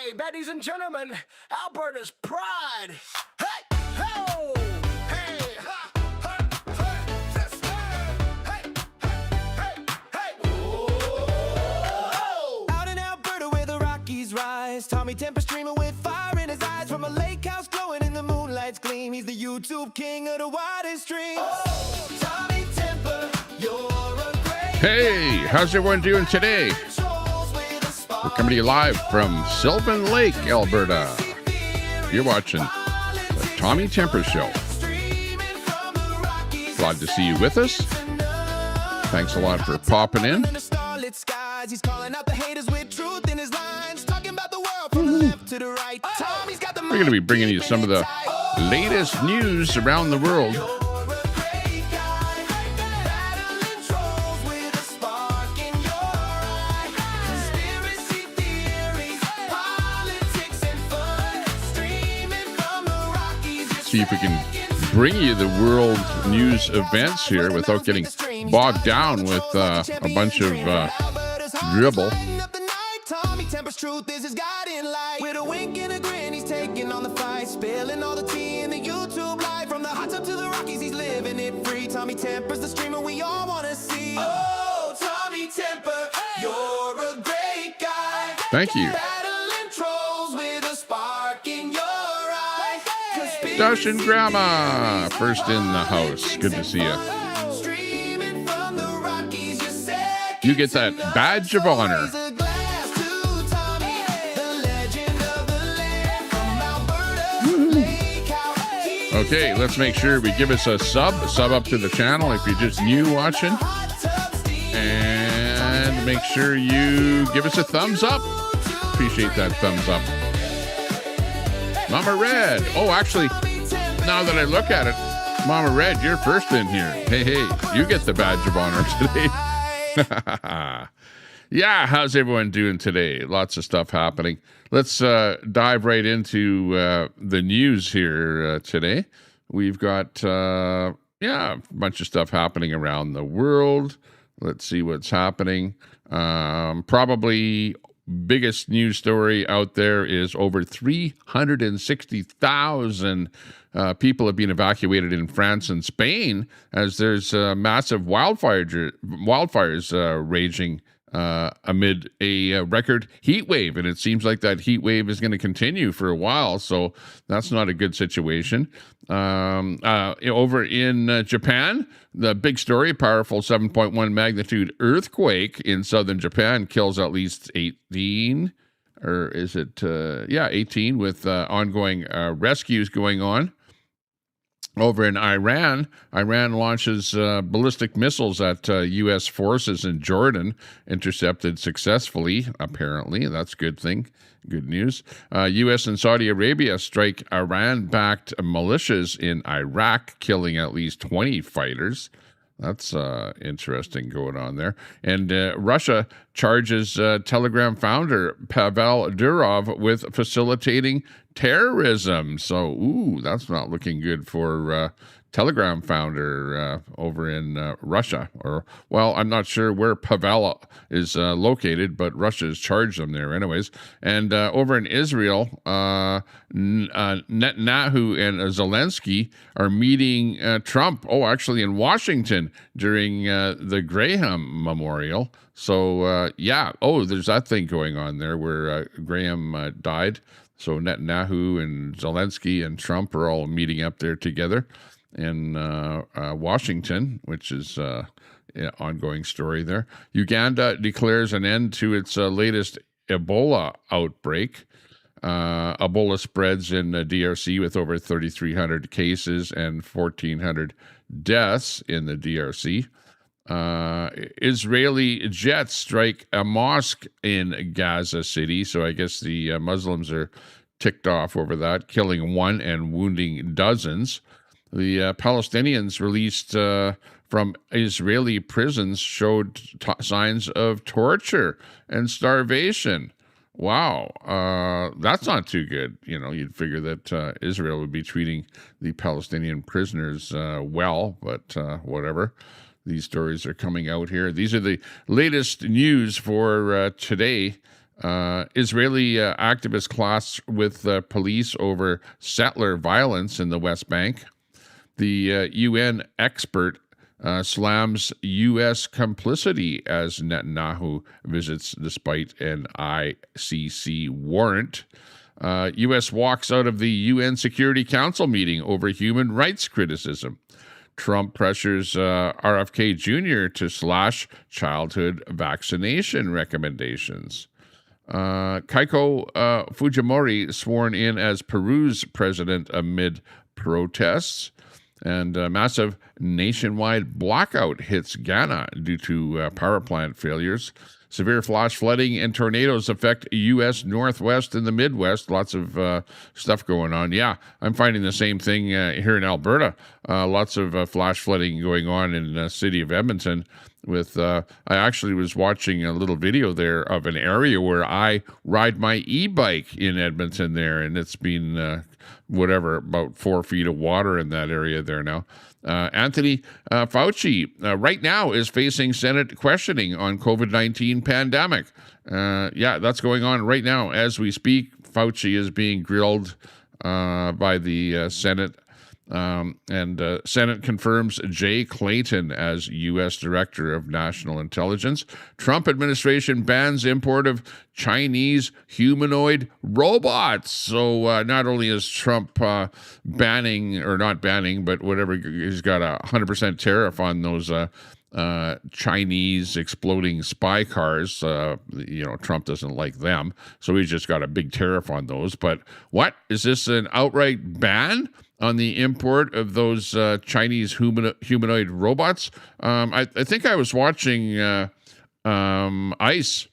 Hey, ladies and gentlemen, Alberta's pride. Hey, ho, hey, ha, ha, hey, this, hey, hey, hey, whoa. Out in Alberta where the Rockies rise, Tommy Temper streaming with fire in his eyes. From a lake house glowing in the moonlight's gleam, he's the YouTube king of the widest streams. Oh, Tommy Temper, you're a great Hey, how's everyone doing today? We're coming to you live from Sylvan Lake, Alberta. You're watching the Tommy Temper Show. Glad to see you with us. Thanks a lot for popping in. He's calling out the haters with truth in his lines, talking about the world from the left to the right. Tommy's got the We're going to be bringing you some of the latest news around the world. See if we can bring you the world news events here without getting bogged down with a bunch of dribble. Tommy Temper's truth is his guiding light. With a wink and a grin, he's taking on the fight, spilling all the tea in the YouTube live. From the hot tub to the Rockies, he's living it free. Tommy Temper's the streamer we all want to see. Oh, Tommy Temper, you're a great guy. Thank you. Battling trolls with a spark in your eye. Dash and Grandma, first in the house. Good to see you. Streaming from the Rockies, you said You get that badge of honor. Okay, let's make sure we give us a sub up to the channel if you're just new watching. And make sure you give us a thumbs up. Appreciate that thumbs up. Mama Red. Oh, actually, now that I look at it, Mama Red, you're first in here. Hey, you get the badge of honor today. Yeah, how's everyone doing today? Lots of stuff happening. Let's dive right into the news here today. We've got, a bunch of stuff happening around the world. Let's see what's happening. Probably biggest news story out there is over 360,000 people have been evacuated in France and Spain as there's massive wildfires raging amid a record heat wave, and it seems like that heat wave is going to continue for a while, so that's not a good situation. Over in Japan, the big story, powerful 7.1 magnitude earthquake in southern Japan kills at least 18, or is it, 18, with ongoing rescues going on. Over in Iran launches ballistic missiles at U.S. forces in Jordan, intercepted successfully, apparently. That's a good thing. Good news. U.S. and Saudi Arabia strike Iran-backed militias in Iraq, killing at least 20 fighters. That's interesting going on there. And Russia charges Telegram founder Pavel Durov with facilitating terrorism. So, that's not looking good for Telegram founder over in Russia. I'm not sure where Pavel is located, but Russia has charged them there anyways. And over in Israel, Netanyahu and Zelensky are meeting Trump, actually in Washington during the Graham Memorial. So, there's that thing going on there where Graham died. So Netanyahu and Zelensky and Trump are all meeting up there together in Washington, which is an ongoing story there. Uganda declares an end to its latest Ebola outbreak. Ebola spreads in the DRC with over 3,300 cases and 1,400 deaths in the DRC. Israeli jets strike a mosque in Gaza City, so I guess the Muslims are ticked off over that, killing one and wounding dozens. The Palestinians released from Israeli prisons showed signs of torture and starvation. Wow, that's not too good. You'd figure that Israel would be treating the Palestinian prisoners well, but whatever. These stories are coming out here. These are the latest news for today. Israeli activists clash with police over settler violence in the West Bank. The UN expert slams U.S. complicity as Netanyahu visits despite an ICC warrant. U.S. walks out of the UN Security Council meeting over human rights criticism. Trump pressures RFK Jr. to slash childhood vaccination recommendations. Keiko Fujimori sworn in as Peru's president amid protests. And a massive nationwide blackout hits Ghana due to power plant failures. Severe flash flooding and tornadoes affect U.S. Northwest and the Midwest. Lots of stuff going on. Yeah, I'm finding the same thing here in Alberta. Lots of flash flooding going on in the city of Edmonton. I actually was watching a little video there of an area where I ride my e-bike in Edmonton there, and it's been about 4 feet of water in that area there now. Anthony Fauci right now is facing Senate questioning on COVID-19 pandemic. That's going on right now as we speak. Fauci is being grilled by the Senate. Senate confirms Jay Clayton as U.S. Director of National Intelligence. Trump administration bans import of Chinese humanoid robots. So not only is Trump banning, or not banning, but whatever, he's got a 100% tariff on those Chinese exploding spy cars. Trump doesn't like them, so he's just got a big tariff on those. But what is this, an outright ban on the import of those Chinese humanoid robots? I think I was watching Ice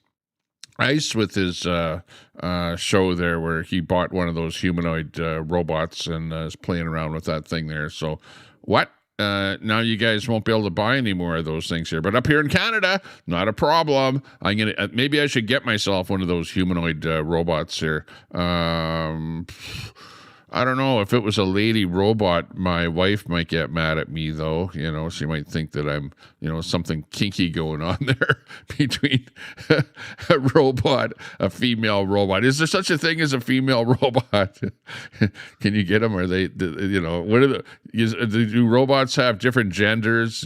with his show there, where he bought one of those humanoid robots and is playing around with that thing there. So what? Now you guys won't be able to buy any more of those things here. But up here in Canada, not a problem. Maybe I should get myself one of those humanoid robots here. I don't know. If it was a lady robot, my wife might get mad at me, though. She might think that I'm, something kinky going on there between a female robot. Is there such a thing as a female robot? Can you get them? Are they, do robots have different genders?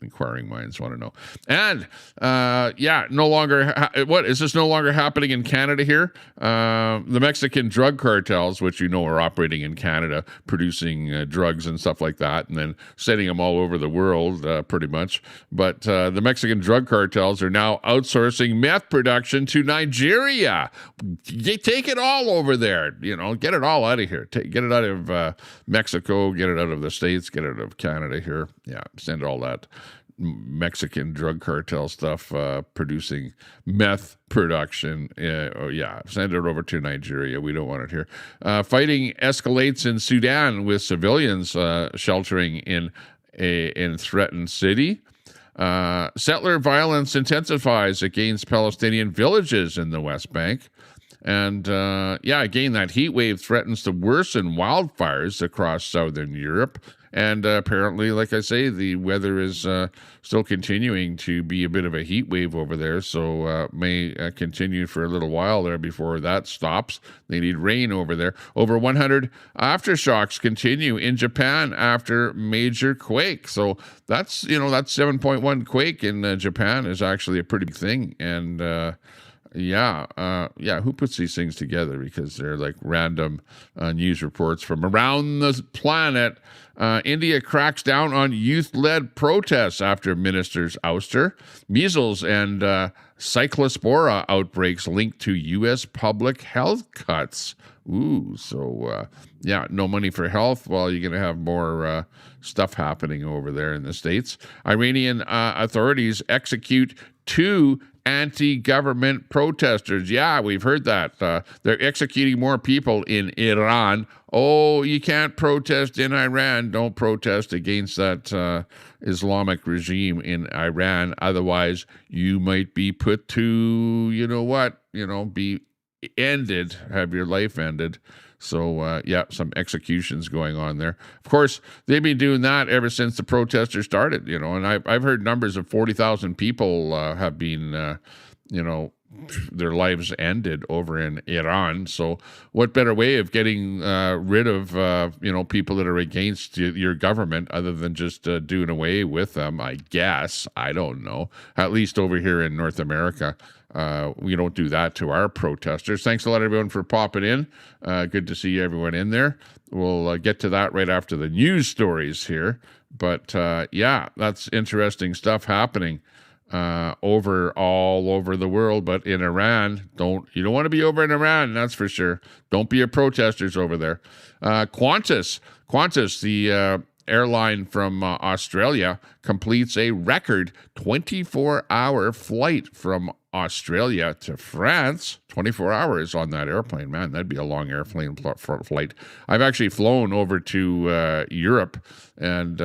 Inquiring minds want to know. And, no longer, what, is this no longer happening in Canada here? The Mexican drug cartel, which are operating in Canada, producing drugs and stuff like that, and then sending them all over the world, pretty much. But the Mexican drug cartels are now outsourcing meth production to Nigeria. Take it all over there, get it all out of here. Get it out of Mexico, get it out of the States, get it out of Canada here. Yeah, send all that Mexican drug cartel stuff producing meth production. Send it over to Nigeria. We don't want it here. Fighting escalates in Sudan with civilians sheltering in threatened city. Settler violence intensifies against Palestinian villages in the West Bank. And again, that heat wave threatens to worsen wildfires across southern Europe. And apparently, like I say, the weather is still continuing to be a bit of a heat wave over there, so may continue for a little while there before that stops. They need rain over there. Over 100 aftershocks continue in Japan after major quake. So that's, that 7.1 quake in Japan is actually a pretty big thing. And who puts these things together? Because they're like random news reports from around the planet. India cracks down on youth-led protests after minister's ouster. Measles and cyclospora outbreaks linked to U.S. public health cuts. Ooh, so no money for health. Well, you're going to have more stuff happening over there in the States. Iranian authorities execute 2 anti-government protesters. Yeah, we've heard that. They're executing more people in Iran. Oh, you can't protest in Iran. Don't protest against that Islamic regime in Iran. Otherwise, you might be put to, be ended, have your life ended. So, some executions going on there. Of course, they've been doing that ever since the protesters started, and I've heard numbers of 40,000 people have been, their lives ended over in Iran. So what better way of getting rid of people that are against your government other than just doing away with them? I guess. I don't know. At least over here in North America, we don't do that to our protesters. Thanks a lot, everyone, for popping in. Good to see everyone in there. We'll get to that right after the news stories here. But yeah, that's interesting stuff happening all over the world. But in Iran, you don't want to be over in Iran, that's for sure. Don't be a protesters over there. Qantas, the airline from Australia, completes a record 24-hour flight from Australia to France. 24 hours on that airplane. Man, that'd be a long airplane flight. I've actually flown over to Europe, and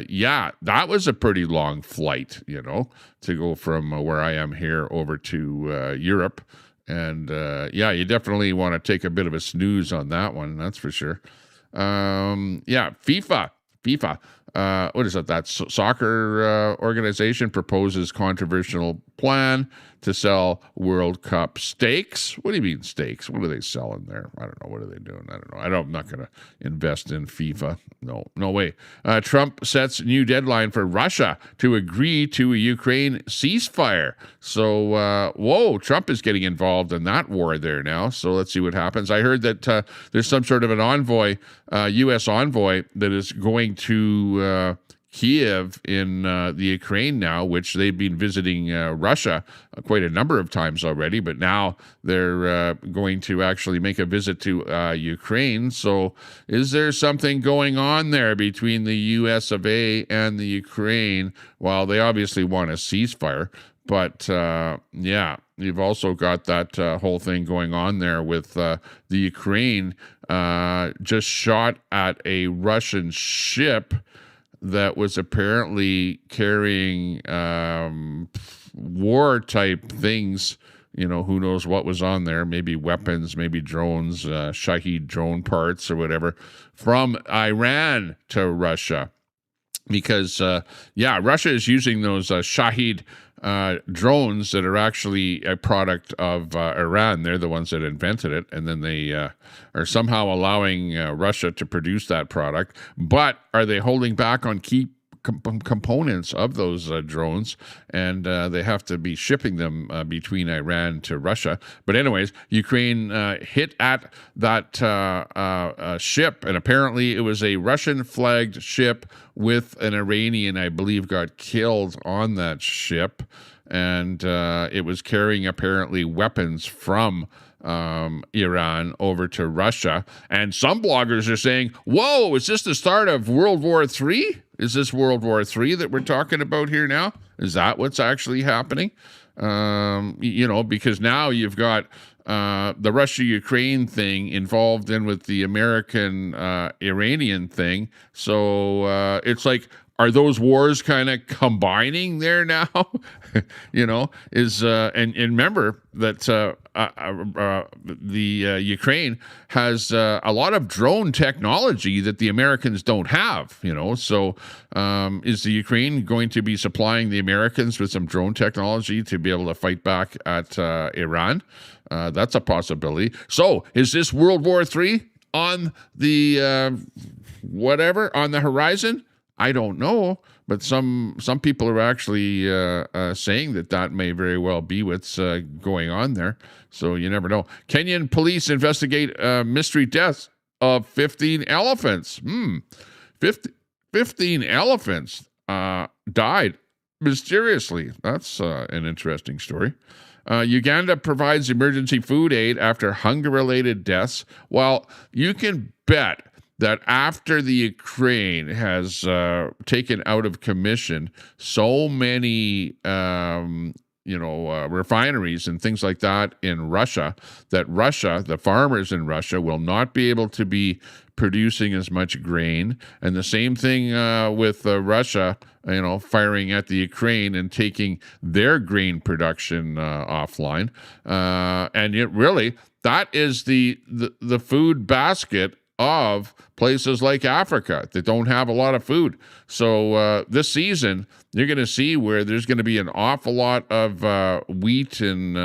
yeah, that was a pretty long flight, to go from where I am here over to Europe. And yeah, you definitely want to take a bit of a snooze on that one, that's for sure. Yeah, FIFA. What is that? That soccer organization proposes controversial plan to sell World Cup stakes. What do you mean stakes? What are they selling there? I don't know. What are they doing? I don't know. I'm not going to invest in FIFA. No way. Trump sets new deadline for Russia to agree to a Ukraine ceasefire. So, whoa, Trump is getting involved in that war there now. So let's see what happens. I heard that there's some sort of an envoy, U.S. envoy, that is going to Kiev in the Ukraine now, which they've been visiting Russia quite a number of times already, but now they're going to actually make a visit to Ukraine. So is there something going on there between the US of A and the Ukraine? Well, they obviously want a ceasefire, but yeah, you've also got that whole thing going on there with the Ukraine just shot at a Russian ship that was apparently carrying war type things. Who knows what was on there? Maybe weapons, maybe drones, Shahed drone parts or whatever, from Iran to Russia. Because, yeah, Russia is using those Shahed drones that are actually a product of Iran. They're the ones that invented it, and then they are somehow allowing Russia to produce that product. But are they holding back on key components of those drones, and they have to be shipping them between Iran to Russia? But anyways, Ukraine hit at that ship, and apparently it was a Russian-flagged ship with an Iranian, I believe, got killed on that ship, and it was carrying apparently weapons from Iran over to Russia. And some bloggers are saying, whoa, is this the start of World War III? Is this World War III that we're talking about here now? Is that what's actually happening? Because now you've got the Russia-Ukraine thing involved in with the American-Iranian thing. So it's like, are those wars kind of combining there now? And remember that the Ukraine has a lot of drone technology that the Americans don't have, So is the Ukraine going to be supplying the Americans with some drone technology to be able to fight back at Iran? That's a possibility. So is this World War III on the on the horizon? I don't know, but some people are actually saying that may very well be what's going on there. So you never know. Kenyan police investigate mystery deaths of 15 elephants. 15 elephants died mysteriously. That's an interesting story. Uganda provides emergency food aid after hunger-related deaths. Well, you can bet that after the Ukraine has taken out of commission so many, refineries and things like that in Russia, that the farmers in Russia will not be able to be producing as much grain. And the same thing with Russia, firing at the Ukraine and taking their grain production offline. And it really, that is the food basket of places like Africa that don't have a lot of food. So this season, you're going to see where there's going to be an awful lot of wheat and,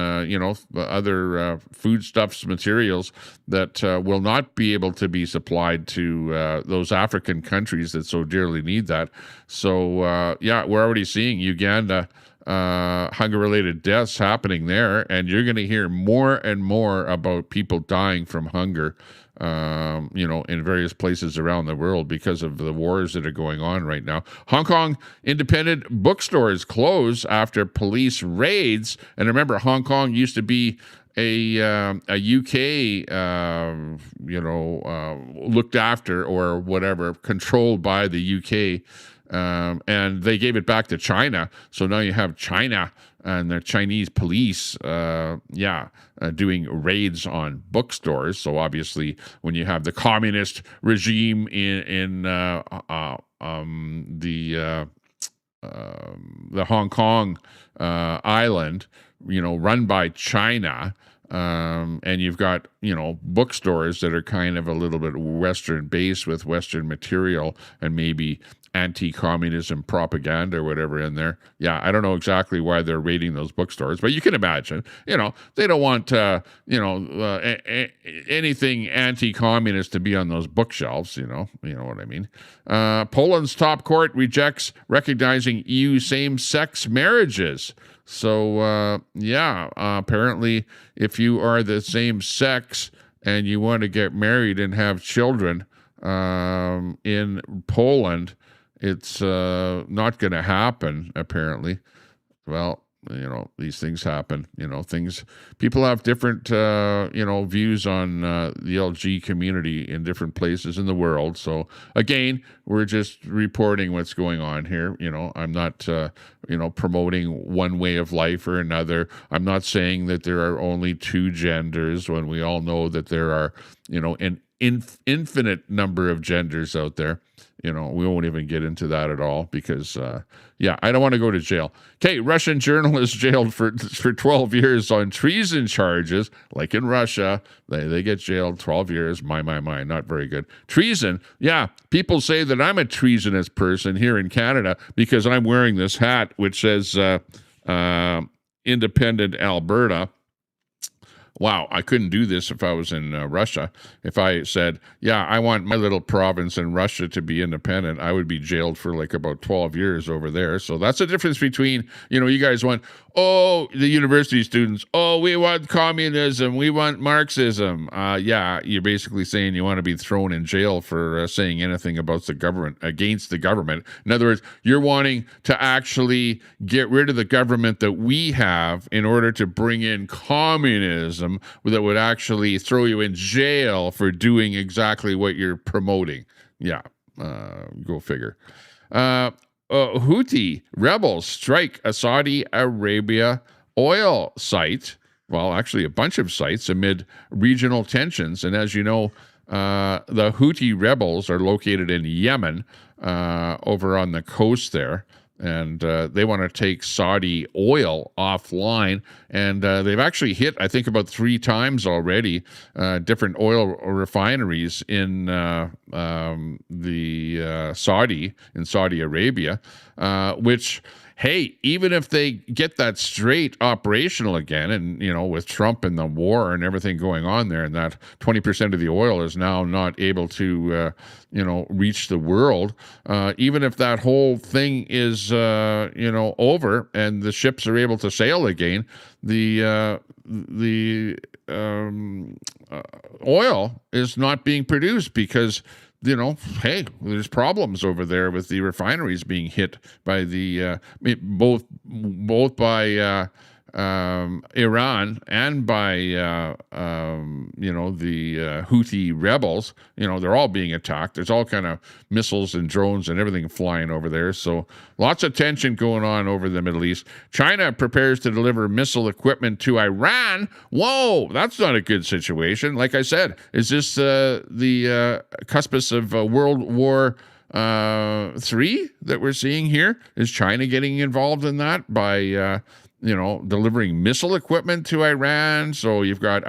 other foodstuffs materials that will not be able to be supplied to those African countries that so dearly need that. So, we're already seeing Uganda hunger-related deaths happening there, and you're going to hear more and more about people dying from hunger in various places around the world because of the wars that are going on right now. Hong Kong independent bookstores close after police raids. And remember, Hong Kong used to be a UK, looked after or whatever, controlled by the UK. And they gave it back to China. So now you have China and the Chinese police, doing raids on bookstores. So obviously, when you have the communist regime in the Hong Kong island, run by China, and you've got bookstores that are kind of a little bit Western based with Western material and maybe anti-communism propaganda or whatever in there. Yeah, I don't know exactly why they're raiding those bookstores, but you can imagine, they don't want, anything anti-communist to be on those bookshelves, you know what I mean. Poland's top court rejects recognizing EU same-sex marriages. So, apparently if you are the same sex and you want to get married and have children in Poland, it's not going to happen, apparently. Well, these things happen. People have different, views on the LG community in different places in the world. So, again, we're just reporting what's going on here. I'm not, promoting one way of life or another. I'm not saying that there are only two genders when we all know that there are, an infinite number of genders out there. We won't even get into that at all because, I don't want to go to jail. Okay, Russian journalist jailed for 12 years on treason charges. Like in Russia, they get jailed 12 years. My, not very good. Treason, yeah, people say that I'm a treasonous person here in Canada because I'm wearing this hat which says Independent Alberta. Wow, I couldn't do this if I was in Russia. If I said, I want my little province in Russia to be independent, I would be jailed for like about 12 years over there. So that's the difference between, you guys want, the university students, we want communism, we want Marxism. You're basically saying you want to be thrown in jail for saying anything about the government, against the government. In other words, you're wanting to actually get rid of the government that we have in order to bring in communism that would actually throw you in jail for doing exactly what you're promoting. Go figure. Houthi rebels strike a Saudi Arabia oil site. Well, actually a bunch of sites amid regional tensions. And as you know, the Houthi rebels are located in Yemen, over on the coast there. And they want to take Saudi oil offline. And they've actually hit, I think, about 3 times already, different oil refineries in Saudi Arabia, which, hey, even if they get that straight operational again, and, with Trump and the war and everything going on there, and that 20% of the oil is now not able to, reach the world, even if that whole thing is, over and the ships are able to sail again, the oil is not being produced because, hey, there's problems over there with the refineries being hit by the both by Iran and by the Houthi rebels. They're all being attacked. There's all kind of missiles and drones and everything flying over there. So lots of tension going on over the Middle East. China prepares to deliver missile equipment to Iran. Whoa, that's not a good situation. Like I said, is this the cuspus of World War III that we're seeing here? Is China getting involved in that by delivering missile equipment to Iran. So you've got,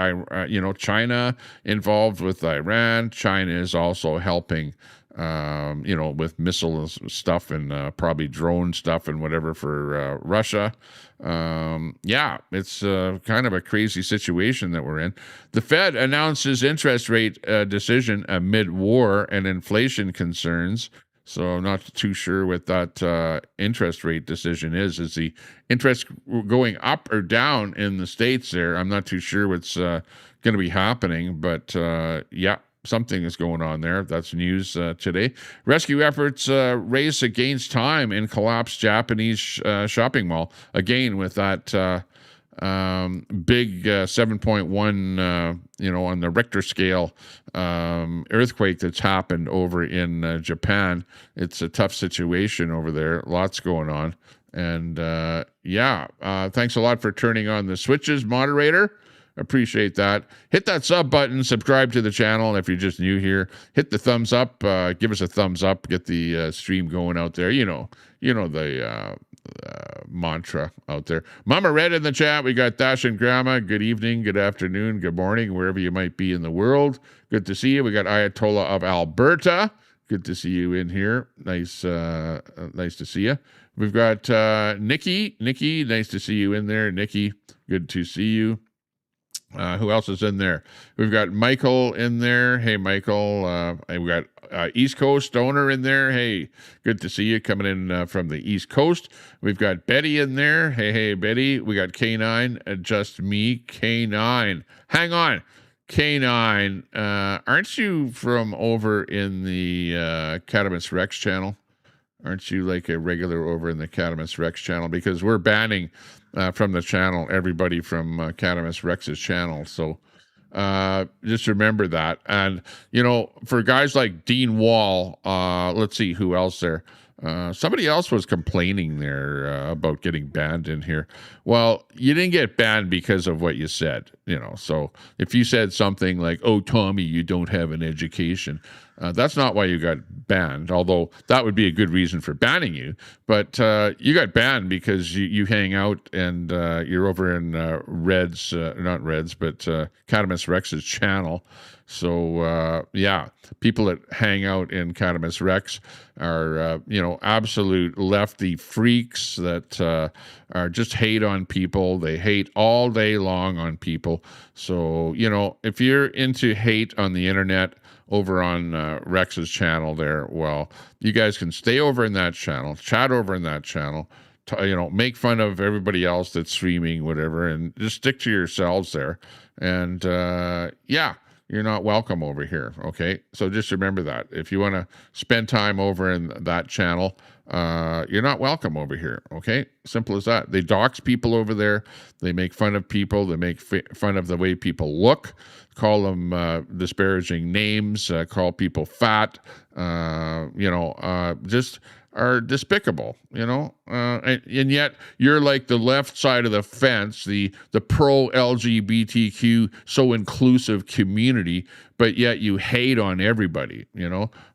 China involved with Iran. China is also helping, with missile stuff and probably drone stuff and whatever for Russia. It's kind of a crazy situation that we're in. The Fed announces interest rate decision amid war and inflation concerns. So I'm not too sure what that interest rate decision is. Is the interest going up or down in the States there? I'm not too sure what's going to be happening, but something is going on there. That's news today. Rescue efforts race against time in collapsed Japanese shopping mall. Again, with that big 7.1, on the Richter scale earthquake that's happened over in Japan. It's a tough situation over there. Lots going on. And thanks a lot for turning on the switches, moderator. Appreciate that. Hit that sub button, subscribe to the channel. And if you're just new here, hit the thumbs up. Give us a thumbs up. Get the stream going out there. You know the mantra out there. Mama Red in the chat. We got Dash and Grandma. Good evening, good afternoon, good morning, wherever you might be in the world. Good to see you. We got Ayatollah of Alberta. Good to see you in here. Nice to see you. We've got Nikki. Nikki, nice to see you in there. Nikki, good to see you. Who else is in there? We've got Michael in there. Hey, Michael. We've got East Coast owner in there. Hey, good to see you coming in from the East Coast. We've got Betty in there. Hey, Betty. We got K9. Just me, K9. Hang on. K9. Aren't you from over in the Catamus Rex channel? Aren't you like a regular over in the Catamus Rex channel? Because we're banning from the channel everybody from Catamus Rex's channel. So just remember that. And, for guys like Dean Wall, let's see who else there. Somebody else was complaining there about getting banned in here. Well, you didn't get banned because of what you said, So if you said something like, "Oh, Tommy, you don't have an education," that's not why you got banned, although that would be a good reason for banning you. But you got banned because you hang out and you're over in Reds, not Reds, but Catamus Rex's channel. So, people that hang out in Catamus Rex are, absolute lefty freaks that are just hate on people. They hate all day long on people. So, if you're into hate on the internet over on Rex's channel there, well, you guys can stay over in that channel, chat over in that channel, make fun of everybody else that's streaming, whatever, and just stick to yourselves there. And, you're not welcome over here, okay? So just remember that. If you want to spend time over in that channel, you're not welcome over here, okay? Simple as that. They dox people over there. They make fun of people. They make fun of the way people look, call them disparaging names, call people fat, just are despicable, and yet you're like the left side of the fence, the pro LGBTQ so inclusive community, but yet you hate on everybody,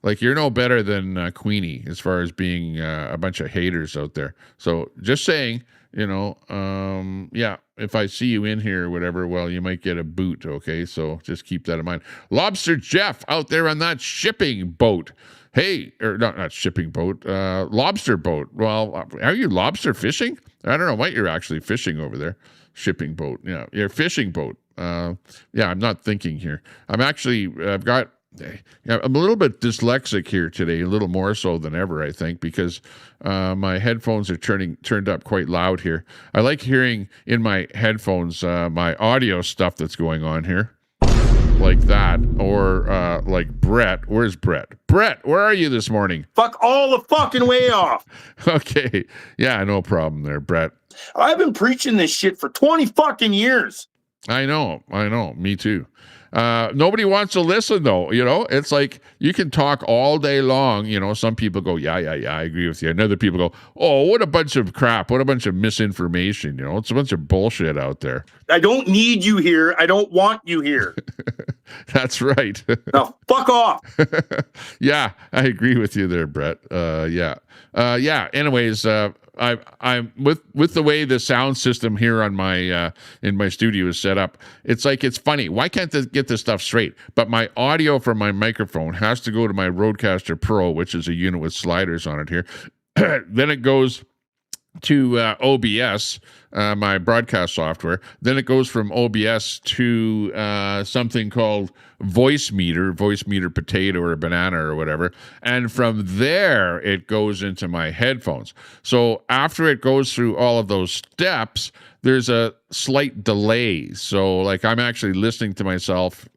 like you're no better than Queenie as far as being a bunch of haters out there. So just saying, if I see you in here or whatever, well, you might get a boot, okay? So just keep that in mind. Lobster Jeff out there on that shipping boat. Hey, or not shipping boat, lobster boat. Well, are you lobster fishing? I don't know what you're actually fishing over there. Shipping boat. Yeah, you're fishing boat. I'm not thinking here. I'm a little bit dyslexic here today, a little more so than ever, I think, because my headphones are turned up quite loud here. I like hearing in my headphones my audio stuff that's going on here. Like that, or like Brett. Where's Brett? Brett, where are you this morning? Fuck all the fucking way off. Okay. Yeah, no problem there, Brett. I've been preaching this shit for 20 fucking years. I know. Me too. Nobody wants to listen though. It's like you can talk all day long. Some people go, yeah, I agree with you. And other people go, oh, what a bunch of crap. What a bunch of misinformation. It's a bunch of bullshit out there. I don't need you here. I don't want you here. That's right. Now, fuck off. Yeah, I agree with you there, Brett. Anyways, I'm with the way the sound system here on my in my studio is set up. It's like, it's funny. Why can't they get this stuff straight? But my audio from my microphone has to go to my Rodecaster Pro, which is a unit with sliders on it here. Then it goes to OBS, my broadcast software. Then it goes from OBS to something called Voice Meter Potato or Banana or whatever. And from there, it goes into my headphones. So after it goes through all of those steps, there's a slight delay. So like, I'm actually listening to myself,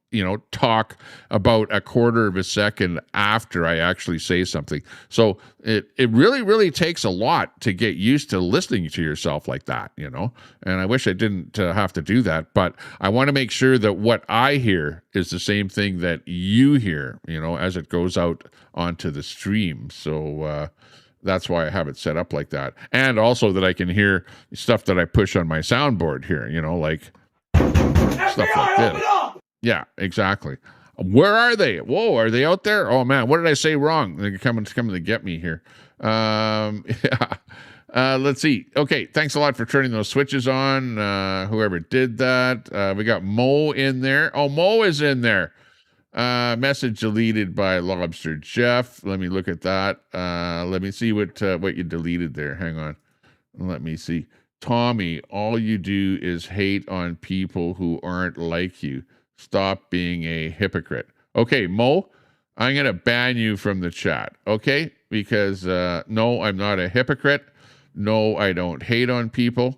talk about a quarter of a second after I actually say something. So it really, really takes a lot to get used to listening to yourself like that, and I wish I didn't have to do that, but I want to make sure that what I hear is the same thing that you hear, as it goes out onto the stream. So, that's why I have it set up like that. And also that I can hear stuff that I push on my soundboard here, like stuff like this. Yeah, exactly. Where are they? Whoa, are they out there? Oh man, what did I say wrong? They're coming to get me here. Yeah. Let's see. Okay, thanks a lot for turning those switches on. Whoever did that. We got Mo in there. Oh, Mo is in there. Message deleted by Lobster Jeff. Let me look at that. Let me see what you deleted there. Hang on. Let me see. Tommy, all you do is hate on people who aren't like you. Stop being a hypocrite. Okay, Mo, I'm going to ban you from the chat, okay? Because, no, I'm not a hypocrite. No, I don't hate on people.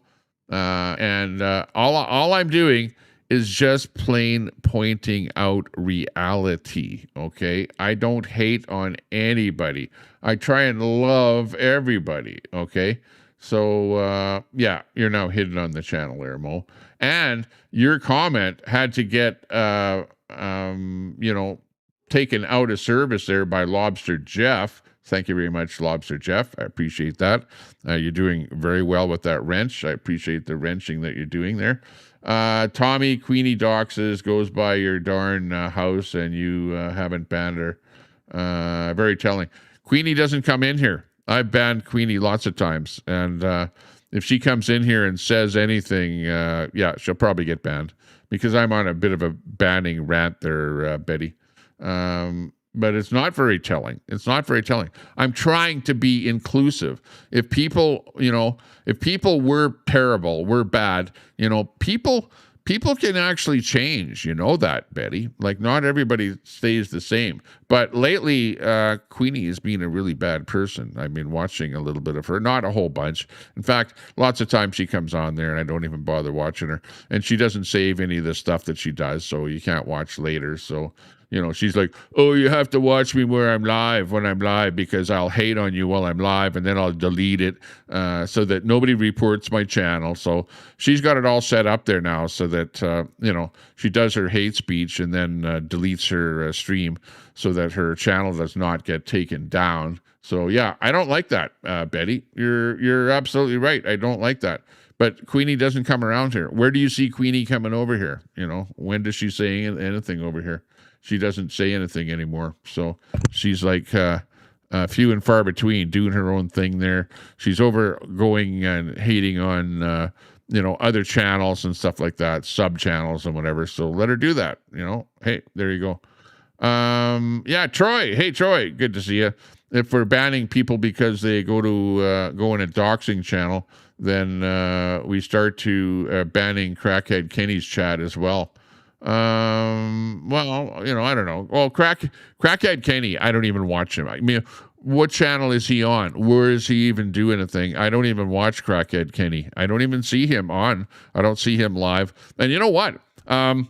And all I'm doing is just plain pointing out reality, okay? I don't hate on anybody. I try and love everybody, okay? So, yeah, you're now hidden on the channel there, Mo. And your comment had to get, taken out of service there by Lobster Jeff. Thank you very much, Lobster Jeff. I appreciate that. You're doing very well with that wrench. I appreciate the wrenching that you're doing there. Tommy, Queenie doxes, goes by your darn house, and you haven't banned her. Very telling. Queenie doesn't come in here. I've banned Queenie lots of times, and if she comes in here and says anything, yeah, she'll probably get banned, because I'm on a bit of a banning rant there, Betty. But it's not very telling. It's not very telling. I'm trying to be inclusive. If people, if people were terrible, were bad, people can actually change. You know that, Betty. Like, not everybody stays the same. But lately, Queenie has been a really bad person. I've been watching a little bit of her, not a whole bunch. In fact, lots of times she comes on there and I don't even bother watching her. And she doesn't save any of the stuff that she does, so you can't watch later. So, she's like, oh, you have to watch me when I'm live, because I'll hate on you while I'm live, and then I'll delete it so that nobody reports my channel. So she's got it all set up there now so that, she does her hate speech and then deletes her stream so that her channel does not get taken down. So, yeah, I don't like that, Betty. You're absolutely right. I don't like that. But Queenie doesn't come around here. Where do you see Queenie coming over here? When does she say anything over here? She doesn't say anything anymore. So she's like few and far between, doing her own thing there. She's over going and hating on, other channels and stuff like that, sub channels and whatever. So let her do that. Hey, there you go. Yeah, Troy. Hey, Troy. Good to see you. If we're banning people because they go in a doxing channel, then we start to banning Crackhead Kenny's chat as well. Well, I don't know. Well, Crackhead Kenny, I don't even watch him. I mean, what channel is he on? Where is he even doing a thing? I don't even watch Crackhead Kenny. I don't even see him on. I don't see him live. And you know what? On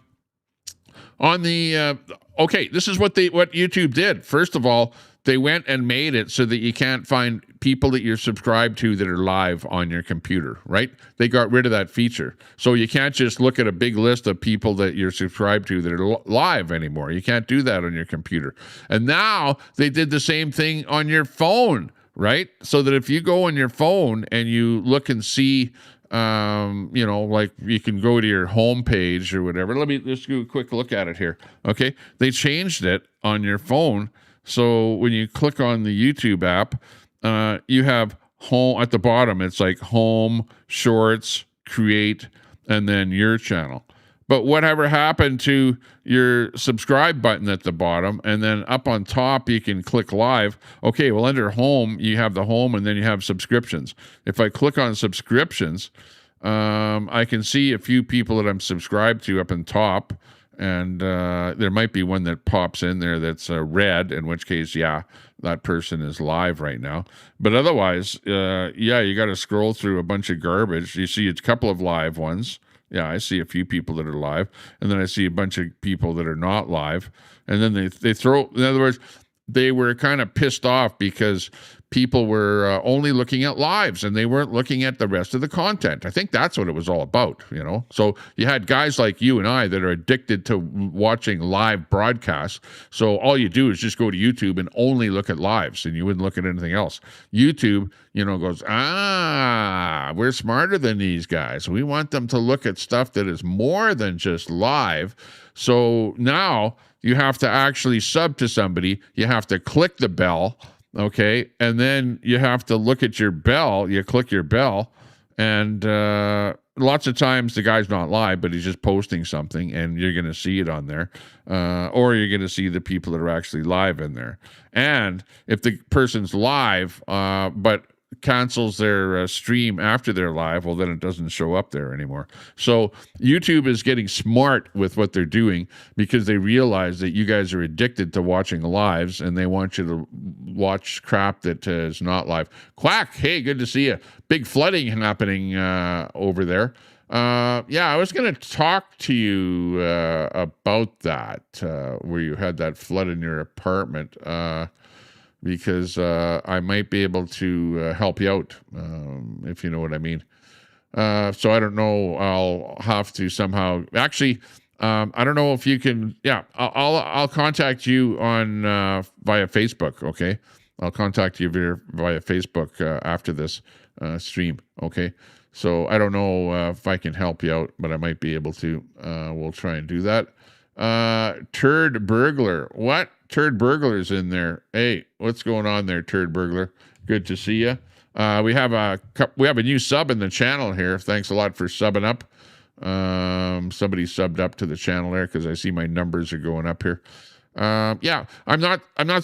the okay, this is what YouTube did. First of all, they went and made it so that you can't find people that you're subscribed to that are live on your computer, right? They got rid of that feature. So you can't just look at a big list of people that you're subscribed to that are live anymore. You can't do that on your computer. And now they did the same thing on your phone, right? So that if you go on your phone and you look and see, like you can go to your home page or whatever. Let me just do a quick look at it here. Okay. They changed it on your phone. So when you click on the YouTube app, you have home at the bottom. It's like home, shorts, create, and then your channel. But whatever happened to your subscribe button at the bottom, and then up on top you can click live. Okay, well, under home you have the home, and then you have subscriptions. If I click on subscriptions, I can see a few people that I'm subscribed to up on top, and there might be one that pops in there that's red, in which case, yeah, that person is live right now. But otherwise, yeah, you got to scroll through a bunch of garbage. You see a couple of live ones. Yeah, I see a few people that are live, and then I see a bunch of people that are not live. And then they throw, in other words, they were kind of pissed off because people were only looking at lives and they weren't looking at the rest of the content. I think that's what it was all about, you know? So you had guys like you and I that are addicted to watching live broadcasts. So all you do is just go to YouTube and only look at lives, and you wouldn't look at anything else. YouTube, you know, goes, we're smarter than these guys. We want them to look at stuff that is more than just live. So now you have to actually sub to somebody. You have to click the bell, okay? And then you have to look at your bell. You click your bell, and lots of times the guy's not live, but he's just posting something, and you're going to see it on there. Or you're going to see the people that are actually live in there. And if the person's live, but cancels their stream after they're live, well, then it doesn't show up there anymore. So YouTube is getting smart with what they're doing, because they realize that you guys are addicted to watching lives, and they want you to watch crap that is not live. Quack, hey, good to see you. Big flooding happening over there. Yeah, I was going to talk to you about that, where you had that flood in your apartment, because I might be able to help you out, if you know what I mean. So I don't know. I'll have to somehow. Actually, I don't know if you can. Yeah, I'll contact you on via Facebook. Okay, I'll contact you via Facebook after this stream. Okay. So I don't know if I can help you out, but I might be able to. We'll try and do that. Turd burglar. What? Turd burglar's in there. Hey, what's going on there, Turd burglar? Good to see you. We have a new sub in the channel here. Thanks a lot for subbing up. Somebody subbed up to the channel there, because I see my numbers are going up here. Yeah, I'm not,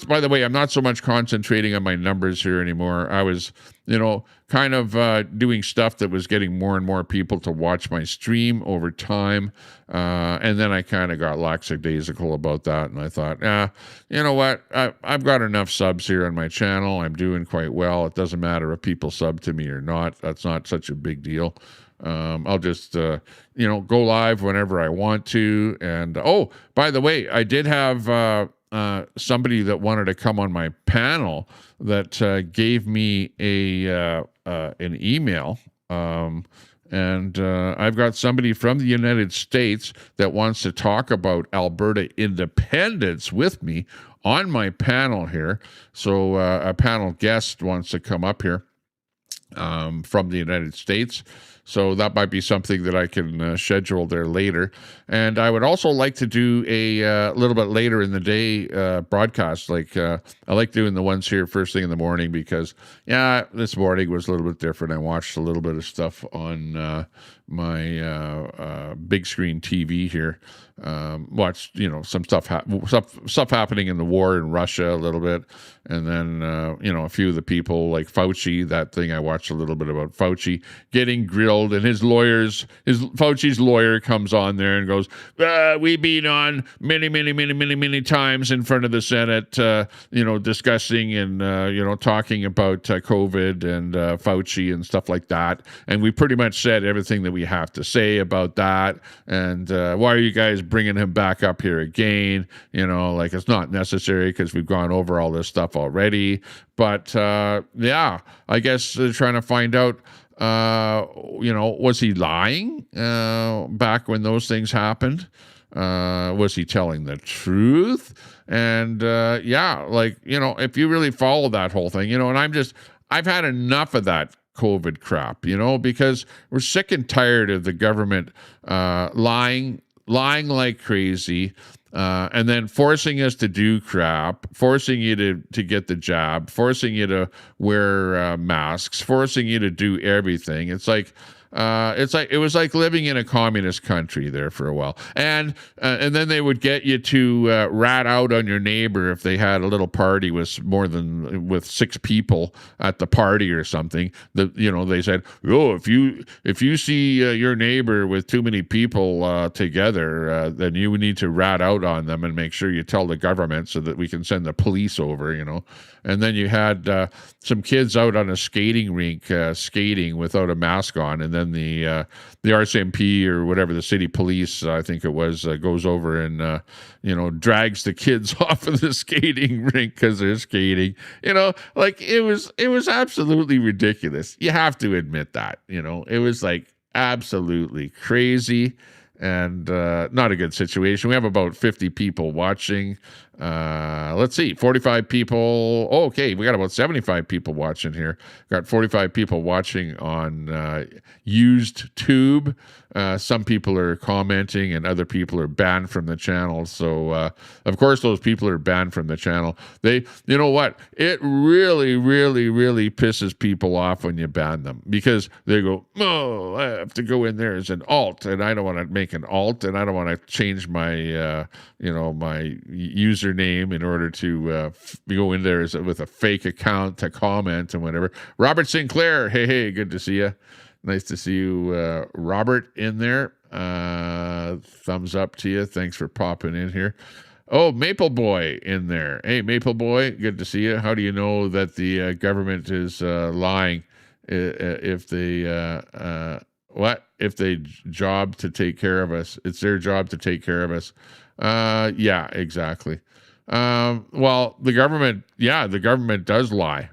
by the way, I'm not so much concentrating on my numbers here anymore. I was, kind of doing stuff that was getting more and more people to watch my stream over time. And then I kind of got lackadaisical about that. And I thought, you know what? I've got enough subs here on my channel. I'm doing quite well. It doesn't matter if people sub to me or not. That's not such a big deal. I'll just, go live whenever I want to. And, oh, by the way, I did have somebody that wanted to come on my panel that gave me an email. And I've got somebody from the United States that wants to talk about Alberta independence with me on my panel here. So a panel guest wants to come up here from the United States. So that might be something that I can schedule there later. And I would also like to do a little bit later in the day broadcast. Like I like doing the ones here first thing in the morning, because, this morning was a little bit different. I watched a little bit of stuff on my big screen TV here. Watched, some stuff happening in the war in Russia a little bit. And then, a few of the people like Fauci, that thing I watched a little bit about Fauci getting grilled, and Fauci's lawyer comes on there and goes, we've been on many times in front of the Senate, discussing and, talking about COVID and Fauci and stuff like that. And we pretty much said everything that we have to say about that. And why are you guys bringing him back up here again? It's not necessary, because we've gone over all this stuff already. But I guess they're trying to find out, was he lying back when those things happened? Was he telling the truth? And if you really follow that whole thing, and I've had enough of that COVID crap, because we're sick and tired of the government lying like crazy, and then forcing us to do crap, forcing you to get the jab, forcing you to wear masks, forcing you to do everything. It's like it was like living in a communist country there for a while, and then they would get you to rat out on your neighbor if they had a little party with 6 people at the party or something. They said, oh, if you see your neighbor with too many people together, then you need to rat out on them and make sure you tell the government so that we can send the police over. And then you had some kids out on a skating rink skating without a mask on, and then the RCMP or whatever, the city police, I think it was, goes over and drags the kids off of the skating rink because they're skating. Like it was absolutely ridiculous. You have to admit that. It was like absolutely crazy. And not a good situation. We have about 50 people watching. Let's see, 45 people. Oh, okay, we got about 75 people watching here. Got 45 people watching on used tube. Some people are commenting and other people are banned from the channel. So, of course, those people are banned from the channel. You know what? It really, really, really pisses people off when you ban them because they go, oh, I have to go in there as an alt and I don't want to make an alt and I don't want to change my, my username in order to go in there with a fake account to comment and whatever. Robert Sinclair, hey, good to see you. Nice to see you, Robert, in there. Thumbs up to you. Thanks for popping in here. Oh, Maple Boy in there. Hey, Maple Boy, good to see you. How do you know that the government is lying if they job to take care of us? It's their job to take care of us. Yeah, exactly. Well, the government does lie,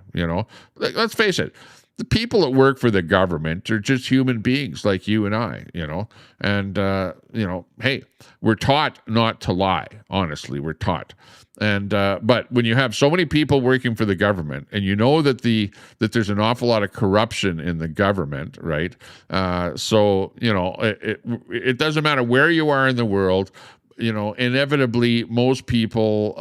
Let's face it. The people that work for the government are just human beings like you and I, and, hey, we're taught not to lie. Honestly, we're taught. And, but when you have so many people working for the government and that there's an awful lot of corruption in the government, right? So, it doesn't matter where you are in the world. Inevitably, most people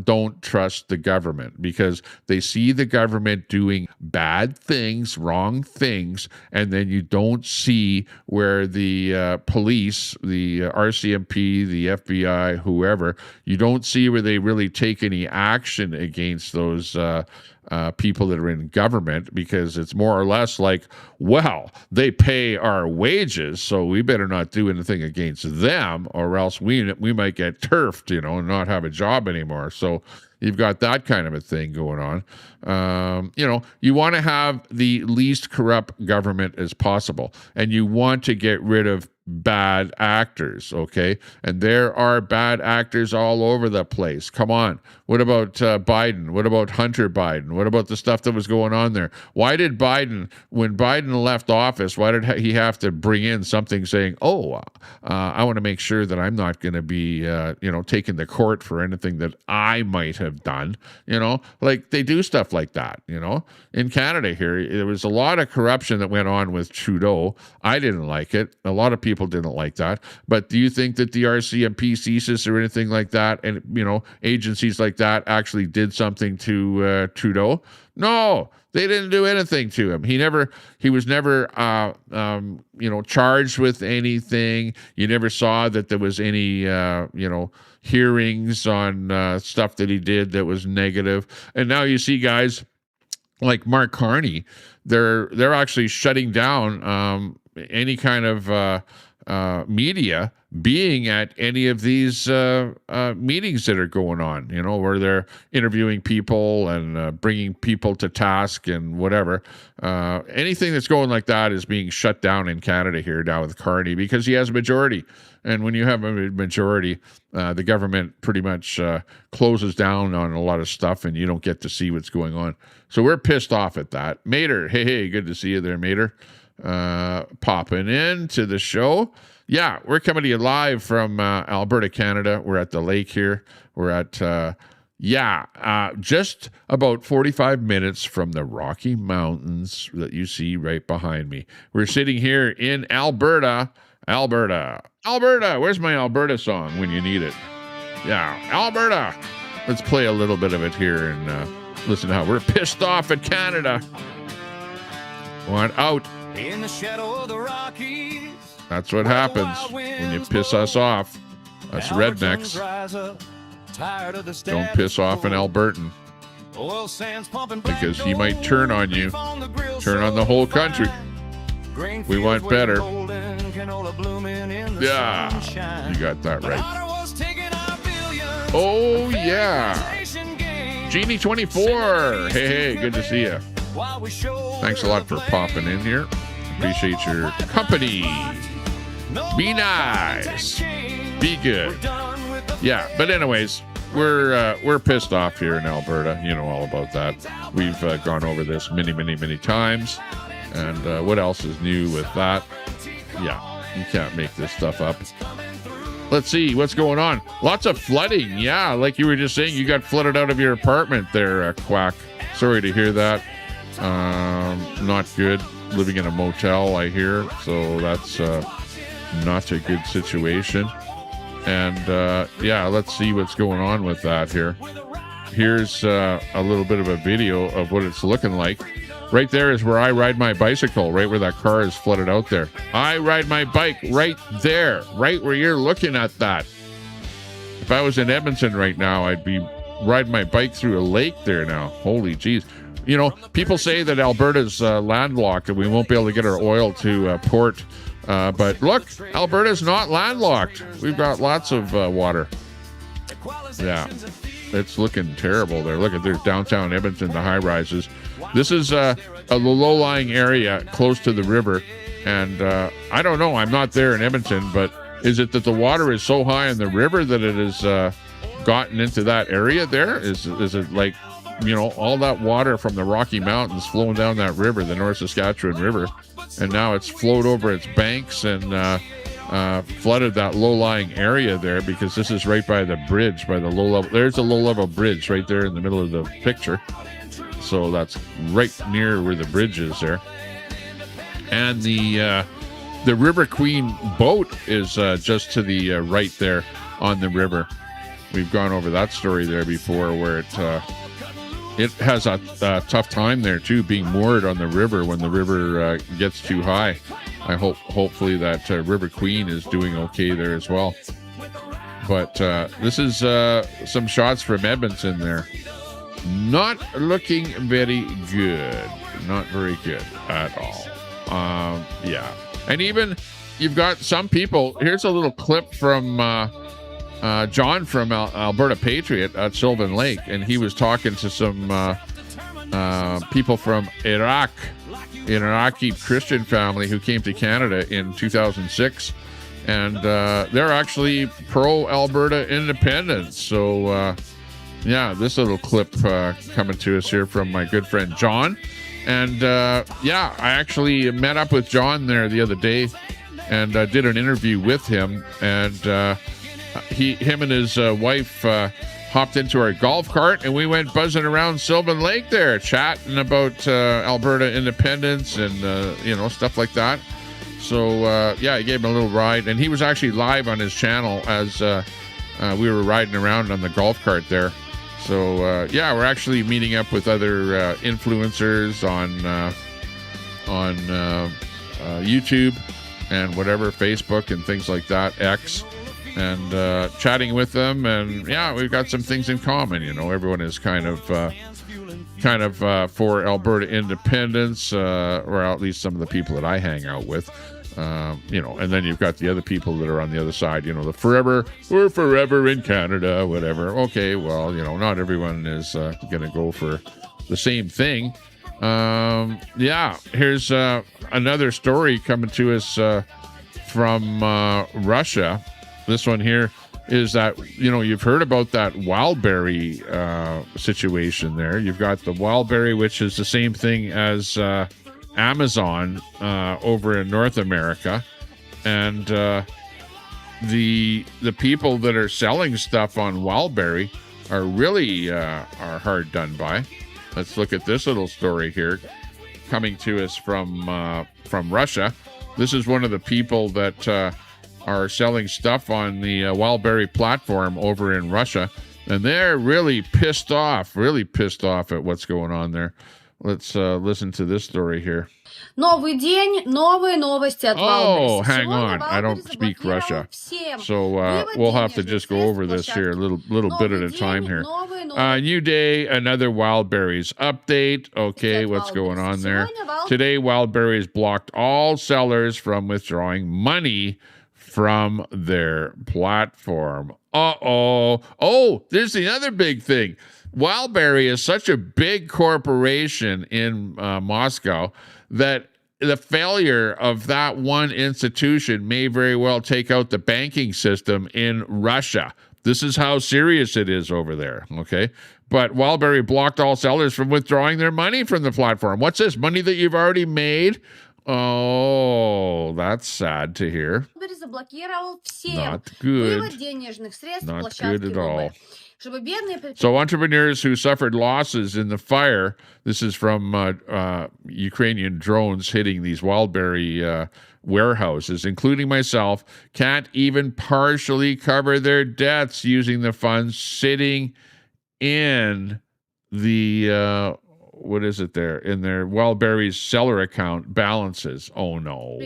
don't trust the government because they see the government doing bad things, wrong things, and then you don't see where the police, the RCMP, the FBI, whoever, you don't see where they really take any action against those people that are in government, because it's more or less like, well, they pay our wages, so we better not do anything against them, or else we might get turfed, and not have a job anymore. So you've got that kind of a thing going on. You want to have the least corrupt government as possible, and you want to get rid of bad actors, okay? And there are bad actors all over the place. Come on. What about Biden? What about Hunter Biden? What about the stuff that was going on there? Why did Biden, when Biden left office, why did he have to bring in something saying, I want to make sure that I'm not going to be, taken to court for anything that I might have done, like they do stuff like that, In Canada here, there was a lot of corruption that went on with Trudeau. I didn't like it. A lot of people didn't like that. But do you think that the RCMP, CSIS, or anything like that, and agencies like that actually did something to Trudeau? No, they didn't do anything to him. He was never charged with anything. You never saw that there was any hearings on stuff that he did that was negative. And now you see guys like Mark Carney, they're actually shutting down any kind of media being at any of these meetings that are going on, where they're interviewing people and bringing people to task and whatever. Anything that's going like that is being shut down in Canada here now with Carney, because he has a majority. And when you have a majority, the government pretty much closes down on a lot of stuff, and you don't get to see what's going on. So we're pissed off at that. Mater, hey, good to see you there, Mater. Popping in to the show. Yeah, we're coming to you live from Alberta, Canada. We're at the lake here. We're at just about 45 minutes from the Rocky Mountains that you see right behind me. We're sitting here in Alberta. Where's my Alberta song when you need it? Yeah, Alberta. Let's play a little bit of it here and listen to how we're pissed off at Canada. Want out. In the shadow of the Rockies. That's what happens when you piss us off. Us rednecks. Don't piss off an Albertan. Because he might turn on you. Turn on the whole country. We want better. Yeah, you got that right. Oh, yeah. Genie24. Hey, good to see you. Thanks a lot for popping in here. Appreciate your company. Be nice. Be good. Yeah, but anyways, we're pissed off here in Alberta. You know all about that. We've gone over this many times. And what else is new with that? Yeah, you can't make this stuff up. Let's see what's going on. Lots of flooding. Yeah, like you were just saying, you got flooded out of your apartment there, Quack. Sorry to hear that. Not good. Living in a motel, I hear. So that's not a good situation. And yeah, let's see what's going on with that here. Here's a little bit of a video of what it's looking like. Right there is where I ride my bicycle, right where that car is flooded out there. I ride my bike right there, right where you're looking at that. If I was in Edmonton right now, I'd be riding my bike through a lake there now. Holy jeez. You know, people say that Alberta's landlocked and we won't be able to get our oil to port. But look, Alberta's not landlocked. We've got lots of water. Yeah, it's looking terrible there. Look at there's downtown Edmonton, the high rises. This is a low-lying area close to the river. And I don't know, I'm not there in Edmonton, but is it that the water is so high in the river that it has gotten into that area there? Is it like, you know, all that water from the Rocky Mountains flowing down that river, the North Saskatchewan River, and now it's flowed over its banks and flooded that low-lying area there, because this is right by the bridge, by the low-level. There's a low-level bridge right there in the middle of the picture. So that's right near where the bridge is there. And the River Queen boat is just to the right there on the river. We've gone over that story there before, where it has a tough time there too, being moored on the river when the river gets too high. I hopefully that River Queen is doing okay there as well. But this is some shots from Edmonton there. Not looking very good. Not very good at all. Yeah. And even you've got some people. Here's a little clip from John from Alberta Patriot at Sylvan Lake, and he was talking to some people from Iraq, an Iraqi Christian family who came to Canada in 2006, and they're actually pro-Alberta independence. So, yeah, this little clip coming to us here from my good friend John. And, yeah, I actually met up with John there the other day and did an interview with him, and him and his wife hopped into our golf cart, and we went buzzing around Sylvan Lake there, chatting about Alberta independence and, you know, stuff like that. So, yeah, I gave him a little ride, and he was actually live on his channel as we were riding around on the golf cart there. So, yeah, we're actually meeting up with other influencers on YouTube and whatever, Facebook and things like that, X, and chatting with them. And, yeah, we've got some things in common. You know, everyone is kind of for Alberta independence, or at least some of the people that I hang out with. You know, and then you've got the other people that are on the other side, you know, we're forever in Canada, whatever. Okay, well, you know, not everyone is going to go for the same thing. Yeah, here's another story coming to us from Russia. This one here is that, you know, you've heard about that wildberry situation there. You've got the wildberry, which is the same thing as Amazon over in North America, and the people that are selling stuff on Wildberry are really are hard done by. Let's look at this little story here coming to us from Russia. This is one of the people that are selling stuff on the Wildberry platform over in Russia, and they're really pissed off at what's going on there. Let's listen to this story here. Новый день, новые новости от Oh, Wildberries. hang Сегодня on. I don't Wildberries speak заблокировал Russia. всем So вывод we'll have to денежных just go средств over this here a площадки. little bit at a Новый time день, here. новые новости. New day, another Wildberries update. Okay, At what's going Wildberries. on there? Сегодня Today, Wildberries blocked all sellers from withdrawing money from their platform. Oh, there's the other big thing. Wildberry is such a big corporation in Moscow that the failure of that one institution may very well take out the banking system in Russia. This is how serious it is over there, okay? But Wildberry blocked all sellers from withdrawing their money from the platform. What's this? Money that you've already made? Oh, that's sad to hear. Wildberries заблокировал всем Not good. вывод денежных средств Not площадки good at all. ВБ. Чтобы бедные предприниматели So entrepreneurs who suffered losses in the fire, this is from Ukrainian drones hitting these Wildberry warehouses, including myself, can't even partially cover their debts using the funds sitting in the, what is it there? In their Wildberry's seller account balances. Oh no.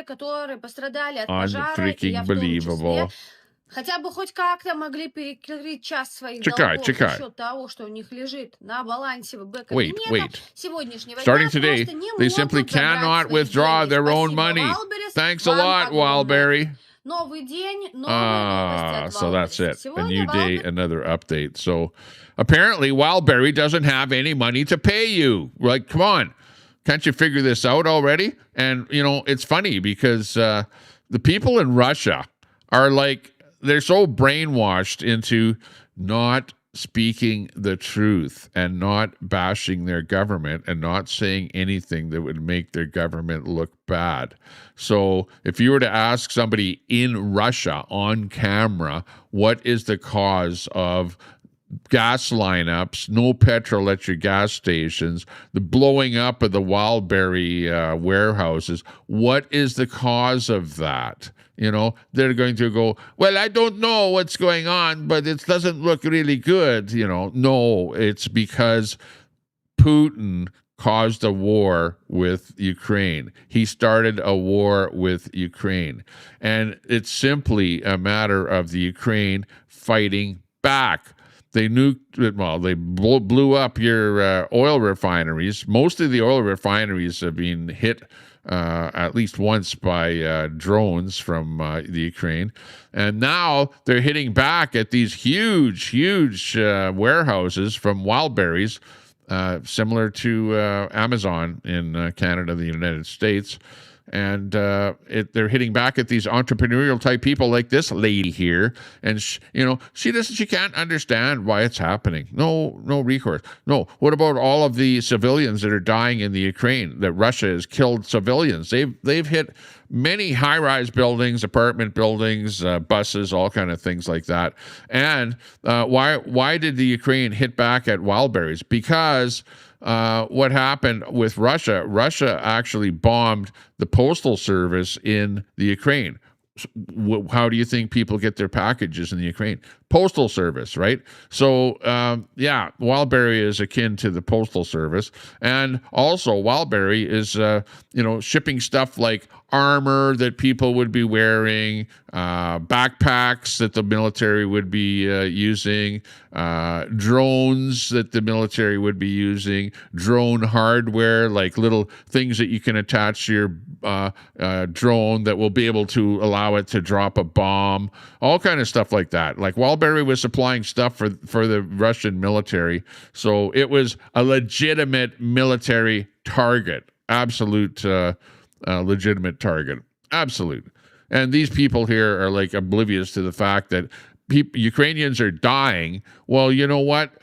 которые пострадали от пожара, и я в том Unfreaking-believable. числе, хотя бы хоть как-то могли перекрыть часть своих Чекай, долгов чекай. за счет того, что у них лежит на балансе ВБ Wait, кабинета. wait. Сегодняшнего Starting дня today, просто не they могут simply забрать cannot свои withdraw деньги. their own Спасибо, money. Wildberries. Thanks a Вам lot, огромное. Wildberry. Новый день, новые новости от So that's Wildberries. it. A Сегодня new day, Wildberries another update. So apparently, Wildberry doesn't have any money to pay you. Like, come on. Can't you figure this out already? And, you know, it's funny because the people in Russia are like, they're so brainwashed into not speaking the truth and not bashing their government and not saying anything that would make their government look bad. So if you were to ask somebody in Russia on camera, what is the cause of gas lineups, no petrol at your gas stations, the blowing up of the Wildberry warehouses, what is the cause of that? You know, they're going to go, well, I don't know what's going on, but it doesn't look really good. You know, no, it's because Putin caused a war with Ukraine. He started a war with Ukraine. And it's simply a matter of the Ukraine fighting back. They nuked, well, they blew up your oil refineries. Most of the oil refineries have been hit at least once by drones from the Ukraine. And now they're hitting back at these huge warehouses from Wildberries, similar to Amazon in Canada, the United States. And they're hitting back at these entrepreneurial type people like this lady here, and she can't understand why it's happening. No recourse. No. What about all of the civilians that are dying in the Ukraine? That Russia has killed civilians. They've hit many high-rise buildings, apartment buildings, buses, all kind of things like that. And why did the Ukraine hit back at Wildberries? Because what happened with Russia actually bombed the postal service in the Ukraine. How do you think people get their packages in the Ukraine? Postal service, right? So, Wildberry is akin to the postal service. And also, Wildberry is, shipping stuff like armor that people would be wearing, backpacks that the military would be using, drones that the military would be using, drone hardware, like little things that you can attach to your drone that will be able to allow it to drop a bomb, all kind of stuff like that. Like Wildberry was supplying stuff for the Russian military. So it was a legitimate military target, absolute legitimate target. Absolute. And these people here are like oblivious to the fact that Ukrainians are dying. Well, you know what?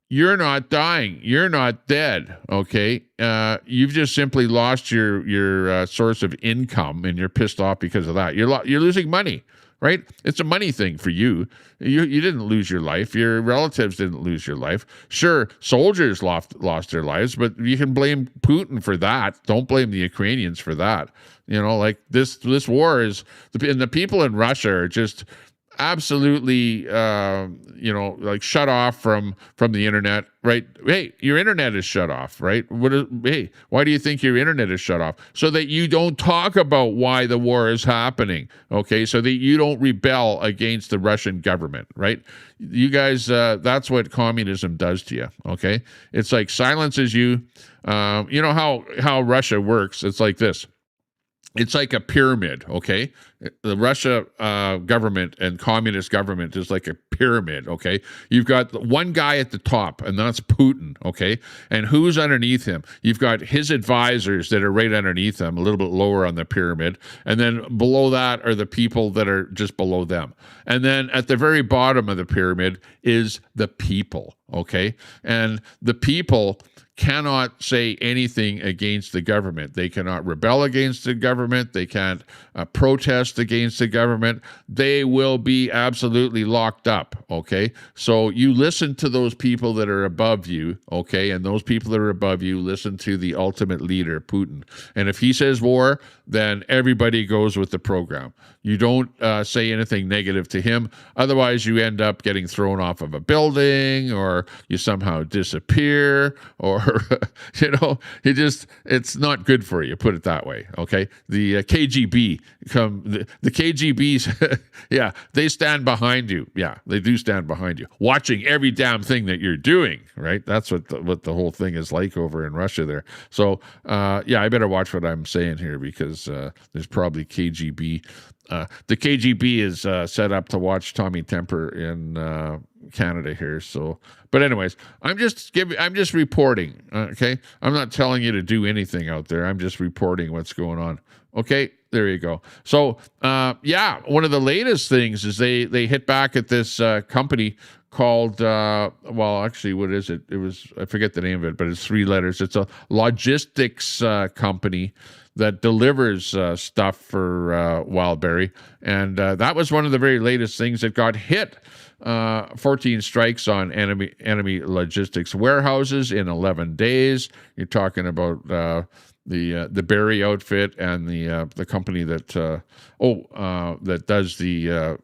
You're not dying. You're not dead. Okay. You've just simply lost your source of income, and you're pissed off because of that. You're losing money. right? It's a money thing for you. You didn't lose your life. Your relatives didn't lose your life. Sure, soldiers lost their lives, but you can blame Putin for that. Don't blame the Ukrainians for that. Like this war is, and the people in Russia are just absolutely like shut off from the internet, right? Hey, your internet is shut off, right? Hey, why do you think your internet is shut off? So that you don't talk about why the war is happening, okay? So that you don't rebel against the Russian government, right? You guys, that's what communism does to you, okay? It's like silences you. You know how Russia works. It's like this. It's like a pyramid, okay? The Russia government and communist government is like a pyramid, okay? You've got one guy at the top, and that's Putin, okay? And who's underneath him? You've got his advisors that are right underneath him, a little bit lower on the pyramid. And then below that are the people that are just below them. And then at the very bottom of the pyramid is the people, okay? And the people cannot say anything against the government. They cannot rebel against the government. They can't protest against the government. They will be absolutely locked up, okay? So you listen to those people that are above you, okay? And those people that are above you listen to the ultimate leader, Putin. And if he says war, then everybody goes with the program. You don't say anything negative to him. Otherwise, you end up getting thrown off of a building, or you somehow disappear, or, it's not good for you, put it that way, okay? The KGB the KGBs, yeah, they stand behind you. Yeah, they do stand behind you, watching every damn thing that you're doing, right? That's what the whole thing is like over in Russia there. So, yeah, I better watch what I'm saying here, because there's probably KGB. The KGB is set up to watch Tommy Temper in Canada here. So, but anyways, I'm just reporting. Okay, I'm not telling you to do anything out there. I'm just reporting what's going on. Okay, there you go. So, yeah, one of the latest things is they hit back at this company called well, actually, what is it? I forget the name of it, but it's 3 letters. It's a logistics company that delivers stuff for Wildberry. And that was one of the very latest things that got hit. 14 strikes on enemy logistics warehouses in 11 days. You're talking about the Berry outfit and the company that that does the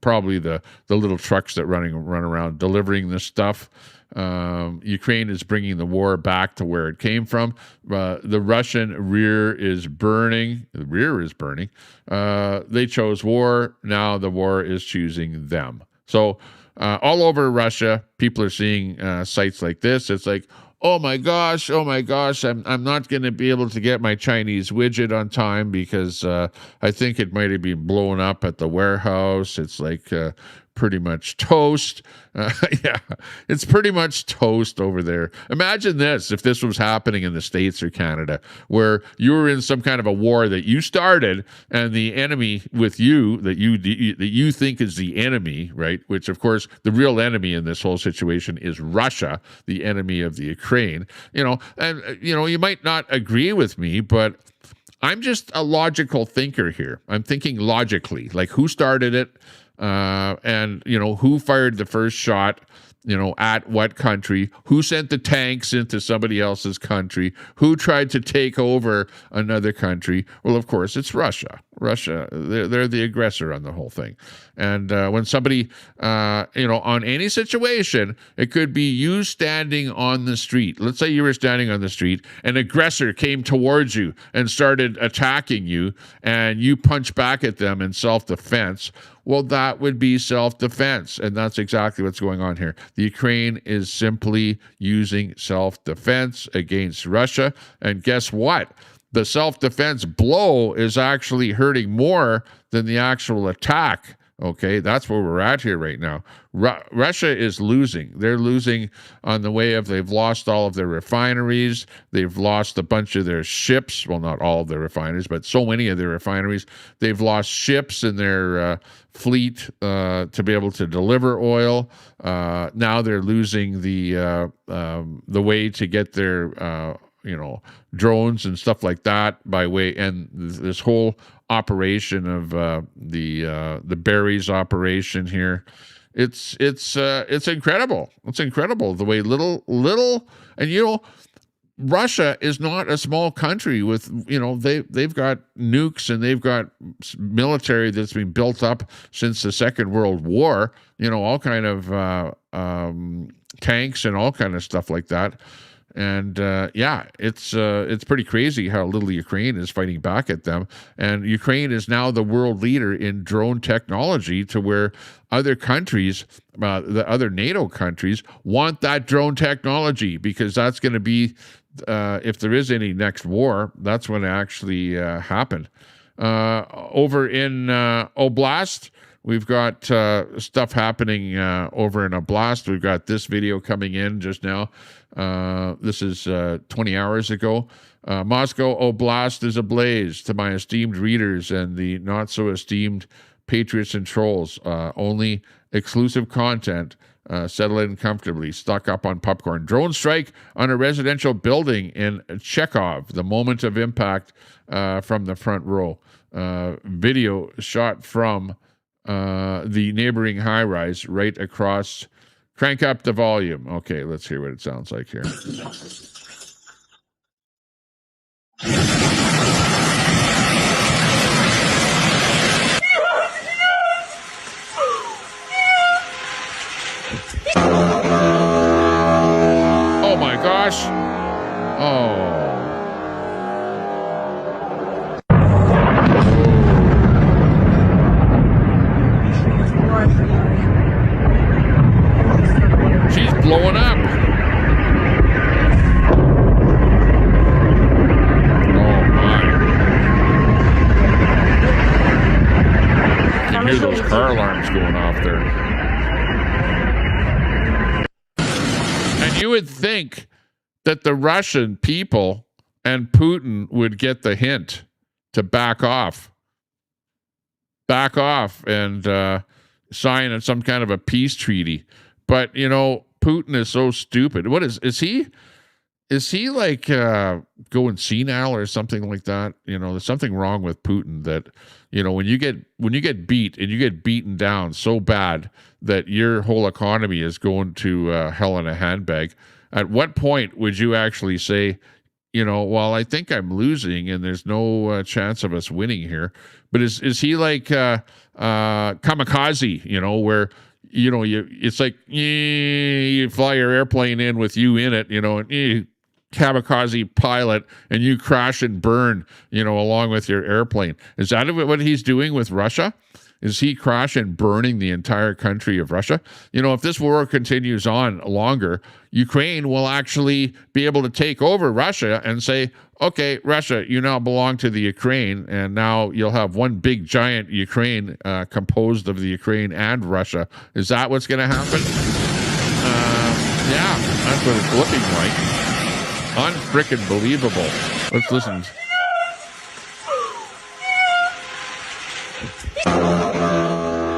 probably the little trucks that run around delivering this stuff. Ukraine is bringing the war back to where it came from. The Russian rear is burning. The rear is burning. They chose war. Now the war is choosing them. So all over Russia, people are seeing sites like this. It's like, oh my gosh, I'm not going to be able to get my Chinese widget on time because I think it might have been blown up at the warehouse. It's like pretty much toast. Yeah, it's pretty much toast over there. Imagine this, if this was happening in the States or Canada, where you were in some kind of a war that you started, and the enemy with you that you think is the enemy, right? Which, of course, the real enemy in this whole situation is Russia, the enemy of the Ukraine. And you might not agree with me, but I'm just a logical thinker here. I'm thinking logically, like who started it, and who fired the first shot, at what country, who sent the tanks into somebody else's country, who tried to take over another country. Well, of course, it's Russia. They're the aggressor on the whole thing. And when somebody, on any situation, it could be you standing on the street. Let's say you were standing on the street, an aggressor came towards you and started attacking you, and you punch back at them in self-defense. Well, that would be self-defense, and that's exactly what's going on here. The Ukraine is simply using self-defense against Russia, and guess what? The self-defense blow is actually hurting more than the actual attack. Okay, that's where we're at here right now. Russia is losing. They're losing on the way of they've lost all of their refineries. They've lost a bunch of their ships. Well, not all of their refineries, but so many of their refineries. They've lost ships in their fleet to be able to deliver oil. Now they're losing the way to get their drones and stuff like that by way, and this whole operation of the berries operation here. It's incredible. It's incredible the way little, and you know, Russia is not a small country with, you know, they've got nukes and they've got military that's been built up since the Second World War, you know, all kind of tanks and all kind of stuff like that. And yeah, it's pretty crazy how little Ukraine is fighting back at them. And Ukraine is now the world leader in drone technology, to where other countries, the other NATO countries, want that drone technology, because that's going to be, if there is any next war, that's when it actually happen. Over in Oblast, we've got stuff happening over in Oblast. We've got this video coming in just now. This is 20 hours ago. Moscow Oblast is ablaze, to my esteemed readers and the not so esteemed patriots and trolls. Only exclusive content. Settle in comfortably, stock up on popcorn. Drone strike on a residential building in Chekhov. The moment of impact from the front row. Video shot from the neighboring high-rise right across. Crank up the volume. Okay, let's hear what it sounds like here. Oh my gosh. Oh. She's blowing up. Oh my. You can hear those car alarms going off there. And you would think that the Russian people and Putin would get the hint to back off and sign some kind of a peace treaty. But, you know, Putin is so stupid. What is he like going senile or something like that? You know, there's something wrong with Putin that, you know, when you get beat and you get beaten down so bad that your whole economy is going to hell in a handbag, at what point would you actually say, you know, well, I think I'm losing and there's no chance of us winning here? But is he like kamikaze, you know, where, you know, it's like you fly your airplane in with you in it, you know, and kamikaze pilot, and you crash and burn, you know, along with your airplane. Is that what he's doing with Russia? Is he crash and burning the entire country of Russia? You know, if this war continues on longer, Ukraine will actually be able to take over Russia and say, okay, Russia, you now belong to the Ukraine, and now you'll have one big giant Ukraine composed of the Ukraine and Russia. Is that what's going to happen? Yeah, that's what it's looking like. Unfrickin' believable. Let's listen.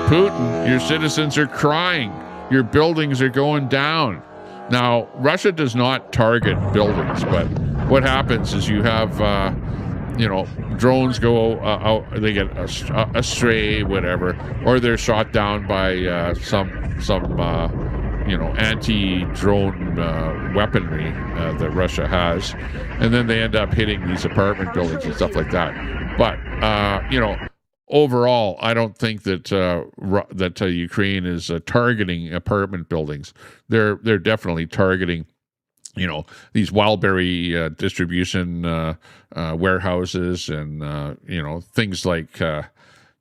Putin, your citizens are crying. Your buildings are going down. Now, Russia does not target buildings, but what happens is you have, you know, drones go out, they get astray, whatever, or they're shot down by some you know, anti-drone weaponry that Russia has, and then they end up hitting these apartment buildings and stuff like that. But you know, overall, I don't think that Ukraine is targeting apartment buildings. They're definitely targeting, you know, these wildberry distribution warehouses and you know, things like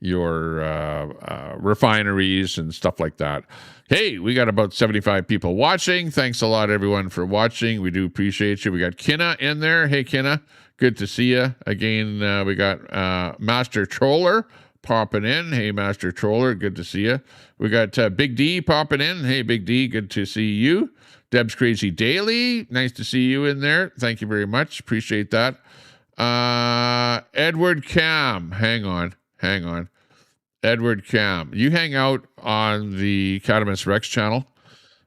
your refineries and stuff like that. Hey, we got about 75 people watching. Thanks a lot, everyone, for watching. We do appreciate you. We got Kinna in there. Hey, Kinna, good to see you. Again, we got Master Troller popping in. Hey, Master Troller, good to see you. We got Big D popping in. Hey, Big D, good to see you. Deb's Crazy Daily, nice to see you in there. Thank you very much. Appreciate that. Edward Cam, hang on. Edward Cam, you hang out on the Catamus Rex channel.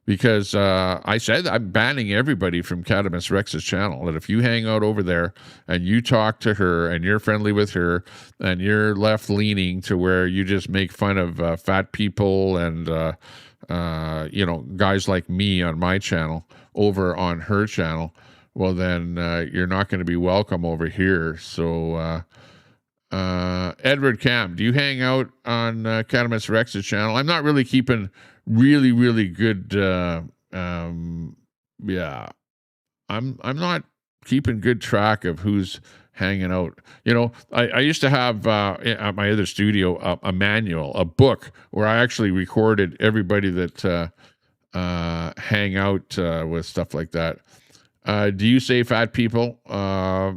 because I said I'm banning everybody from Catamus Rex's channel. That if you hang out over there and you talk to her and you're friendly with her and you're left leaning to where you just make fun of fat people and guys like me on my channel over on her channel, well then you're not going to be welcome over here. So Edward Cam, do you hang out on Catamus Rex's channel? I'm not really keeping really good I'm not keeping good track of who's hanging out. I used to have at my other studio a manual, a book where I actually recorded everybody that hang out with stuff like that. Do you say fat people? I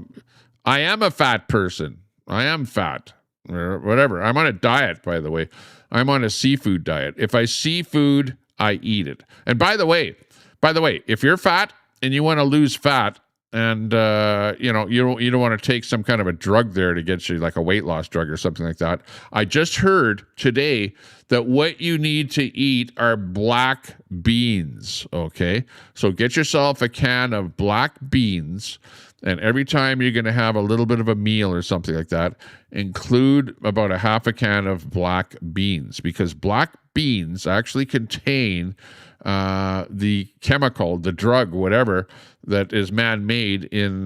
am a fat person. I am fat or whatever. I'm on a diet, by the way. I'm on a seafood diet. If I see food, I eat it. And by the way, if you're fat and you want to lose fat and you don't want to take some kind of a drug there to get you like a weight loss drug or something like that. I just heard today that what you need to eat are black beans, okay? So get yourself a can of black beans. And every time you're going to have a little bit of a meal or something like that, include about a half a can of black beans, because black beans actually contain the chemical, the drug, whatever, that is man-made in,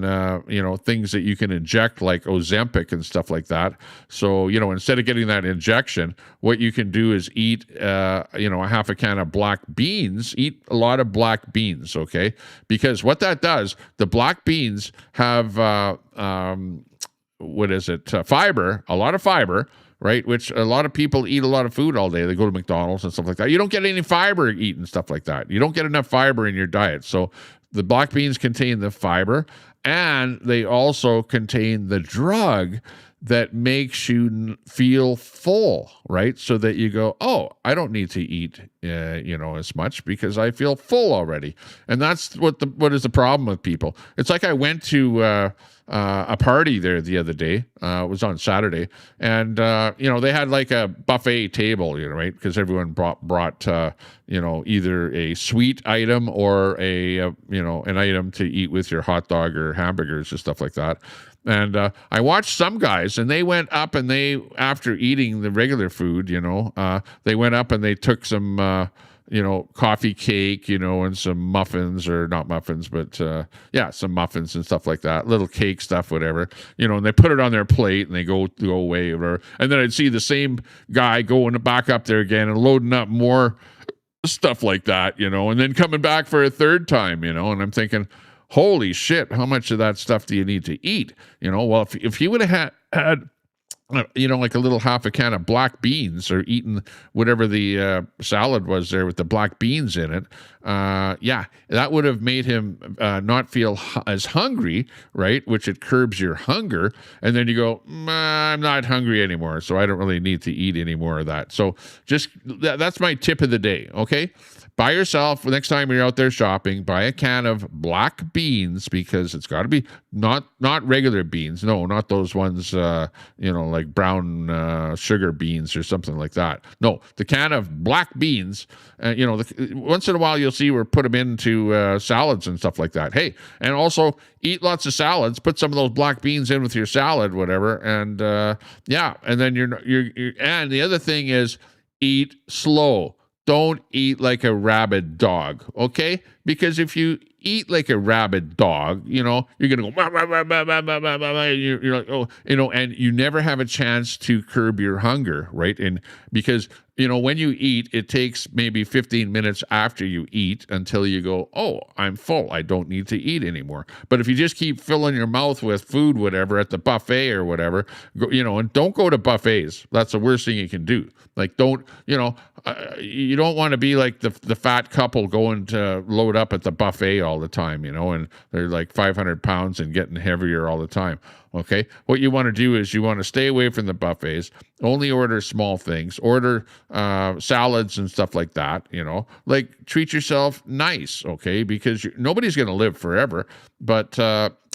things that you can inject like Ozempic and stuff like that. So, instead of getting that injection, what you can do is eat, a half a can of black beans, eat a lot of black beans, okay? Because what that does, the black beans have, fiber, a lot of fiber, right? Which a lot of people eat a lot of food all day. They go to McDonald's and stuff like that. You don't get any fiber eating stuff like that. You don't get enough fiber in your diet. So the black beans contain the fiber, and they also contain the drug that makes you feel full, right? So that you go, oh, I don't need to eat, as much because I feel full already. And that's what is the problem with people. It's like I went to a party there the other day. It was on Saturday, and they had like a buffet table, right? Because everyone brought either a sweet item or an item to eat with your hot dog or hamburgers or stuff like that. And I watched some guys, and they went up and after eating the regular food, they went up and they took some, coffee cake, and some muffins, or not muffins, but some muffins and stuff like that, little cake stuff, whatever, and they put it on their plate and they go away, whatever. And then I'd see the same guy going back up there again and loading up more stuff like that, and then coming back for a third time, and I'm thinking, holy shit, how much of that stuff do you need to eat? Well, if he would have had like a little half a can of black beans, or eaten whatever the salad was there with the black beans in it, that would have made him not feel as hungry, right? Which it curbs your hunger. And then you go, I'm not hungry anymore, so I don't really need to eat any more of that. So just that's my tip of the day, okay? Buy yourself, next time you're out there shopping, buy a can of black beans, because it's got to be not regular beans. No, not those ones, like brown sugar beans or something like that. No, the can of black beans. Once in a while you'll see we're put them into salads and stuff like that. Hey, and also eat lots of salads. Put some of those black beans in with your salad, whatever, and and then you're. And the other thing is, eat slow. Don't eat like a rabid dog, okay? Because if you eat like a rabid dog, you're going to go, bah, bah, bah, bah, bah, bah, bah, bah, you're like, oh, and you never have a chance to curb your hunger, right? And because, when you eat, it takes maybe 15 minutes after you eat until you go, oh, I'm full. I don't need to eat anymore. But if you just keep filling your mouth with food, whatever, at the buffet or whatever, and don't go to buffets. That's the worst thing you can do. Like, don't, you don't want to be like the fat couple going to load up at the buffet all the time, and they're like 500 pounds and getting heavier all the time. Okay. What you want to do is you want to stay away from the buffets, only order small things, order salads and stuff like that, like treat yourself nice. Okay. Because nobody's going to live forever. But,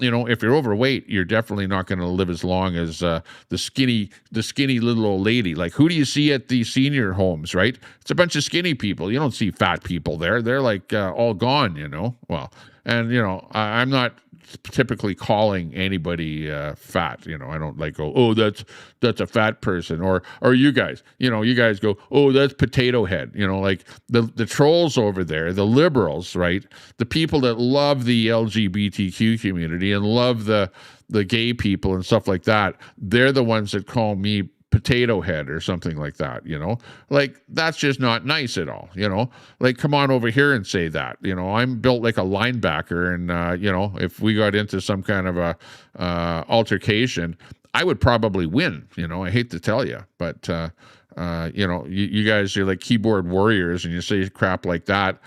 if you're overweight, you're definitely not going to live as long as the skinny little old lady. Like, who do you see at the senior homes, right? It's a bunch of skinny people. You don't see fat people there. They're like all gone, Well, and, I'm not typically calling anybody fat. I don't like go, oh, that's a fat person, or you guys, you guys go, oh, that's potato head. Like the trolls over there, the liberals, right? The people that love the LGBTQ community and love the gay people and stuff like that. They're the ones that call me potato head or something like that, like that's just not nice at all, like come on over here and say that, I'm built like a linebacker, and if we got into some kind of a altercation, I would probably win. I hate to tell you, but you guys are like keyboard warriors and you say crap like that.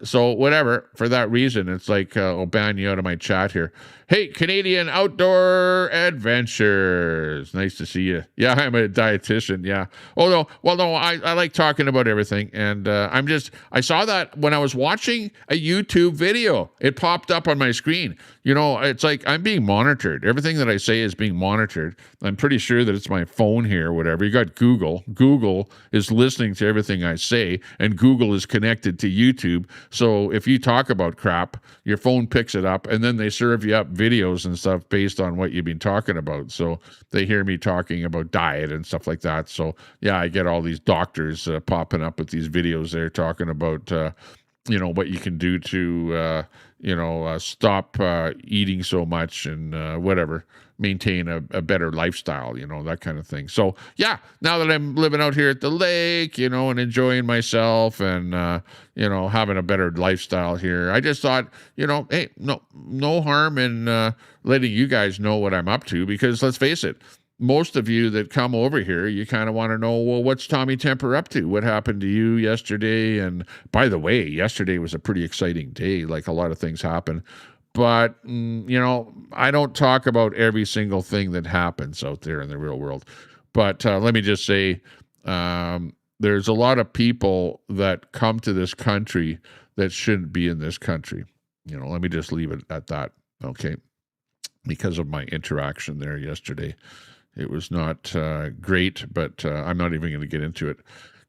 So whatever, for that reason, it's like, I'll ban you out of my chat here. Hey, Canadian Outdoor Adventures. Nice to see you. Yeah, I'm a dietitian. Yeah. Oh, no. Well, no, I like talking about everything. And I saw that when I was watching a YouTube video. It popped up on my screen. It's like I'm being monitored. Everything that I say is being monitored. I'm pretty sure that it's my phone here or whatever. You got Google. Google is listening to everything I say, and Google is connected to YouTube. So if you talk about crap, your phone picks it up, and then they serve you up videos and stuff based on what you've been talking about. So they hear me talking about diet and stuff like that. So yeah, I get all these doctors popping up with these videos there talking about what you can do to stop eating so much and whatever, maintain a better lifestyle, that kind of thing. So yeah, now that I'm living out here at the lake, and enjoying myself and having a better lifestyle here, I just thought, hey, no harm in letting you guys know what I'm up to, because let's face it, most of you that come over here, you kind of want to know, well, what's Tommy Temper up to? What happened to you yesterday? And by the way, yesterday was a pretty exciting day. Like, a lot of things happened. But, I don't talk about every single thing that happens out there in the real world. But let me just say, there's a lot of people that come to this country that shouldn't be in this country. Let me just leave it at that. Okay. Because of my interaction there yesterday. It was not great, but I'm not even going to get into it.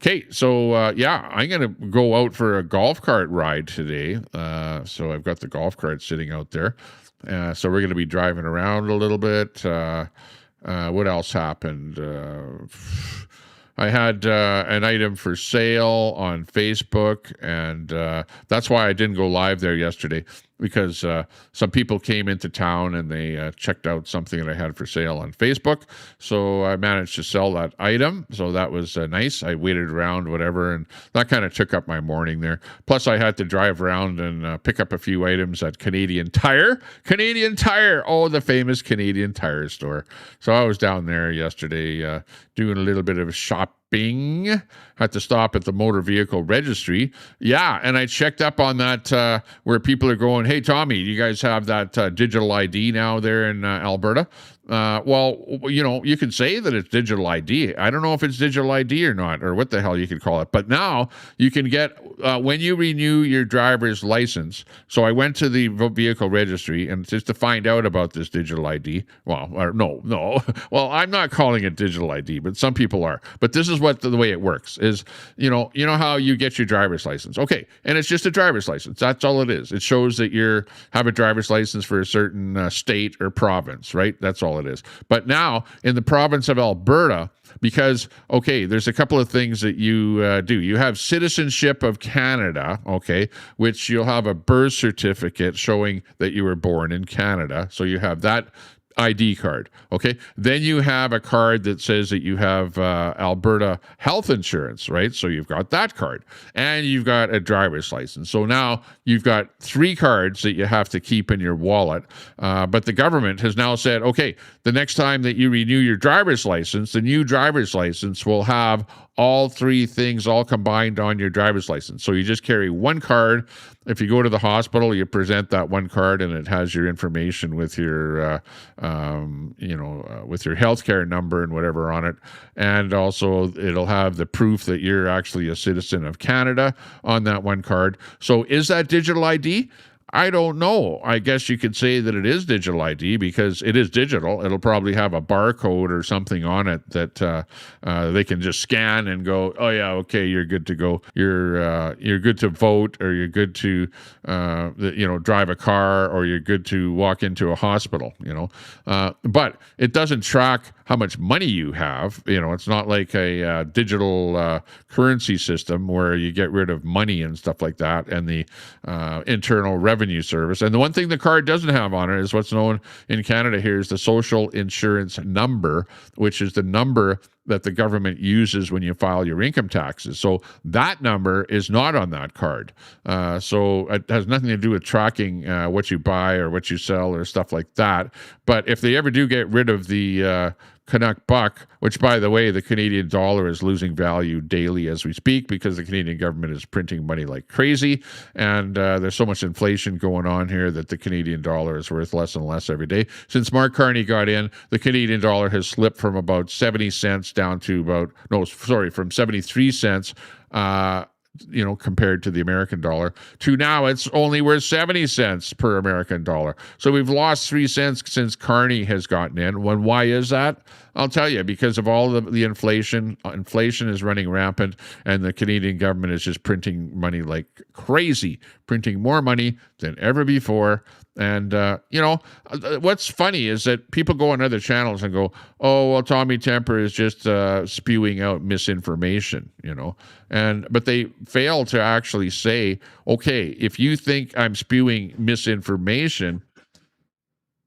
Okay, so I'm going to go out for a golf cart ride today. So I've got the golf cart sitting out there. So we're going to be driving around a little bit. What else happened? I had an item for sale on Facebook, and that's why I didn't go live there yesterday, because some people came into town and they checked out something that I had for sale on Facebook. So I managed to sell that item. So that was nice. I waited around, whatever, and that kind of took up my morning there. Plus, I had to drive around and pick up a few items at Canadian Tire. Canadian Tire. Oh, the famous Canadian Tire store. So I was down there yesterday doing a little bit of shopping. Had to stop at the motor vehicle registry. Yeah, and I checked up on that where people are going, hey, Tommy, you guys have that digital ID now there in Alberta? Well, you can say that it's digital ID. I don't know if it's digital ID or not, or what the hell you could call it. But now you can get, when you renew your driver's license. So I went to the vehicle registry and just to find out about this digital ID. Well, no. Well, I'm not calling it digital ID, but some people are. But this is what the way it works is, you know how you get your driver's license. Okay. And it's just a driver's license. That's all it is. It shows that you have a driver's license for a certain state or province, right? That's all it is. But now in the province of Alberta, because, okay, there's a couple of things that you do. You have citizenship of Canada, okay, which you'll have a birth certificate showing that you were born in Canada. So you have that ID card, okay? Then you have a card that says that you have Alberta health insurance, right? So you've got that card. And you've got a driver's license. So now you've got 3 cards that you have to keep in your wallet. But the government has now said, okay, the next time that you renew your driver's license, the new driver's license will have all three things all combined on your driver's license. So you just carry one card. If you go to the hospital, you present that one card, and it has your information with your, with your healthcare number and whatever on it. And also, it'll have the proof that you're actually a citizen of Canada on that one card. So is that digital ID? I don't know. I guess you could say that it is digital ID because it is digital. It'll probably have a barcode or something on it that they can just scan and go, oh yeah, okay, you're good to go. You're good to vote, or you're good to drive a car, or you're good to walk into a hospital. But it doesn't track how much money you have. It's not like a digital currency system where you get rid of money and stuff like that, and the internal revenue service. And the one thing the card doesn't have on it is what's known in Canada here is the social insurance number, which is the number that the government uses when you file your income taxes. So that number is not on that card. So it has nothing to do with tracking what you buy or what you sell or stuff like that. But if they ever do get rid of the Canuck buck, which, by the way, the Canadian dollar is losing value daily as we speak because the Canadian government is printing money like crazy, and there's so much inflation going on here that the Canadian dollar is worth less and less every day. Since Mark Carney got in, the Canadian dollar has slipped from about 70 cents down to from 73 cents compared to the American dollar, to now it's only worth 70 cents per American dollar. So we've lost 3 cents since Carney has gotten in. Why is that? I'll tell you, because of all the inflation. Inflation is running rampant, and the Canadian government is just printing money like crazy, printing more money than ever before. And, what's funny is that people go on other channels and go, oh, well, Tommy Temper is just spewing out misinformation, but they fail to actually say, okay, if you think I'm spewing misinformation,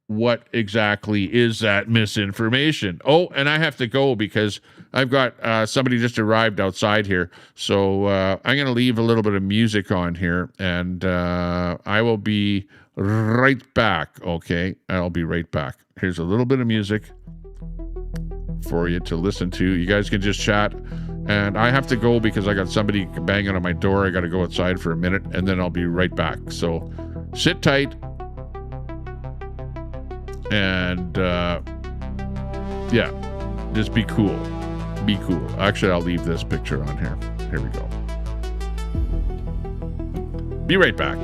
what exactly is that misinformation? Oh, and I have to go because I've got somebody just arrived outside here. So I'm going to leave a little bit of music on here, and I will be right back. Okay, I'll be right back. Here's a little bit of music for you to listen to. You guys can just chat, and I have to go because I got somebody banging on my door. I got to go outside for a minute, and then I'll be right back. So sit tight, and just be cool. Be cool. Actually, I'll leave this picture on here. Here we go. Be right back.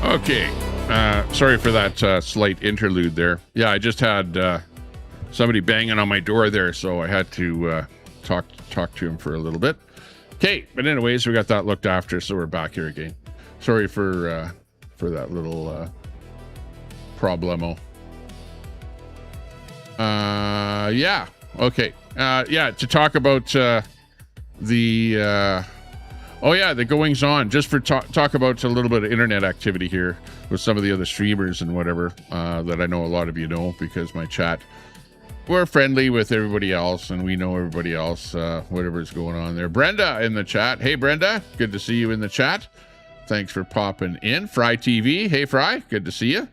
Okay. Sorry for that slight interlude there. Yeah, I just had somebody banging on my door there, so I had to talk to him for a little bit. Okay, but anyways, we got that looked after, so we're back here again. Sorry for that little problemo. Yeah. Okay. Yeah, to talk about the goings on, just for talk about a little bit of internet activity here with some of the other streamers and whatever that I know a lot of you know, because my chat, we're friendly with everybody else and we know everybody else, whatever's going on there. Brenda in the chat. Hey, Brenda, good to see you in the chat. Thanks for popping in. Fry TV. Hey, Fry, good to see you.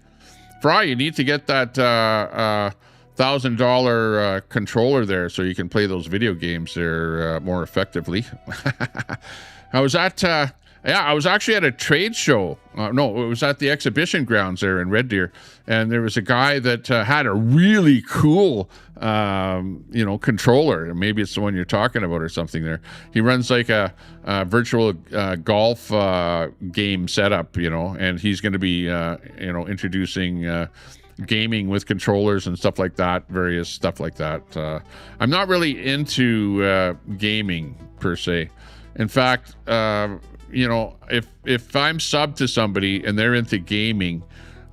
Fry, you need to get that $1,000 controller there so you can play those video games there more effectively. I was at I was actually at a trade show. No, it was at the exhibition grounds there in Red Deer, and there was a guy that had a really cool controller. Maybe it's the one you're talking about or something there. He runs like a virtual golf game setup, and he's going to be introducing gaming with controllers and stuff like that, various stuff like that. I'm not really into gaming per se. In fact, if I'm sub to somebody and they're into gaming,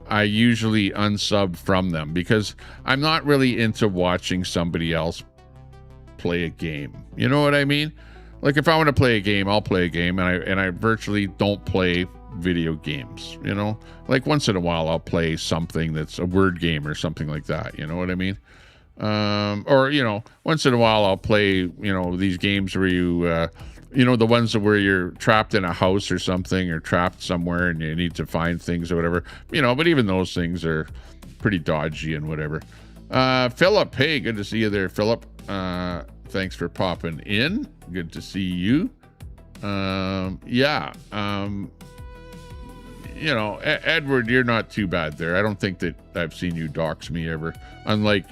I usually unsub from them because I'm not really into watching somebody else play a game. You know what I mean? Like if I want to play a game, I'll play a game, and I virtually don't play video games. Like once in a while I'll play something that's a word game or something like that. You know what I mean? Or once in a while I'll play these games where you the ones where you're trapped in a house or something, or trapped somewhere and you need to find things or whatever, but even those things are pretty dodgy and whatever. Philip, hey, good to see you there, Philip. Thanks for popping in. Good to see you. Edward, you're not too bad there. I don't think that I've seen you dox me ever. Unlike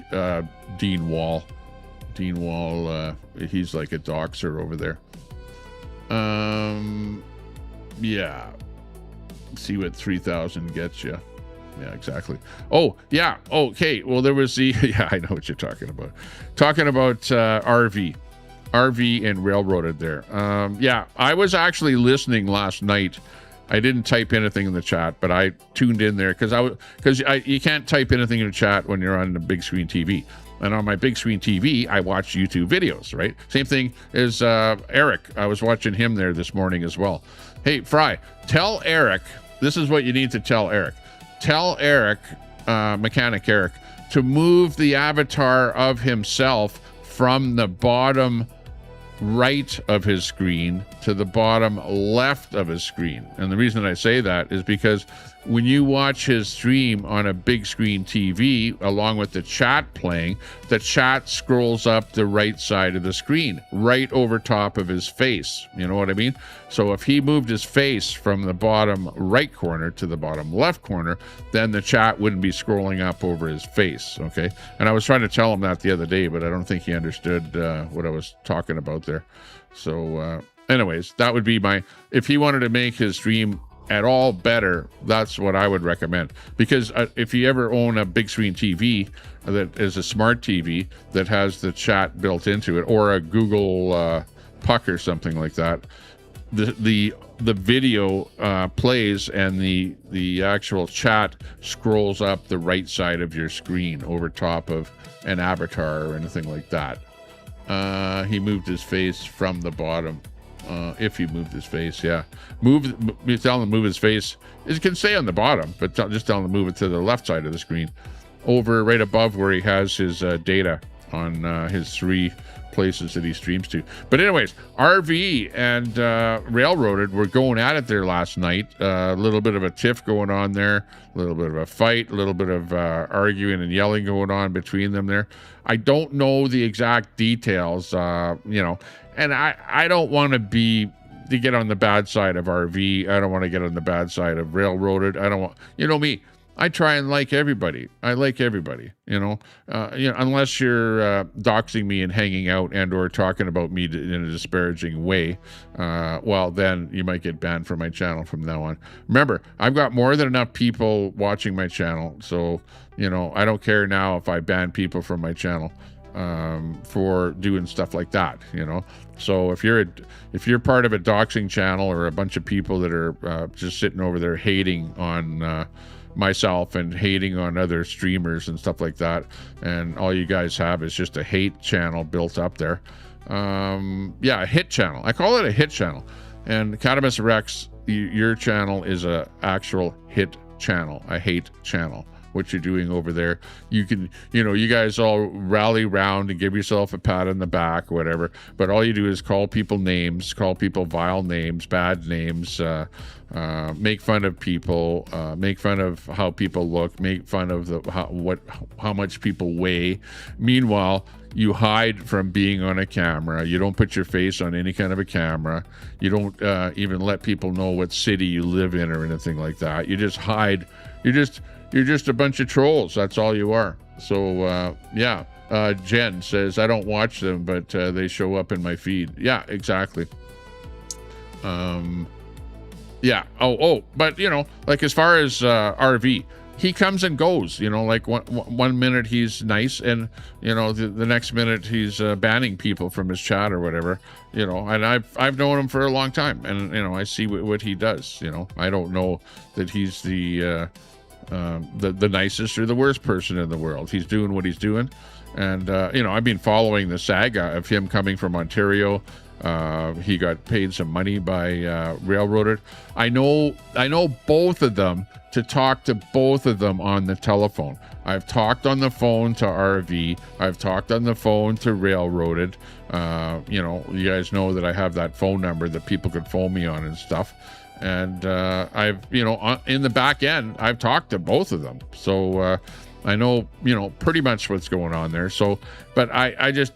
Dean Wall. Dean Wall, he's like a doxer over there. Yeah. See what 3,000 gets you. Yeah, exactly. Oh, yeah. Okay. Well, there was the... Yeah, I know what you're talking about. Talking about RV and Railroaded there. Yeah, I was actually listening last night. I didn't type anything in the chat, but I tuned in there because you can't type anything in the chat when you're on the big screen TV. And on my big screen TV, I watch YouTube videos, right? Same thing as Eric. I was watching him there this morning as well. Hey, Fry, tell Eric, this is what you need to tell Eric. Tell Eric, Mechanic Eric, to move the avatar of himself from the bottom right of his screen to the bottom left of his screen. And the reason I say that is because when you watch his stream on a big screen TV along with the chat playing, the chat scrolls up the right side of the screen, right over top of his face. You know what I mean? So if he moved his face from the bottom right corner to the bottom left corner, then the chat wouldn't be scrolling up over his face, okay? And I was trying to tell him that the other day, but I don't think he understood what I was talking about there. So anyways, that would be if he wanted to make his stream at all better, that's what I would recommend. Because if you ever own a big screen TV that is a smart TV that has the chat built into it, or a Google Puck or something like that, the video plays and the actual chat scrolls up the right side of your screen over top of an avatar or anything like that. He moved his face from the bottom. If he moved his face, yeah. Tell him to move his face. It can stay on the bottom, but just tell him to move it to the left side of the screen, over right above where he has his data on his 3 places that he streams to. But anyways, RV and Railroaded were going at it there last night. A little bit of a tiff going on there, a little bit of a fight, a little bit of arguing and yelling going on between them there. I don't know the exact details, and I don't want to get on the bad side of RV. I don't want to get on the bad side of Railroaded. I don't want, me, I try and like everybody. I like everybody, unless you're doxing me and hanging out and or talking about me in a disparaging way. Well, then you might get banned from my channel from now on. Remember, I've got more than enough people watching my channel. So, I don't care now if I ban people from my channel for doing stuff like that, So if you're part of a doxing channel or a bunch of people that are just sitting over there hating on myself and hating on other streamers and stuff like that, and all you guys have is just a hate channel built up there, a hit channel. I call it a hit channel. And Catamus Rex, your channel is a actual hit channel, a hate channel. What you're doing over there, you can, you guys all rally round and give yourself a pat on the back, whatever, but all you do is call people names, call people vile names, bad names, make fun of people, make fun of how people look, make fun of how much people weigh. Meanwhile, you hide from being on a camera. You don't put your face on any kind of a camera. You don't even let people know what city you live in or anything like that. You just hide. You're just a bunch of trolls. That's all you are. So, Jen says, I don't watch them, but they show up in my feed. Yeah, exactly. But, like as far as RV, he comes and goes, like one minute he's nice and, the next minute he's banning people from his chat or whatever, and I've known him for a long time and, I see what he does, I don't know that he's the nicest or the worst person in the world. He's doing what he's doing. And, I've been following the saga of him coming from Ontario. He got paid some money by Railroaded. I know both of them to talk to both of them on the telephone. I've talked on the phone to RV. I've talked on the phone to Railroaded. You guys know that I have that phone number that people could phone me on and stuff. And I've, in the back end, I've talked to both of them. So I know, pretty much what's going on there. So, but I just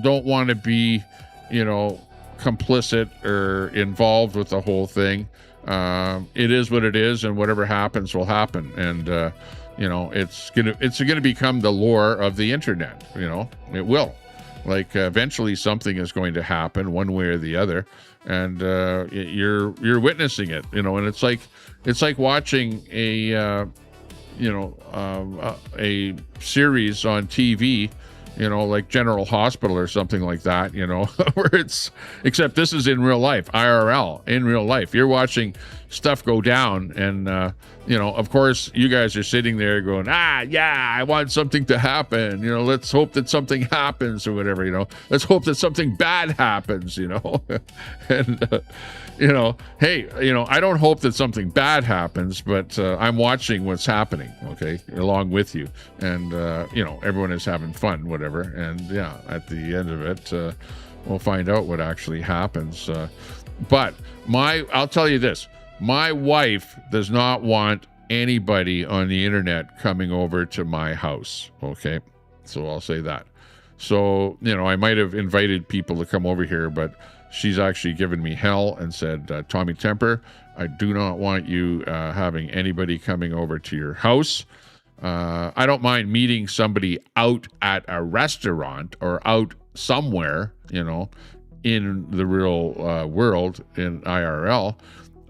don't want to be, complicit or involved with the whole thing. It is what it is, and whatever happens will happen. And, it's gonna become the lore of the internet. It will. Like eventually something is going to happen one way or the other. And you're witnessing it, and it's like watching a series on TV, like General Hospital or something like that, where except this is in real life, IRL, in real life. You're watching stuff go down, and of course you guys are sitting there going, I want something to happen, let's hope that something happens or whatever, let's hope that something bad happens, and hey, I don't hope that something bad happens, but I'm watching what's happening, okay, along with you, and everyone is having fun, whatever, and at the end of it, we'll find out what actually happens. But I'll tell you this. My wife does not want anybody on the internet coming over to my house. Okay. So I'll say that. So, I might have invited people to come over here, but she's actually given me hell and said, Tommy Temper, I do not want you having anybody coming over to your house. I don't mind meeting somebody out at a restaurant or out somewhere, in the real world, in IRL,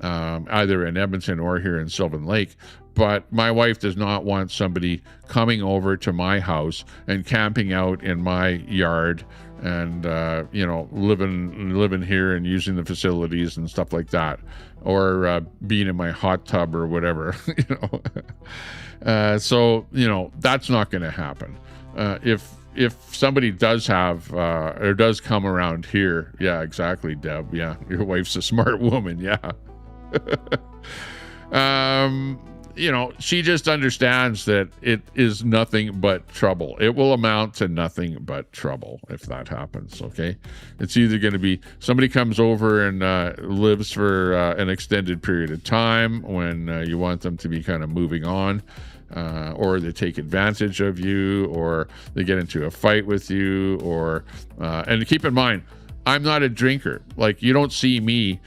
either in Edmonton or here in Sylvan Lake. But my wife does not want somebody coming over to my house and camping out in my yard and, living here and using the facilities and stuff like that, or being in my hot tub or whatever, So, that's not going to happen. If somebody does have or does come around here, yeah, exactly, Deb. Yeah, your wife's a smart woman. Yeah. She just understands that it is nothing but trouble. It will amount to nothing but trouble if that happens, okay? It's either going to be somebody comes over and lives for an extended period of time when you want them to be kind of moving on, or they take advantage of you, or they get into a fight with you, or and keep in mind, I'm not a drinker. Like, you don't see me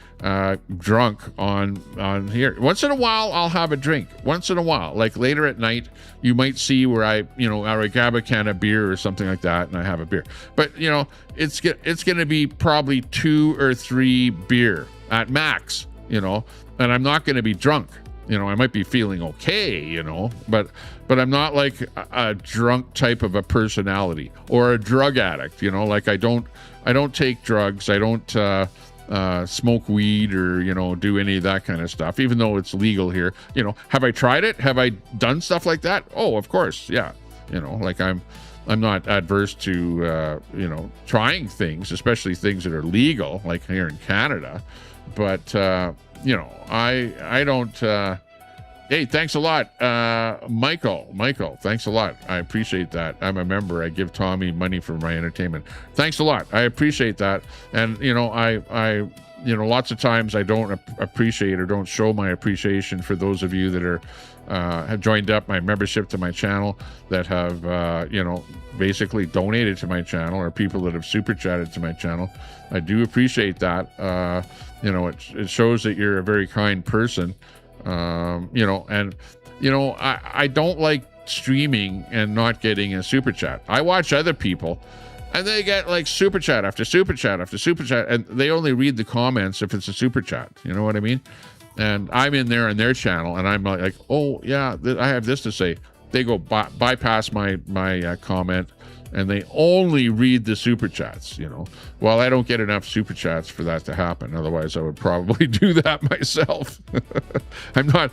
drunk on here. Once in a while, I'll have a drink. Once in a while, like later at night, you might see where I grab a can of beer or something like that, and I have a beer. But it's going to be probably 2 or 3 beer at max. And I'm not going to be drunk. I might be feeling okay, but I'm not like a drunk type of a personality or a drug addict. Like I don't take drugs. I don't smoke weed or do any of that kind of stuff, even though it's legal here. Have I tried it? Have I done stuff like that? Oh, of course, yeah. Like I'm not adverse to trying things, especially things that are legal, like here in Canada. But I don't. Hey, thanks a lot, Michael. Thanks a lot. I appreciate that. I'm a member. I give Tommy money for my entertainment. Thanks a lot. I appreciate that. And I lots of times I don't appreciate or don't show my appreciation for those of you that are have joined up my membership to my channel, that have basically donated to my channel, or people that have super chatted to my channel. I do appreciate that. It shows that you're a very kind person. I don't like streaming and not getting a super chat. I watch other people and they get like super chat after super chat after super chat, and they only read the comments if it's a super chat. You know what I mean? And I'm in there on their channel and I'm like, oh yeah, I have this to say. They go bypass my comment, and they only read the super chats. Well, I don't get enough super chats for that to happen. Otherwise, I would probably do that myself. I'm not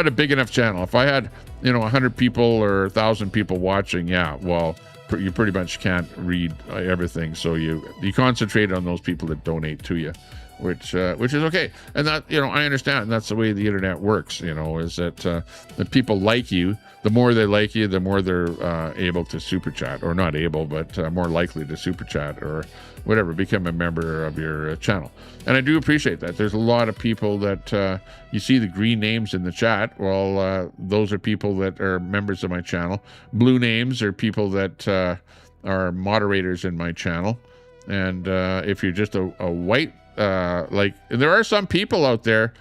a big enough channel. If I had 100 people or 1,000 people watching, yeah, well, you pretty much can't read everything. So you concentrate on those people that donate to you, which is okay. And that I understand. And that's the way the internet works. Is that that people like you. The more they like you, the more they're able to super chat, or not able, but more likely to super chat or whatever, become a member of your channel. And I do appreciate that. There's a lot of people that you see the green names in the chat. Well, those are people that are members of my channel. Blue names are people that are moderators in my channel. And if you're just a white, there are some people out there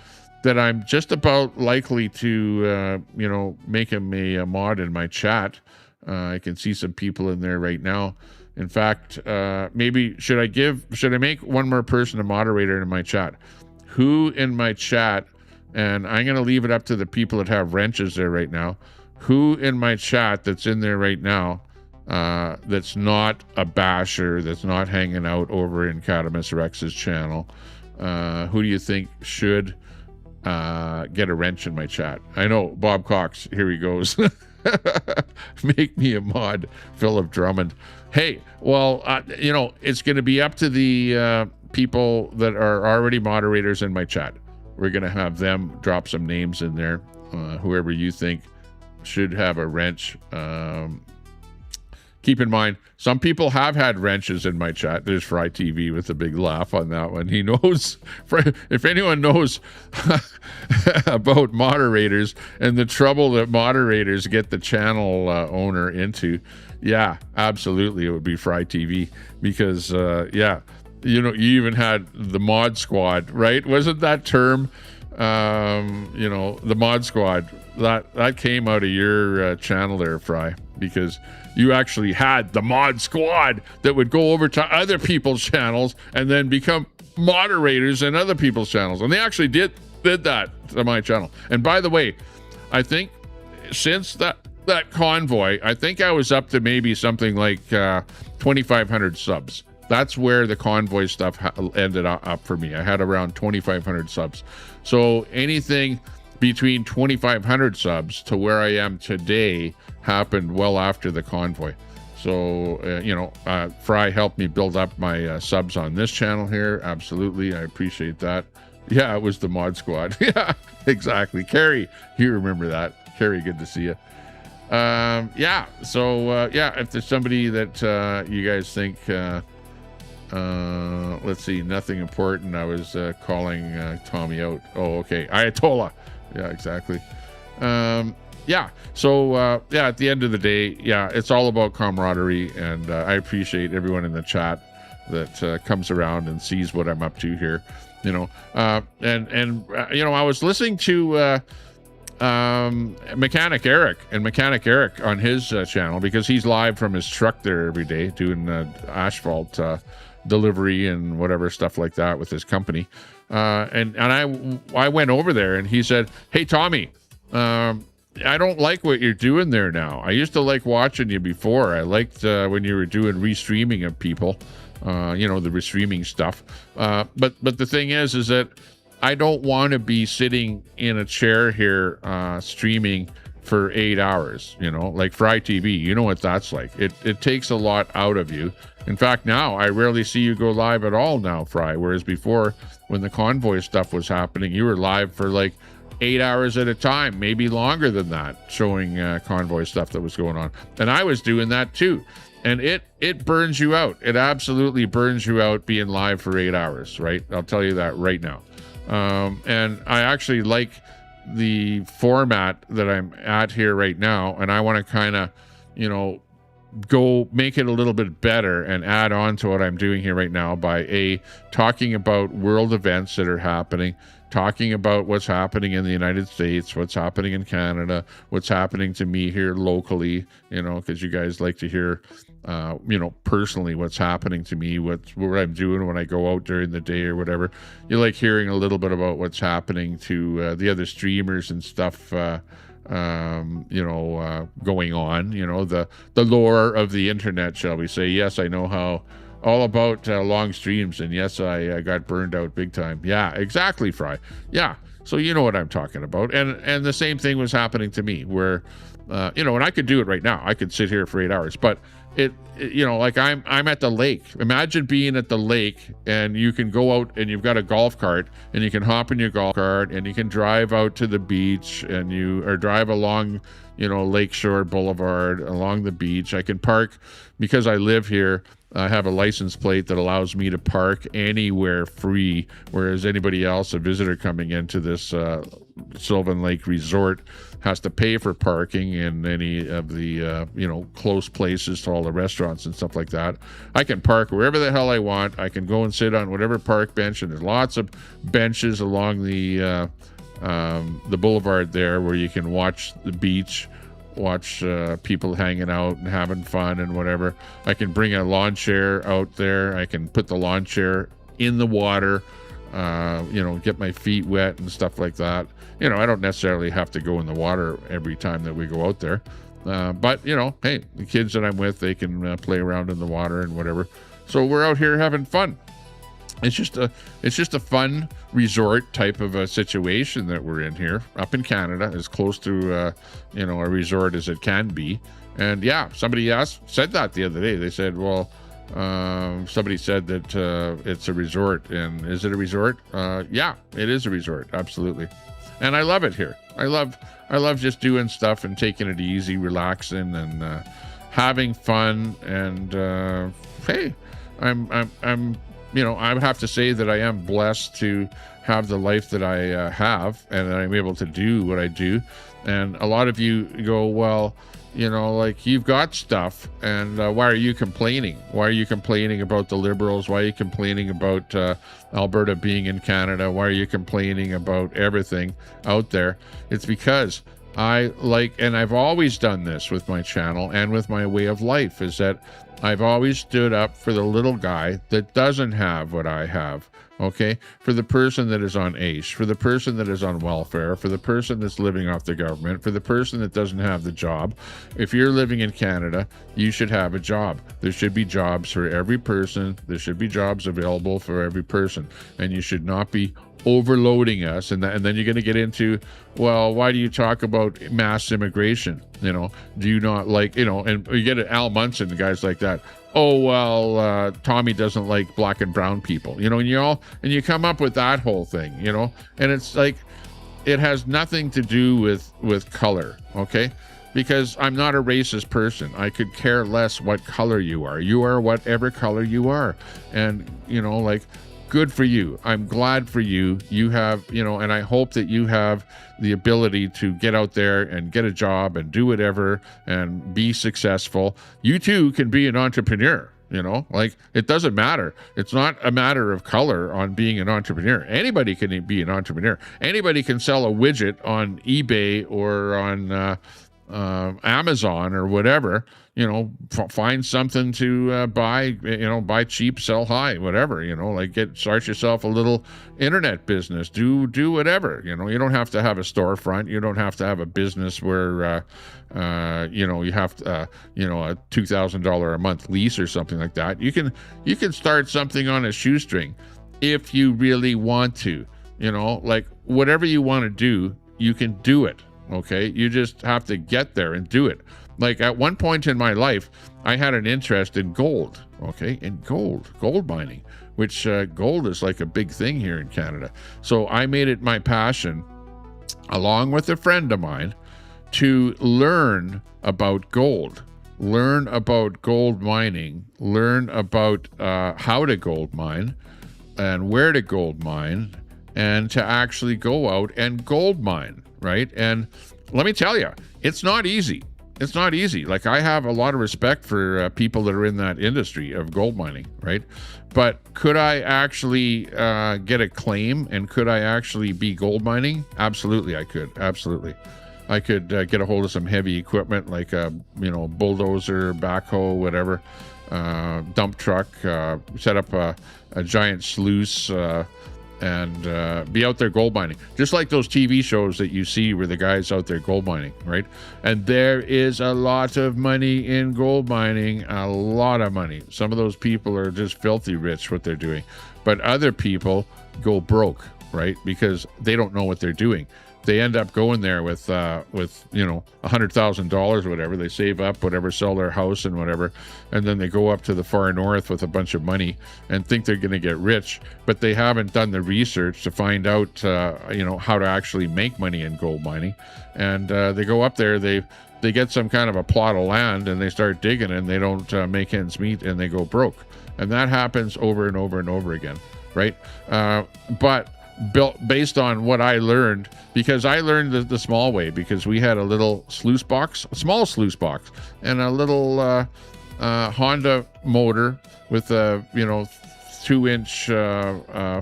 that I'm just about likely to, make him a mod in my chat. I can see some people in there right now. In fact, maybe should I make one more person a moderator in my chat? Who in my chat, and I'm going to leave it up to the people that have wrenches there right now. Who in my chat that's in there right now, that's not a basher, that's not hanging out over in Cadamus Rex's channel, who do you think should get a wrench in my chat? I know Bob Cox, here he goes. Make me a mod, Philip Drummond. Hey, well, it's going to be up to the people that are already moderators in my chat. We're going to have them drop some names in there. Whoever you think should have a wrench. Keep in mind, some people have had wrenches in my chat. There's Fry TV with a big laugh on that one. He knows, if anyone knows about moderators and the trouble that moderators get the channel owner into, yeah, absolutely, it would be Fry TV. Because, you even had the mod squad, right? Wasn't that term, the mod squad, that came out of your channel there, Fry, because you actually had the mod squad that would go over to other people's channels and then become moderators in other people's channels. And they actually did that to my channel. And by the way, I think since that convoy, I think I was up to maybe something like 2,500 subs. That's where the convoy stuff ended up for me. I had around 2,500 subs. So anything between 2,500 subs to where I am today happened well after the convoy. So, Fry helped me build up my subs on this channel here. Absolutely. I appreciate that. Yeah, it was the mod squad. Yeah, exactly. Carrie, you remember that. Carrie, good to see you. If there's somebody that you guys think, let's see, nothing important. I was calling Tommy out. Oh, okay. Ayatollah. Yeah, exactly. At the end of the day, yeah, it's all about camaraderie, and I appreciate everyone in the chat that comes around and sees what I'm up to here, you know. You know, I was listening to Mechanic Eric on his channel, because he's live from his truck there every day doing asphalt delivery and whatever stuff like that with his company. And I went over there and he said, "Hey Tommy, I don't like what you're doing there now. I used to like watching you before. I liked when you were doing restreaming of people, you know, the restreaming stuff. But the thing is that I don't want to be sitting in a chair here streaming for 8 hours, you know, like Fry TV. You know what that's like. It takes a lot out of you. In fact, now I rarely see you go live at all now, Fry, whereas before, when the convoy stuff was happening, you were live for like 8 hours at a time, maybe longer than that, showing convoy stuff that was going on. And I was doing that too. And it burns you out. It absolutely burns you out being live for 8 hours, right? I'll tell you that right now. And I actually like the format that I'm at here right now. And I want to kind of, you know, go make it a little bit better and add on to what I'm doing here right now by talking about world events that are happening, talking about what's happening in the United States, what's happening in Canada, what's happening to me here locally, you know, because you guys like to hear, you know, personally what's happening to me, what I'm doing when I go out during the day or whatever. You like hearing a little bit about what's happening to the other streamers and stuff, you know, going on, you know, the lore of the internet, shall we say. Yes, I know how all about long streams, and yes, I got burned out big time. Yeah, exactly, Fry. Yeah, so you know what I'm talking about. And the same thing was happening to me, where you know, and I could do it right now. I could sit here for 8 hours, but it you know, like I'm at the lake. Imagine being at the lake and you can go out and you've got a golf cart and you can hop in your golf cart and you can drive out to the beach and or drive along, you know, Lakeshore Boulevard along the beach. I can park because I live here. I have a license plate that allows me to park anywhere free, whereas anybody else, a visitor coming into this Sylvan Lake Resort, has to pay for parking in any of the, you know, close places to all the restaurants and stuff like that. I can park wherever the hell I want. I can go and sit on whatever park bench, and there's lots of benches along the boulevard there where you can watch the beach, watch people hanging out and having fun and whatever. I can bring a lawn chair out there. I can put the lawn chair in the water, you know, get my feet wet and stuff like that. You know, I don't necessarily have to go in the water every time that we go out there. But, you know, hey, the kids that I'm with, they can play around in the water and whatever. So we're out here having fun. It's just a fun resort type of a situation that we're in here up in Canada, as close to you know, a resort as it can be. And yeah, somebody said that the other day. They said, well, somebody said that it's a resort. And is it a resort? Yeah, it is a resort, absolutely. And I love it here. I love just doing stuff and taking it easy, relaxing, and having fun. And hey, I'm you know, I would have to say that I am blessed to have the life that I have, and that I'm able to do what I do. And a lot of you go, well, you know, like, you've got stuff, and why are you complaining? Why are you complaining about the Liberals? Why are you complaining about Alberta being in Canada? Why are you complaining about everything out there? It's because I like, and I've always done this with my channel and with my way of life, is that I've always stood up for the little guy that doesn't have what I have, okay? For the person that is on ACE, for the person that is on welfare, for the person that's living off the government, for the person that doesn't have the job. If you're living in Canada, you should have a job. There should be jobs for every person. There should be jobs available for every person. And you should not be overloading us. And then you're going to get into, well, why do you talk about mass immigration? You know, do you not like, you know, and you get Al Munson, guys like that. Oh, well, Tommy doesn't like black and brown people, you know, and you come up with that whole thing, you know, and it's like, it has nothing to do with color, okay? Because I'm not a racist person. I could care less what color you are. You are whatever color you are. And, you know, like, good for you. I'm glad for you. You have, you know, and I hope that you have the ability to get out there and get a job and do whatever and be successful. You too can be an entrepreneur. You know, like it doesn't matter. It's not a matter of color on being an entrepreneur. Anybody can be an entrepreneur. Anybody can sell a widget on eBay or on Amazon or whatever. You know, find something to buy. You know, buy cheap, sell high, whatever. You know, like start yourself a little internet business. Do whatever. You know, you don't have to have a storefront. You don't have to have a business where you know, you have to, you know, a $2,000 a month lease or something like that. You can start something on a shoestring if you really want to. You know, like whatever you want to do, you can do it. Okay, you just have to get there and do it. Like at one point in my life, I had an interest in gold. Okay, in gold mining, which gold is like a big thing here in Canada. So I made it my passion, along with a friend of mine, to learn about gold, learn about gold mining, learn about how to gold mine and where to gold mine, and to actually go out and gold mine, right? And let me tell you, it's not easy. It's not easy. Like, I have a lot of respect for people that are in that industry of gold mining, right? But could I actually get a claim, and could I actually be gold mining? Absolutely, I could. Absolutely. I could get a hold of some heavy equipment like a, you know, bulldozer, backhoe, whatever, dump truck, set up a giant sluice, and be out there gold mining, just like those TV shows that you see where the guy's out there gold mining, right? And there is a lot of money in gold mining, a lot of money. Some of those people are just filthy rich what they're doing, but other people go broke, right? Because they don't know what they're doing. They end up going there with you know, $100,000 or whatever. They save up whatever, sell their house and whatever, and then they go up to the far north with a bunch of money and think they're going to get rich, but they haven't done the research to find out you know, how to actually make money in gold mining. And they go up there, they get some kind of a plot of land, and they start digging, and they don't make ends meet, and they go broke. And that happens over and over and over again, right? But based on what I learned, because I learned the small way, because we had a little sluice box, a small sluice box, and a little Honda motor with a, you know, 2-inch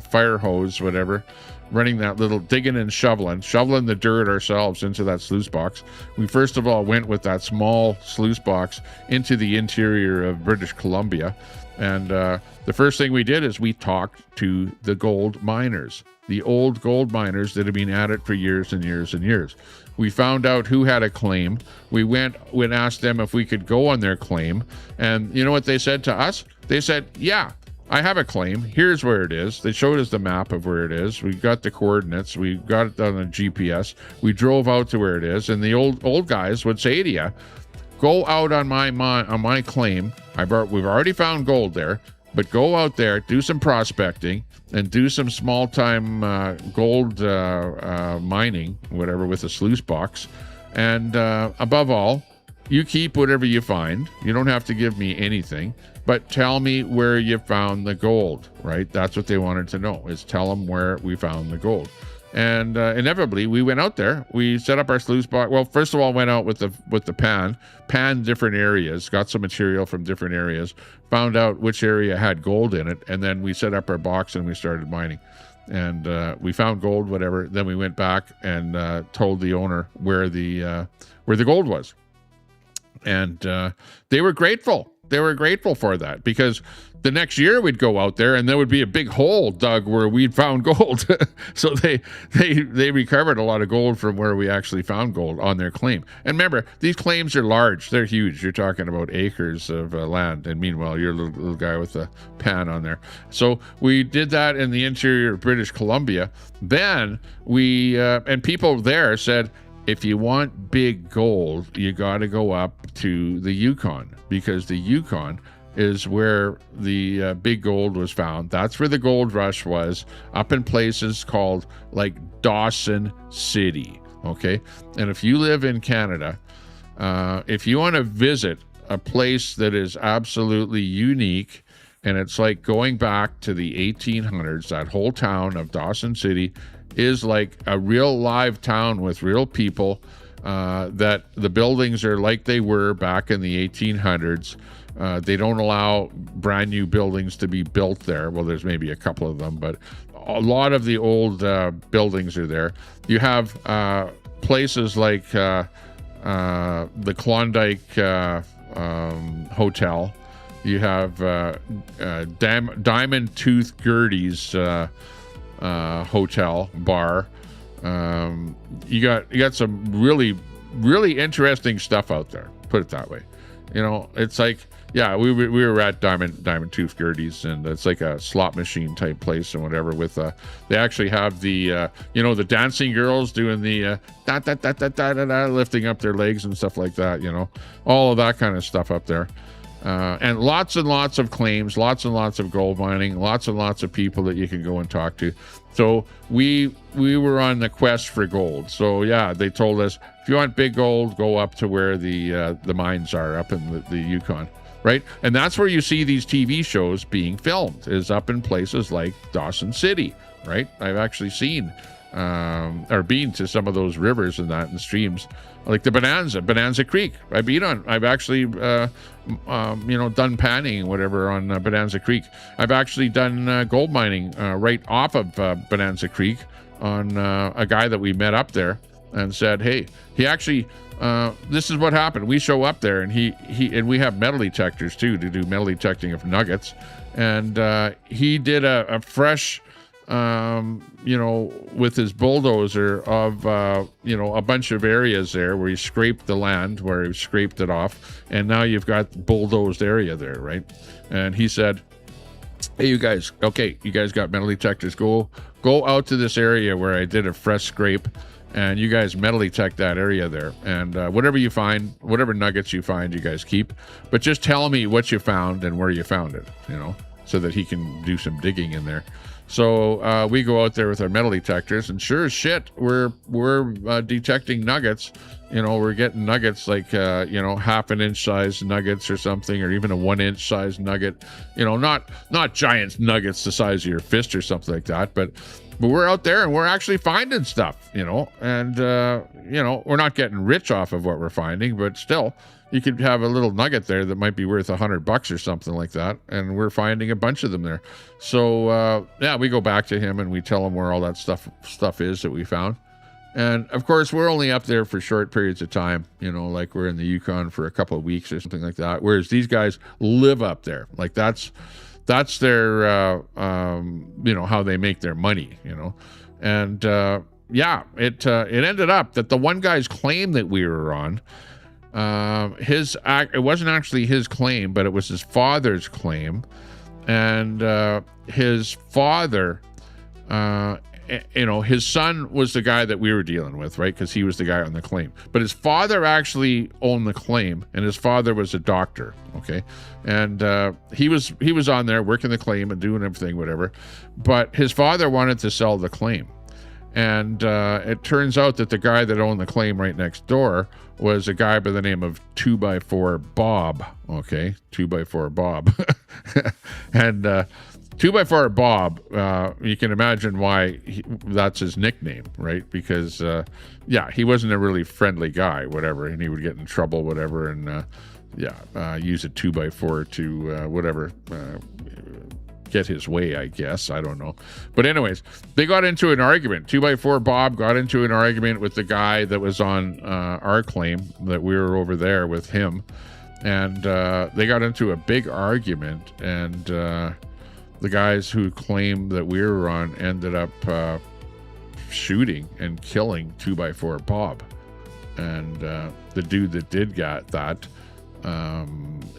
fire hose, whatever, running that little, digging and shoveling the dirt ourselves into that sluice box. We first of all went with that small sluice box into the interior of British Columbia, and the first thing we did is we talked to the gold miners, the old gold miners that have been at it for years and years and years. We found out who had a claim. We went and asked them if we could go on their claim. And you know what they said to us? They said, yeah, I have a claim. Here's where it is. They showed us the map of where it is. We got the coordinates. We got it on a GPS. We drove out to where it is. And the old guys would say to you, go out on my claim. We've already found gold there, but go out there, do some prospecting, and do some small-time gold mining, whatever, with a sluice box. And above all, you keep whatever you find. You don't have to give me anything, but tell me where you found the gold, right? That's what they wanted to know, is tell them where we found the gold. And inevitably, we went out there. We set up our sluice box. Well, first of all, went out with the pan different areas, got some material from different areas, found out which area had gold in it, and then we set up our box and we started mining. And we found gold, whatever. Then we went back and told the owner where the gold was, and they were grateful. They were grateful for that, because the next year we'd go out there and there would be a big hole dug where we'd found gold. So they recovered a lot of gold from where we actually found gold on their claim. And remember, these claims are large. They're huge. You're talking about acres of land. And meanwhile, you're a little guy with a pan on there. So we did that in the interior of British Columbia. Then we, and people there said, if you want big gold, you got to go up to the Yukon, because the Yukon is where the big gold was found. That's where the gold rush was, up in places called like Dawson City, okay? And if you live in Canada, if you want to visit a place that is absolutely unique, and it's like going back to the 1800s, that whole town of Dawson City is like a real live town with real people, that the buildings are like they were back in the 1800s. They don't allow brand new buildings to be built there. Well, there's maybe a couple of them, but a lot of the old buildings are there. You have places like the Klondike Hotel. You have Diamond Tooth Gertie's hotel bar. You got some really interesting stuff out there. Put it that way. You know, it's like, yeah, we were at Diamond Tooth Gertie's, and it's like a slot machine type place and whatever. With they actually have the the dancing girls doing the lifting up their legs and stuff like that. You know, all of that kind of stuff up there. And lots of claims, lots and lots of gold mining, lots and lots of people that you can go and talk to. So we were on the quest for gold. So yeah, they told us, if you want big gold, go up to where the mines are up in the Yukon, right? And that's where you see these TV shows being filmed, is up in places like Dawson City, right? I've actually seen or been to some of those rivers and that and streams, like the Bonanza Creek. I've actually done panning and whatever on Bonanza Creek. I've actually done gold mining right off of Bonanza Creek on a guy that we met up there and said, hey, he actually this is what happened. We show up there and he and we have metal detectors too to do metal detecting of nuggets, and he did a fresh with his bulldozer of a bunch of areas there where he scraped the land, where he scraped it off, and now you've got bulldozed area there, right? And he said, hey, you guys got metal detectors, go out to this area where I did a fresh scrape, and you guys metal detect that area there, and whatever you find, whatever nuggets you find, you guys keep, but just tell me what you found and where you found it, so that he can do some digging in there. So we go out there with our metal detectors, and sure as shit, we're detecting nuggets. We're getting nuggets like half an inch size nuggets or something, or even a 1 inch size nugget. Not giant nuggets the size of your fist or something like that, but we're out there and we're actually finding stuff. And we're not getting rich off of what we're finding, but still, you could have a little nugget there that might be worth $100 or something like that, and we're finding a bunch of them there. So we go back to him and we tell him where all that stuff is that we found. And of course, we're only up there for short periods of time, like we're in the Yukon for a couple of weeks or something like that. Whereas these guys live up there. Like that's their how they make their money, And it ended up that the one guy's claim that we were on, it wasn't actually his claim, but it was his father's claim. And his father, his son was the guy that we were dealing with, right? Because he was the guy on the claim. But his father actually owned the claim, and his father was a doctor, okay? And he was on there working the claim and doing everything, whatever. But his father wanted to sell the claim. And it turns out that the guy that owned the claim right next door was a guy by the name of 2x4 Bob, okay? 2x4 Bob. And 2x4 Bob, you can imagine why that's his nickname, right? Because, he wasn't a really friendly guy, whatever, and he would get in trouble, whatever, and, use a 2x4 to, get his way, I guess. I don't know. But anyways, they got into an argument. 2x4 Bob got into an argument with the guy that was on our claim, that we were over there with him. And they got into a big argument, and the guys who claimed that we were on ended up shooting and killing 2x4 Bob. And the dude that did get that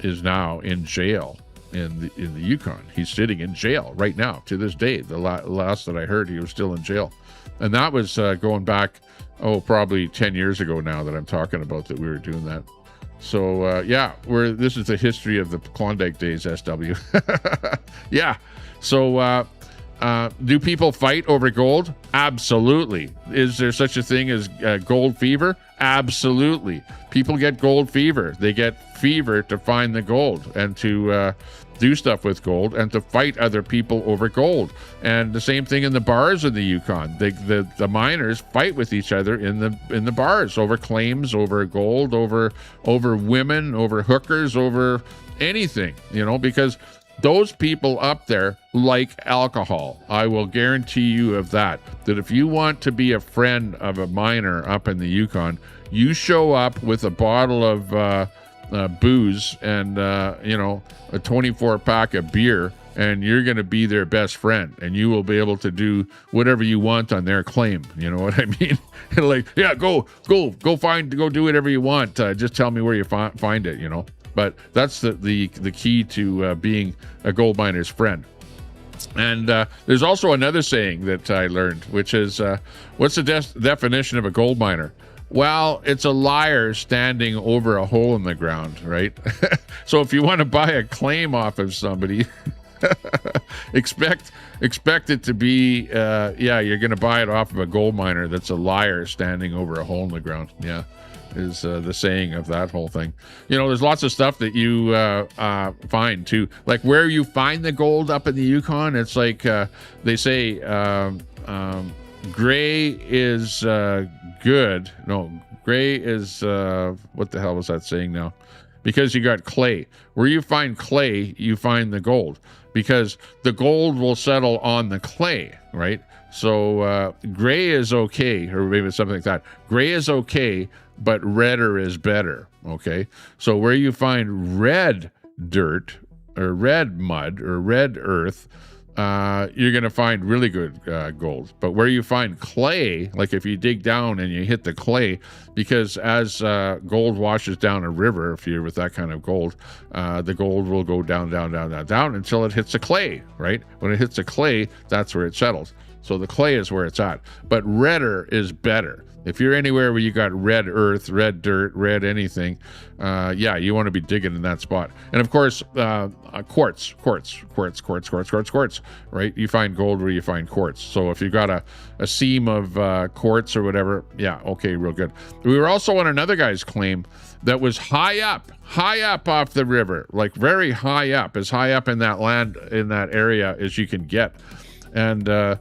is now in jail in the Yukon. He's sitting in jail right now to this day. The last that I heard, he was still in jail. And that was going back, probably 10 years ago now that I'm talking about that we were doing that. So, this is the history of the Klondike days, SW. Yeah. So, do people fight over gold? Absolutely. Is there such a thing as gold fever? Absolutely. People get gold fever. They get fever to find the gold and to do stuff with gold and to fight other people over gold. And the same thing in the bars in the Yukon. The miners fight with each other in the bars over claims, over gold, over women, over hookers, over anything, because those people up there like alcohol. I will guarantee you of that if you want to be a friend of a miner up in the Yukon, you show up with a bottle of booze and a 24-pack of beer, and you're going to be their best friend, and you will be able to do whatever you want on their claim. You know what I mean? Like, yeah, go do whatever you want. Just tell me where you find it. But that's the key to being a gold miner's friend. And there's also another saying that I learned, which is, what's the definition of a gold miner? Well, it's a liar standing over a hole in the ground, right? So if you want to buy a claim off of somebody, expect it to be, you're going to buy it off of a gold miner that's a liar standing over a hole in the ground. Yeah, is the saying of that whole thing. There's lots of stuff that you find too. Like where you find the gold up in the Yukon, it's like they say gray is good. No, gray is what the hell was that saying now? Because you got clay. Where you find clay, you find the gold, because the gold will settle on the clay, right? So gray is okay, or maybe something like that. Gray is okay, but redder is better, okay? So where you find red dirt or red mud or red earth, you're going to find really good gold. But where you find clay, like if you dig down and you hit the clay, because as gold washes down a river, if you're with that kind of gold, the gold will go down until it hits a clay, right? When it hits a clay, that's where it settles. So the clay is where it's at. But redder is better. If you're anywhere where you got red earth, red dirt, red anything, you want to be digging in that spot. And of course, quartz, right? You find gold where you find quartz. So if you got a seam of quartz or whatever, yeah, okay, real good. We were also on another guy's claim that was high up off the river, like very high up, as high up in that land, in that area as you can get. And the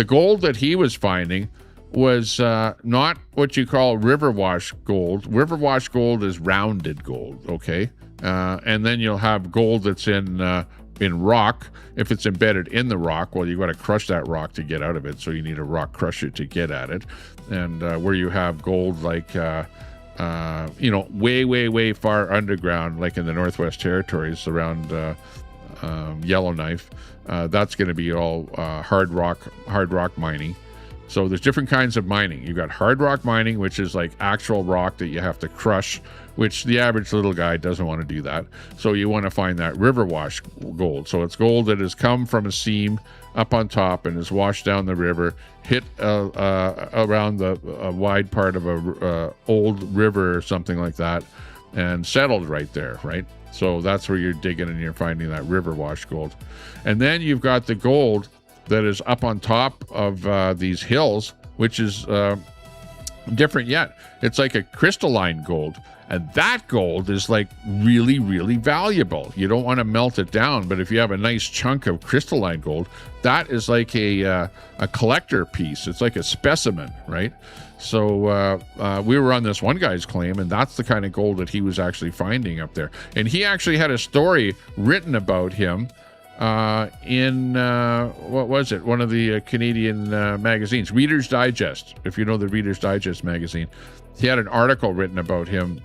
gold that he was finding was not what you call river wash gold. River wash gold is rounded gold, okay? And then you'll have gold that's in rock. If it's embedded in the rock, well, you've got to crush that rock to get out of it, so you need a rock crusher to get at it. And where you have gold like, way far underground, like in the Northwest Territories around Yellowknife, that's going to be all hard rock mining. So there's different kinds of mining. You've got hard rock mining, which is like actual rock that you have to crush, which the average little guy doesn't want to do that. So you want to find that river wash gold. So it's gold that has come from a seam up on top and is washed down the river, hit around the wide part of a old river or something like that, and settled right there, right? So that's where you're digging and you're finding that river wash gold. And then you've got the gold that is up on top of these hills, which is different yet. It's like a crystalline gold. And that gold is like really, really valuable. You don't want to melt it down, but if you have a nice chunk of crystalline gold, that is like a collector piece. It's like a specimen, right? So we were on this one guy's claim, and that's the kind of gold that he was actually finding up there. And he actually had a story written about him in what was it? One of the Canadian magazines, Reader's Digest. If you know the Reader's Digest magazine, he had an article written about him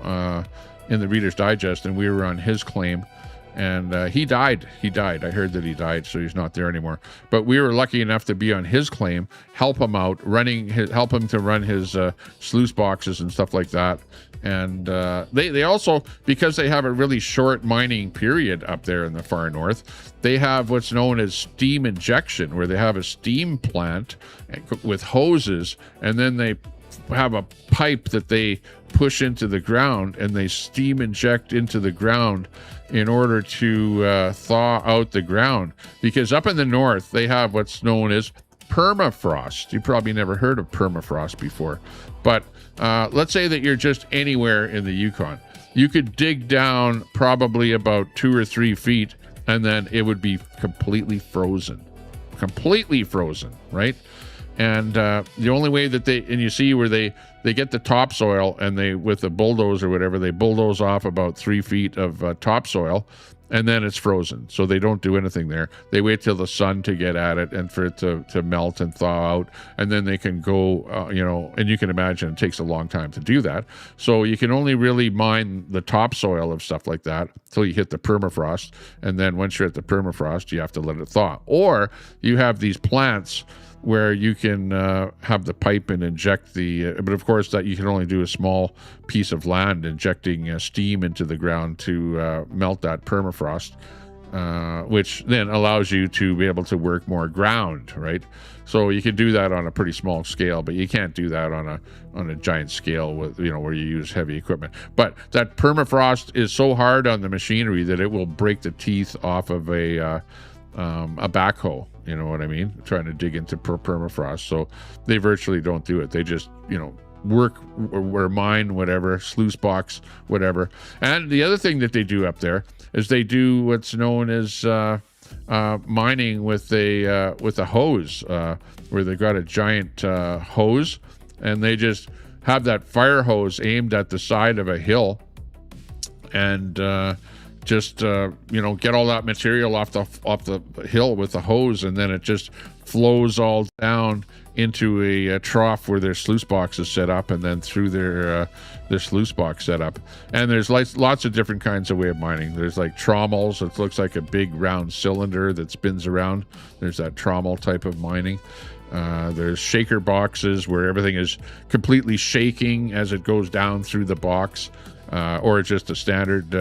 in the Reader's Digest, and we were on his claim. And he died. I heard that he died, so he's not there anymore. But we were lucky enough to be on his claim, help him out, help him to run his sluice boxes and stuff like that. And they also, because they have a really short mining period up there in the far north, they have what's known as steam injection, where they have a steam plant with hoses, and then they have a pipe that they push into the ground, and they steam inject into the ground in order to thaw out the ground. Because up in the north, they have what's known as permafrost. You probably never heard of permafrost before. But let's say that you're just anywhere in the Yukon. You could dig down probably about 2 or 3 feet and then it would be completely frozen, right? And the only way that you see where they get the topsoil, and they, with a bulldoze or whatever, they bulldoze off about 3 feet of topsoil, and then it's frozen. So they don't do anything there. They wait till the sun to get at it and for it to melt and thaw out, and then they can go, and you can imagine it takes a long time to do that. So you can only really mine the topsoil of stuff like that till you hit the permafrost, and then once you're at the permafrost, you have to let it thaw. Or you have these plants where you can have the pipe and inject but of course that you can only do a small piece of land, injecting steam into the ground to melt that permafrost, which then allows you to be able to work more ground, right? So you can do that on a pretty small scale, but you can't do that on a giant scale with, where you use heavy equipment. But that permafrost is so hard on the machinery that it will break the teeth off of a backhoe, you know what I mean? Trying to dig into permafrost. So they virtually don't do it. They just, work or mine whatever, sluice box, whatever. And the other thing that they do up there is they do what's known as mining with a hose, where they've got a giant hose, and they just have that fire hose aimed at the side of a hill, and get all that material off the hill with the hose, and then it just flows all down into a trough where their sluice box is set up, and then through their sluice box setup. And there's lots of different kinds of way of mining. There's like trommels. It looks like a big round cylinder that spins around. There's that trommel type of mining. There's shaker boxes where everything is completely shaking as it goes down through the box. Or just a standard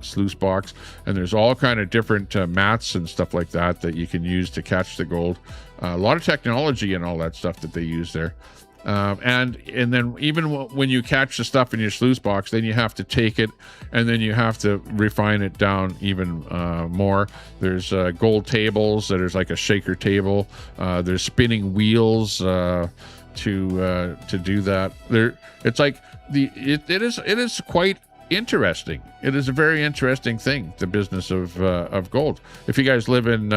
sluice box. And there's all kind of different mats and stuff like that you can use to catch the gold. A lot of technology and all that stuff that they use there. And then even when you catch the stuff in your sluice box, then you have to take it, and then you have to refine it down even more. There's gold tables. There's like a shaker table. There's spinning wheels to do that. It's like it is quite interesting. It is a very interesting thing, the business of gold. If you guys live in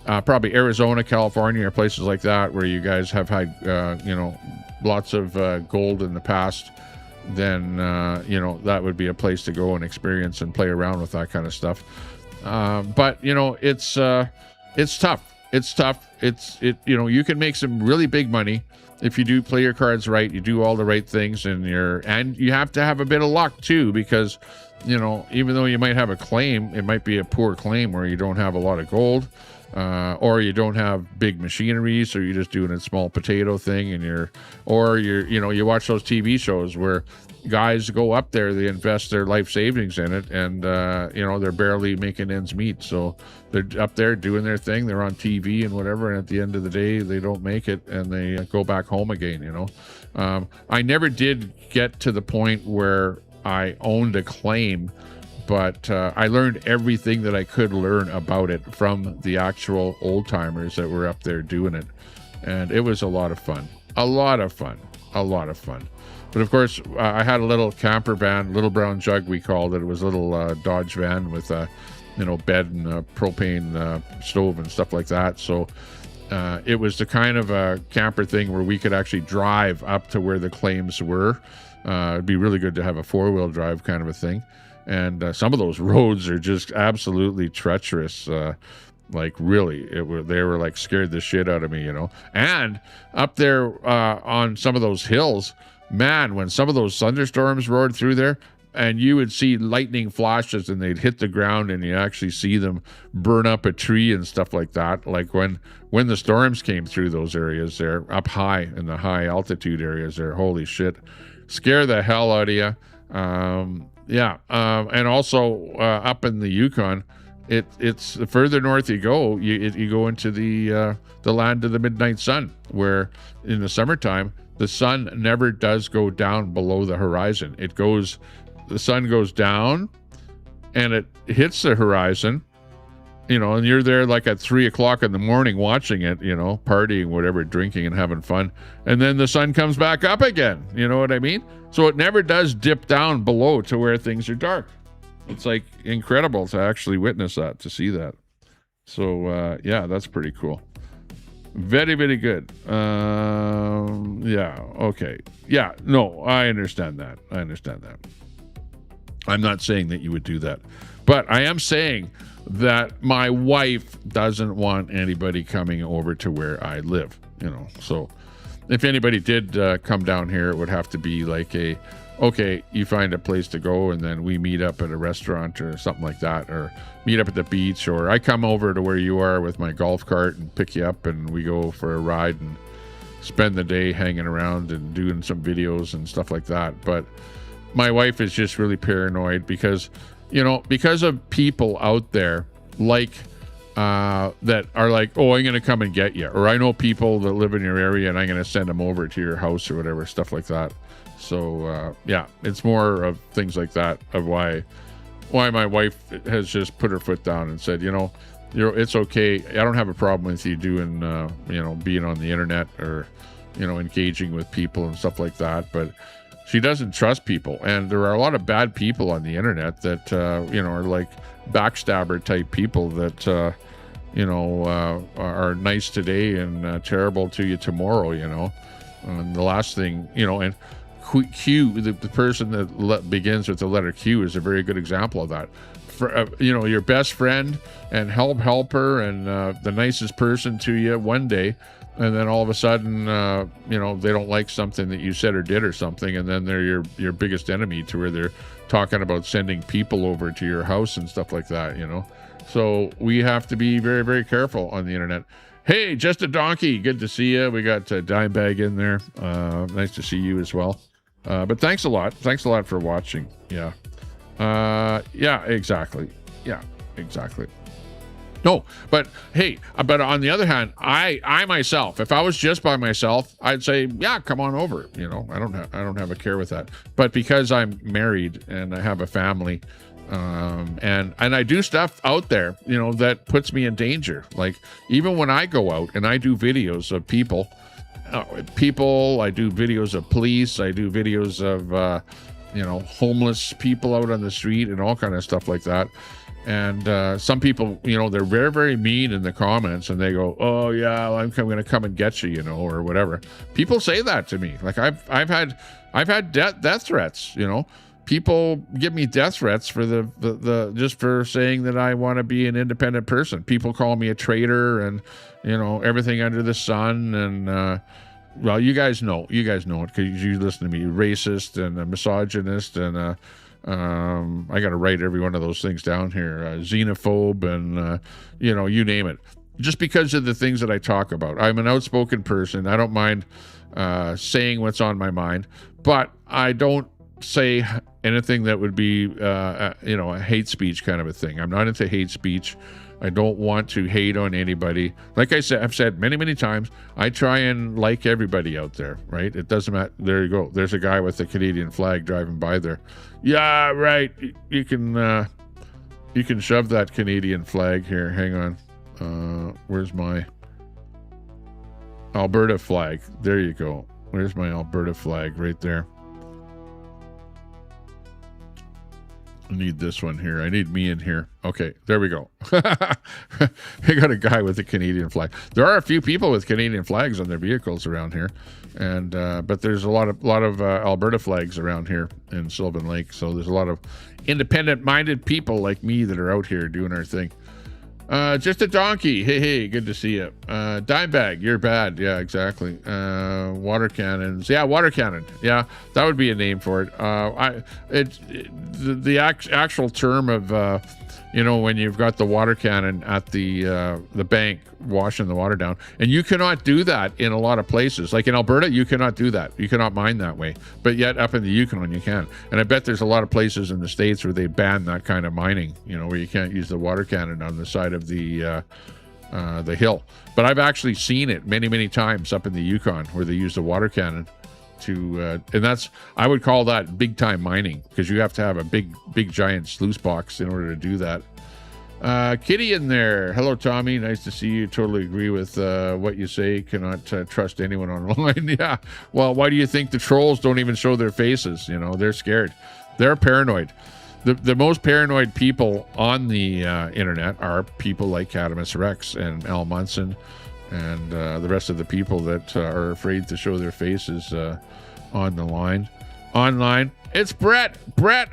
probably Arizona, California, or places like that where you guys have had lots of gold in the past, then that would be a place to go and experience and play around with that kind of stuff. But it's tough. It's tough. You can make some really big money if you do play your cards right. You do all the right things, and you have to have a bit of luck too, because even though you might have a claim, it might be a poor claim where you don't have a lot of gold, or you don't have big machinery, so you're just doing a small potato thing, and you watch those TV shows where guys go up there, they invest their life savings in it, and they're barely making ends meet. So they're up there doing their thing, they're on TV and whatever, and at the end of the day they don't make it, and they go back home again. I never did get to the point where I owned a claim, but I learned everything that I could learn about it from the actual old timers that were up there doing it, and it was a lot of fun. But of course, I had a little camper van, little brown jug we called it. It was a little Dodge van with a bed and a propane stove and stuff like that. So it was the kind of a camper thing where we could actually drive up to where the claims were. It'd be really good to have a 4-wheel drive kind of a thing. And some of those roads are just absolutely treacherous. Like really, they were like scared the shit out of me, And up there on some of those hills, man, when some of those thunderstorms roared through there, and you would see lightning flashes, and they'd hit the ground, and you actually see them burn up a tree and stuff like that. Like when the storms came through those areas there, up high in the high altitude areas there, holy shit, scare the hell out of you. And also up in the Yukon, it's the further north you go, you go into the land of the midnight sun, where in the summertime the sun never does go down below the horizon. The sun goes down and it hits the horizon, and you're there like at 3:00 in the morning watching it, partying, whatever, drinking and having fun. And then the sun comes back up again. You know what I mean? So it never does dip down below to where things are dark. It's like incredible to actually witness that, to see that. So yeah, that's pretty cool. Very, very good. Yeah, okay. Yeah, no, I understand that. I'm not saying that you would do that. But I am saying that my wife doesn't want anybody coming over to where I live, So if anybody did come down here, it would have to be like okay, you find a place to go and then we meet up at a restaurant or something like that, or meet up at the beach, or I come over to where you are with my golf cart and pick you up and we go for a ride and spend the day hanging around and doing some videos and stuff like that. But my wife is just really paranoid because of people out there like that are like, oh, I'm going to come and get you, or I know people that live in your area and I'm going to send them over to your house or whatever, stuff like that. So yeah, it's more of things like that of why my wife has just put her foot down and said, it's okay. I don't have a problem with you doing, being on the internet or, engaging with people and stuff like that. But she doesn't trust people. And there are a lot of bad people on the internet that, are like backstabber type people that, are nice today and terrible to you tomorrow, And the last thing, and Q, the person that begins with the letter Q, is a very good example of that. For, your best friend and helper and the nicest person to you one day, and then all of a sudden, they don't like something that you said or did or something, and then they're your biggest enemy to where they're talking about sending people over to your house and stuff like that, So we have to be very, very careful on the internet. Hey, Just a Donkey, good to see you. We got Dimebag in there. Nice to see you as well. But thanks a lot. Thanks a lot for watching. Yeah. Yeah, exactly. Yeah, exactly. No, but hey, but on the other hand, I myself, if I was just by myself, I'd say, yeah, come on over. I don't have a care with that. But because I'm married and I have a family, and I do stuff out there, that puts me in danger. Like even when I go out and I do videos of people, I do videos of police, I do videos of, homeless people out on the street and all kind of stuff like that. And some people, they're very, very mean in the comments, and they go, "Oh yeah, I'm going to come and get you," or whatever. People say that to me. Like I've had death threats. People give me death threats for the just for saying that I want to be an independent person. People call me a traitor and everything under the sun. And well, you guys know it because you listen to me. Racist and a misogynist and I got to write every one of those things down here. Xenophobe and, you name it. Just because of the things that I talk about. I'm an outspoken person. I don't mind saying what's on my mind. But I don't say anything that would be, a hate speech kind of a thing. I'm not into hate speech. I don't want to hate on anybody. Like I said, I've said many, many times, I try and like everybody out there, right? It doesn't matter. There you go. There's a guy with the Canadian flag driving by there. Yeah, right. You can shove that Canadian flag here. Hang on. Where's my Alberta flag? There you go. Where's my Alberta flag? Right there. I need this one here. I need me in here. Okay, there we go. I got a guy with a Canadian flag. There are a few people with Canadian flags on their vehicles around here, and but there's a lot of Alberta flags around here in Sylvan Lake. So there's a lot of independent-minded people like me that are out here doing our thing. Just a Donkey. Hey, good to see you. Dimebag, you're bad. Yeah, exactly. Water cannons. Yeah, water cannon. Yeah, that would be a name for it. The actual term of, when you've got the water cannon at the bank washing the water down, and you cannot do that in a lot of places. Like in Alberta, you cannot do that. You cannot mine that way. But yet up in the Yukon, you can. And I bet there's a lot of places in the States where they ban that kind of mining, where you can't use the water cannon on the side of the hill. But I've actually seen it many, many times up in the Yukon where they use the water cannon to, and I would call that big time mining, because you have to have a big giant sluice box in order to do that. Kitty in there. Hello, Tommy. Nice to see you. Totally agree with what you say. Cannot trust anyone online. Yeah. Well, why do you think the trolls don't even show their faces? They're scared. They're paranoid. the most paranoid people on the internet are people like Cadamus Rex and Al Munson and the rest of the people that are afraid to show their faces on the line. Online, it's Brett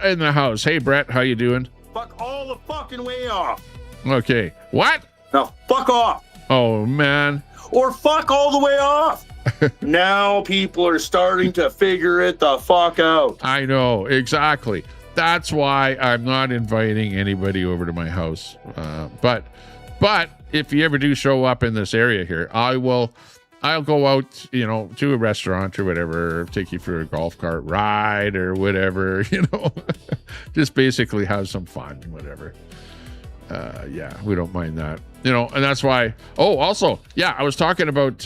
in the house. Hey Brett, how you doing? Fuck all the fucking way off. Okay, what? No, fuck off. Oh man. Or fuck all the way off. Now people are starting to figure it the fuck out. I know, exactly. That's why I'm not inviting anybody over to my house. But if you ever do show up in this area here, I'll go out, to a restaurant or whatever, take you for a golf cart ride or whatever, just basically have some fun, whatever. Yeah, we don't mind that, and that's why. Oh, also, yeah, I was talking about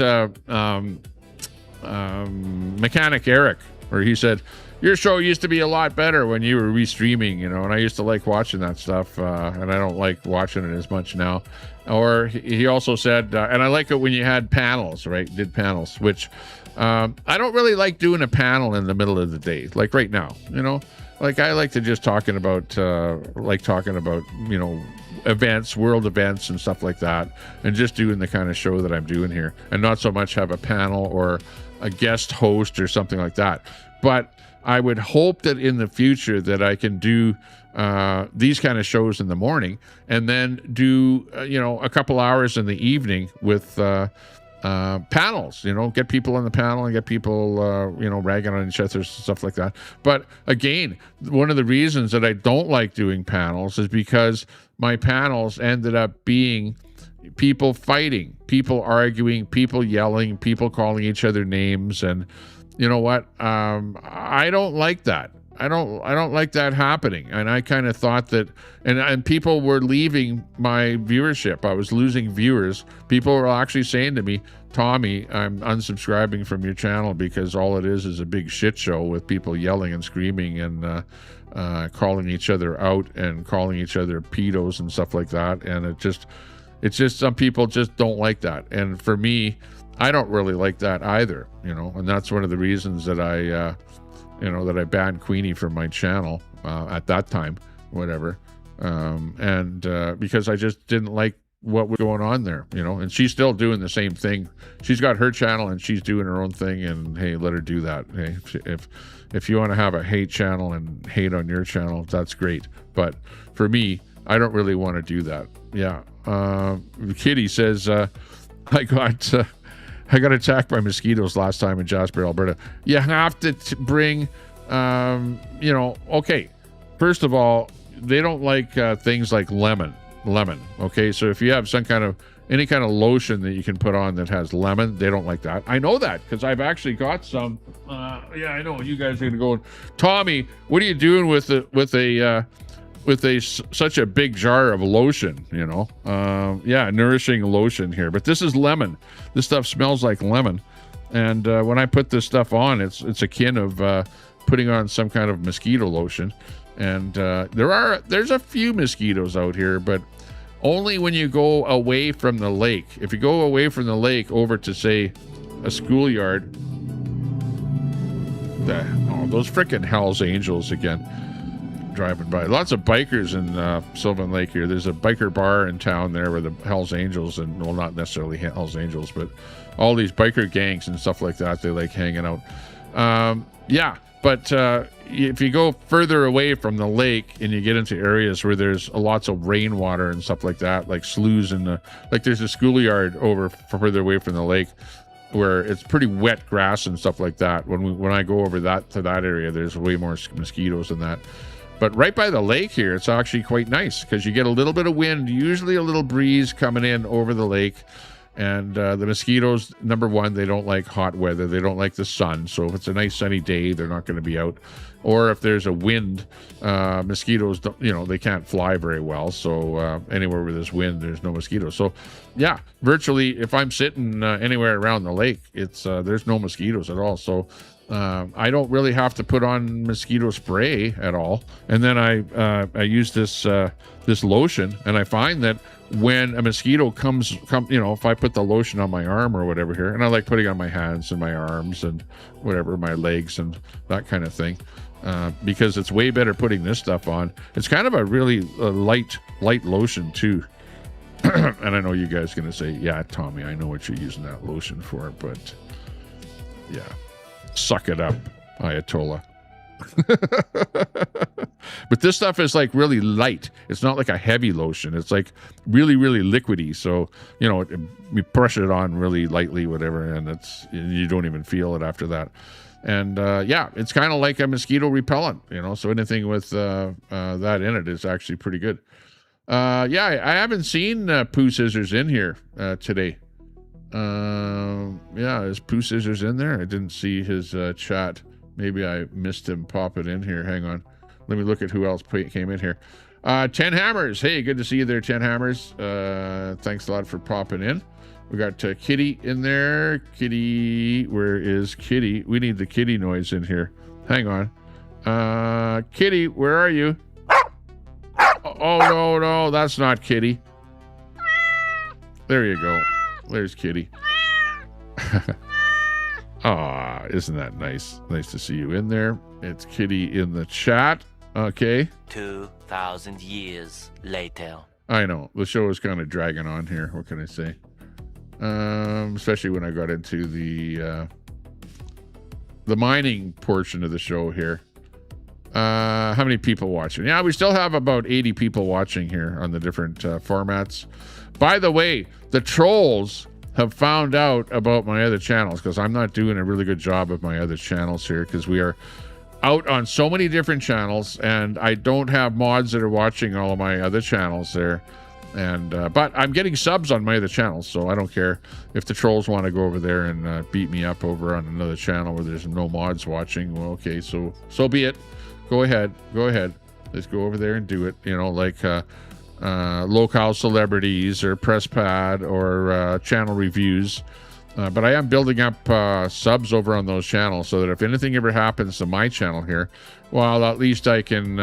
Mechanic Eric, where he said, your show used to be a lot better when you were restreaming, and I used to like watching that stuff, and I don't like watching it as much now. Or he also said, and I like it when you had panels, right? Did panels, which I don't really like doing a panel in the middle of the day, like right now, like I like to just talking about events, world events and stuff like that, and just doing the kind of show that I'm doing here, and not so much have a panel or a guest host or something like that. But I would hope that in the future that I can do these kind of shows in the morning, and then do a couple hours in the evening with panels, get people on the panel and get people ragging on each other, stuff like that. But again, one of the reasons that I don't like doing panels is because my panels ended up being people fighting, people arguing, people yelling, people calling each other names. And you know what? I don't like that. I don't like that happening. And I kind of thought that, and people were leaving my viewership. I was losing viewers. People were actually saying to me, Tommy, I'm unsubscribing from your channel because all it is a big shit show with people yelling and screaming and calling each other out and calling each other pedos and stuff like that. And it's just some people just don't like that. And for me, I don't really like that either, and that's one of the reasons that I banned Queenie from my channel at that time, whatever. Because I just didn't like what was going on there, and she's still doing the same thing. She's got her channel and she's doing her own thing, and hey, let her do that. Hey, if you want to have a hate channel and hate on your channel, that's great. But for me, I don't really want to do that. Yeah. Kitty says, I got attacked by mosquitoes last time in Jasper, Alberta. You have to bring, okay. First of all, they don't like things like lemon. Okay, so if you have any kind of lotion that you can put on that has lemon, they don't like that. I know that because I've actually got some. Yeah, I know you guys are gonna go. Tommy, what are you doing with such a big jar of lotion? Yeah, nourishing lotion here, but this is lemon. This stuff smells like lemon, and when I put this stuff on, it's akin of putting on some kind of mosquito lotion. And there's a few mosquitoes out here, but only when you go away from the lake. If you go away from the lake over to, say, a schoolyard, those frickin' Hell's Angels again, driving by. Lots of bikers in Sylvan Lake here. There's a biker bar in town there where the Hell's Angels, and well, not necessarily Hell's Angels, but all these biker gangs and stuff like that, they like hanging out. Yeah, but if you go further away from the lake and you get into areas where there's lots of rainwater and stuff like that, like sloughs and like there's a schoolyard over further away from the lake where it's pretty wet grass and stuff like that. When I go over to that area, there's way more mosquitoes than that. But right by the lake here, it's actually quite nice because you get a little bit of wind, usually a little breeze coming in over the lake. And the mosquitoes, number one, they don't like hot weather. They don't like the sun. So if it's a nice sunny day, they're not going to be out. Or if there's a wind, mosquitoes, they can't fly very well. So anywhere where there's wind, there's no mosquitoes. So yeah, virtually if I'm sitting anywhere around the lake, there's no mosquitoes at all. So I don't really have to put on mosquito spray at all. And then I use this lotion, and I find that when a mosquito comes, if I put the lotion on my arm or whatever here, and I like putting on my hands and my arms and whatever, my legs and that kind of thing. because it's way better putting this stuff on. It's kind of a really light lotion too. And I know you guys are going to say, yeah, Tommy, I know what you're using that lotion for, but yeah, suck it up, Ayatollah. But this stuff is like really light. It's not like a heavy lotion. It's like really, really liquidy. So, you know, you brush it on really lightly, whatever, and you don't even feel it after that. And yeah, it's kind of like a mosquito repellent, you know, so anything with that in it is actually pretty good. Yeah, I haven't seen Pooh Scissors in here today. Yeah, is Pooh Scissors in there? I didn't see his chat. Maybe I missed him pop it in here. Hang on. Let me look at who else came in here. 10 Hammers. Hey, good to see you there, 10 Hammers. Thanks a lot for popping in. We got Kitty in there. Kitty, where is Kitty? We need the kitty noise in here. Hang on. Kitty, where are you? Oh, no, that's not Kitty. There you go. There's Kitty. Ah, isn't that nice? Nice to see you in there. It's Kitty in the chat. Okay. 2,000 years later. I know. The show is kind of dragging on here. What can I say? Especially when I got into the mining portion of the show here. How many people watching? Yeah, we still have about 80 people watching here on the different formats. By the way, the trolls have found out about my other channels because I'm not doing a really good job of my other channels here because we are out on so many different channels and I don't have mods that are watching all of my other channels there. And but I'm getting subs on my other channels, so I don't care if the trolls want to go over there and beat me up over on another channel where there's no mods watching. Well, okay, so be it. Go ahead. Let's go over there and do it. You know, like locale celebrities or press pad or channel reviews. But I am building up subs over on those channels so that if anything ever happens to my channel here, well, at least I can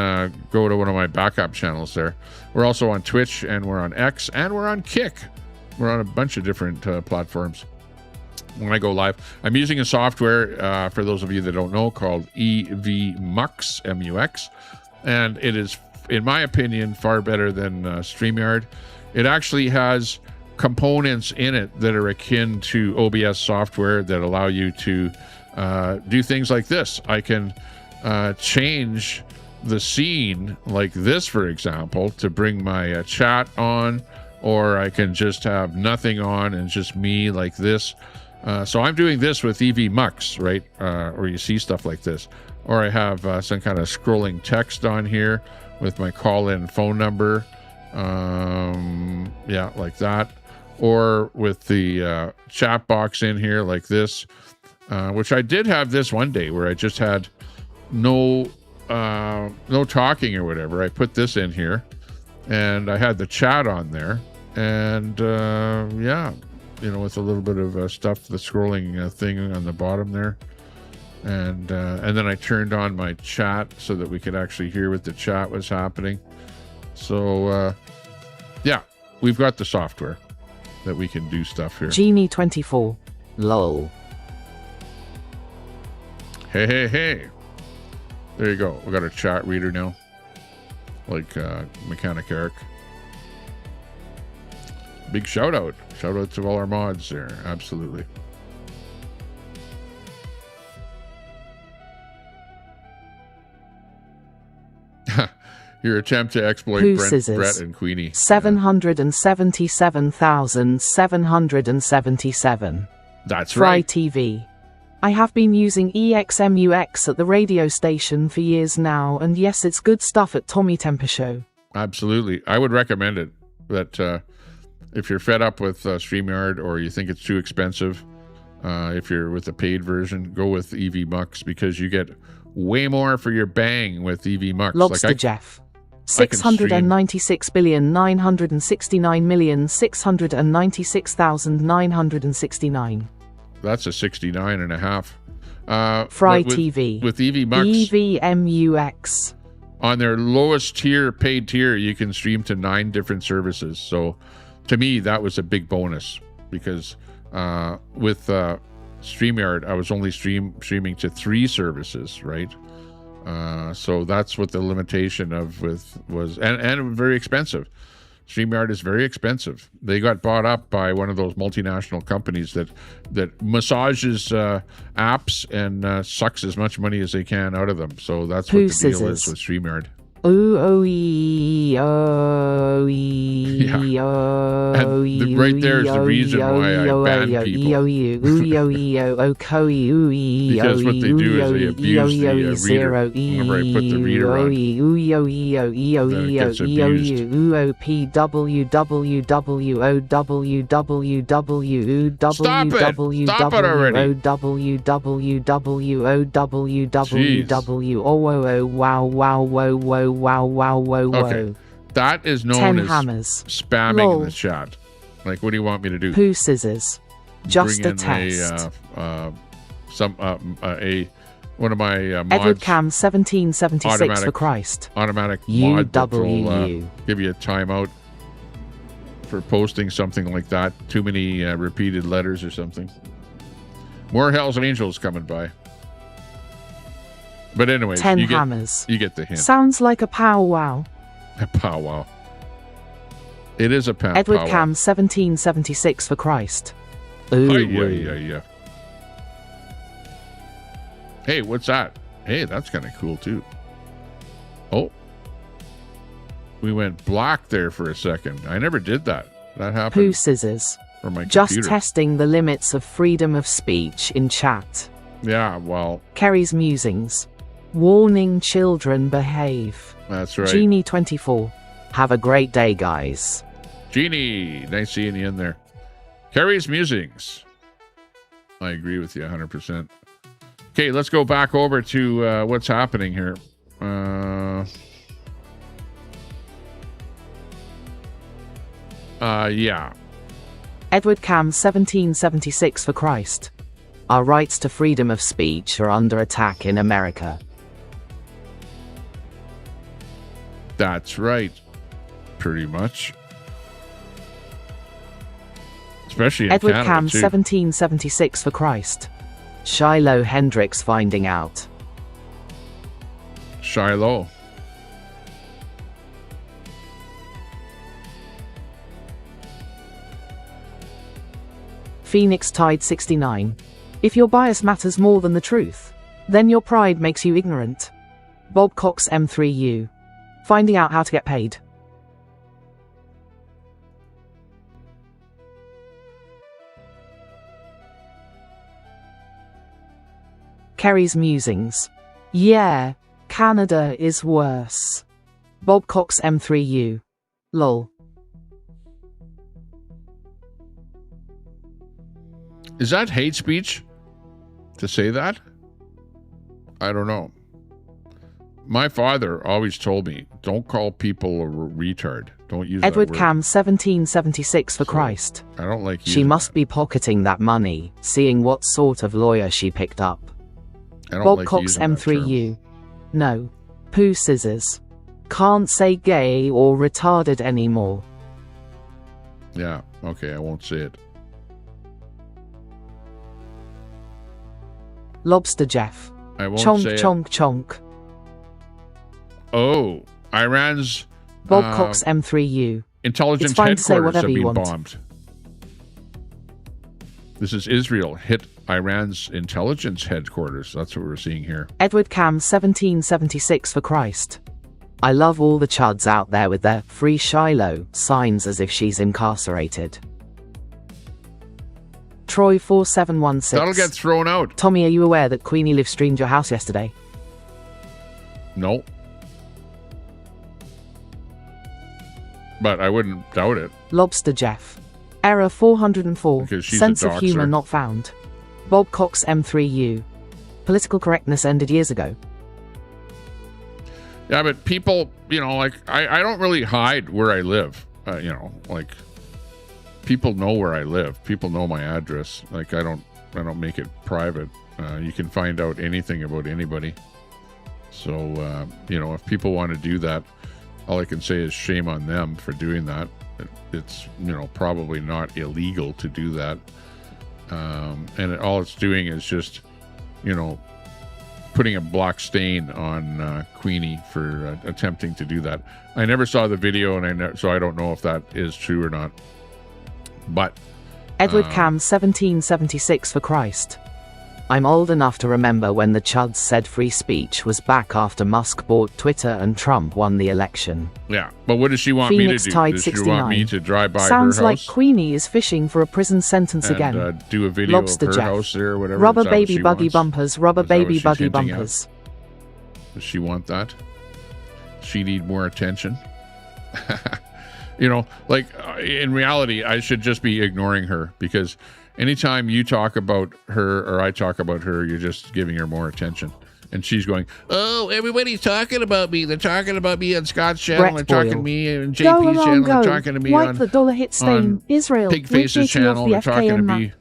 go to one of my backup channels there. We're also on Twitch, and we're on X, and we're on Kick. We're on a bunch of different platforms. When I go live, I'm using a software, for those of you that don't know, called EVMux, M-U-X. And it is, in my opinion, far better than StreamYard. It actually has components in it that are akin to OBS software that allow you to do things like this. I can change the scene like this, for example, to bring my chat on, or I can just have nothing on and just me like this. So I'm doing this with EVMux, right? Or you see stuff like this. Or I have some kind of scrolling text on here with my call-in phone number. Yeah, like that. Or with the chat box in here like this, which I did have this one day where I just had no talking or whatever. I put this in here and I had the chat on there, and yeah, you know, with a little bit of stuff, the scrolling thing on the bottom there, and then I turned on my chat so that we could actually hear what the chat was happening. So yeah, we've got the software that we can do stuff here. Genie 24. Lol. Hey. There you go. We got a chat reader now. Like Mechanic Eric. Big shout out. Shout out to all our mods there. Absolutely. Your attempt to exploit Brett and Queenie. 777,777. That's Fry right. TV. I have been using EXMUX at the radio station for years now, and yes, it's good stuff at Tommy Temper Show. Absolutely. I would recommend it. That if you're fed up with StreamYard or you think it's too expensive, if you're with the paid version, go with EVMux because you get way more for your bang with EVMux. Lobster Jeff. 696,969,696,969. That's a 69 and a half. Fry TV. With EVMux. EVMUX. On their lowest tier, paid tier, you can stream to 9 different services. So to me, that was a big bonus because with StreamYard, I was only streaming to 3 services, right? So that's what the limitation of was, and very expensive. StreamYard is very expensive. They got bought up by one of those multinational companies that massages apps and sucks as much money as they can out of them. So that's what the deal is with StreamYard. Ooh, oh, ee, oh, ee, Yeah. oh, And ee, right there is the ooh, reason ee, why I ooh, ban ee, people. ooh, ee, ooh, ee, oh, oh, koi, ooh, ee, Because oh, what ee, they do ooh, is they ee, abuse ee, the reader. zero, Whenever I put the reader oh, on, ee, ooh, oh, ee, oh, ee, oh, then it ee, oh, gets ee, oh, abused. ooh, oh, p, w, w, w, o, w, w, w, ooh, Stop it! w, Stop it w, already! o, w, w, w, o, w, w, Jeez. w, oh, oh, oh, wow, wow, whoa, whoa, wow, wow, whoa, whoa. Okay. That is known 10 as hammers. spamming Lol. in the chat. Like, what do you want me to do? Poo scissors. Just Bring a in test. one of my Edward mods, Cam 1776 automatic- for Christ. automatic mod that will UWU. give you a timeout for posting something like that. Too many repeated letters or something. More Hell's Angels coming by. But anyways, 10 you hammers. get the hint. Sounds like a powwow. A powwow. It is a Edward powwow. Cam 1776 for Christ. Ooh, woo. Yeah. Hey, what's that? Hey, that's kind of cool too. Oh. We went black there for a second. I never did that. That Poo happened scissors. for my Just computer. testing the limits of freedom of speech in chat. Yeah, well, Kerry's musings. Warning children behave. that's right. Genie 24. Have a great day, guys. Jeannie, nice seeing you in there. Carrie's musings. I agree with you 100%. Okay, let's go back over to what's happening here. Yeah. Edward Cam 1776 for Christ. Our rights to freedom of speech are under attack in America. That's right. Pretty much. Especially in Edward Canada, Cam too. 1776 for Christ. Shiloh Hendricks finding out. Shiloh. Phoenix Tide 69. If your bias matters more than the truth, then your pride makes you ignorant. Bob Cox M3U. Finding out how to get paid. Kerry's musings. Yeah, Canada is worse. Bob Cox M3U. Lol. Is that hate speech to say that? I don't know. My father always told me, don't call people a retard. Don't use Edward that word. Cam 1776 for So, Christ. I don't like She using must that. be pocketing that money, seeing what sort of lawyer she picked up. I don't Bob like Cox using that term. M3U. No. Poo scissors. Can't say gay or retarded anymore. Yeah, okay, I won't say it. Lobster Jeff. I won't Chonk say it. chonk chonk. Oh, Iran's Bob Cox M3U. intelligence It's fine to say headquarters whatever have you been want. bombed. This is Israel hit Iran's intelligence headquarters. That's what we're seeing here. Edward Cam 1776 for Christ. I love all the chuds out there with their free Shiloh signs as if she's incarcerated. Troy 4716. That'll get thrown out. Tommy, are you aware that Queenie live streamed your house yesterday? No. But I wouldn't doubt it. Lobster Jeff. Error 404. Because she's Sense a of humor doxer. not found. Bob Cox M3U. Political correctness ended years ago. Yeah, but people, like, I don't really hide where I live. Like, people know where I live. People know my address. Like, I don't make it private. You can find out anything about anybody. So, if people want to do that, all I can say is shame on them for doing that. It's, probably not illegal to do that. And all it's doing is just, putting a black stain on Queenie for attempting to do that. I never saw the video, and so I don't know if that is true or not. But Edward Cam 1776 for Christ. I'm old enough to remember when the chuds said free speech was back after Musk bought Twitter and Trump won the election. yeah, but what does she want Phoenix me to do? Tide Does she 69. want me to drive by Sounds her like house Queenie is fishing for a prison sentence and again. do a video Lobster of her Jeff. house there or whatever? Rubber Is that what baby she buggy wants? bumpers, rubber Is that what baby she's buggy hinting at? bumpers. Does she want that? She need more attention? You know, like in reality, I should just be ignoring her, because anytime you talk about her or I talk about her, you're just giving her more attention. And she's going, oh, everybody's talking about me. They're talking about me on Scott's channel. Brett They're talking to Boyle. me on Go JP's along, channel. go. They're talking to me Wipe on the dollar hit stain. on Israel. Pigface's retreating off channel. the They're talking to FKN map. me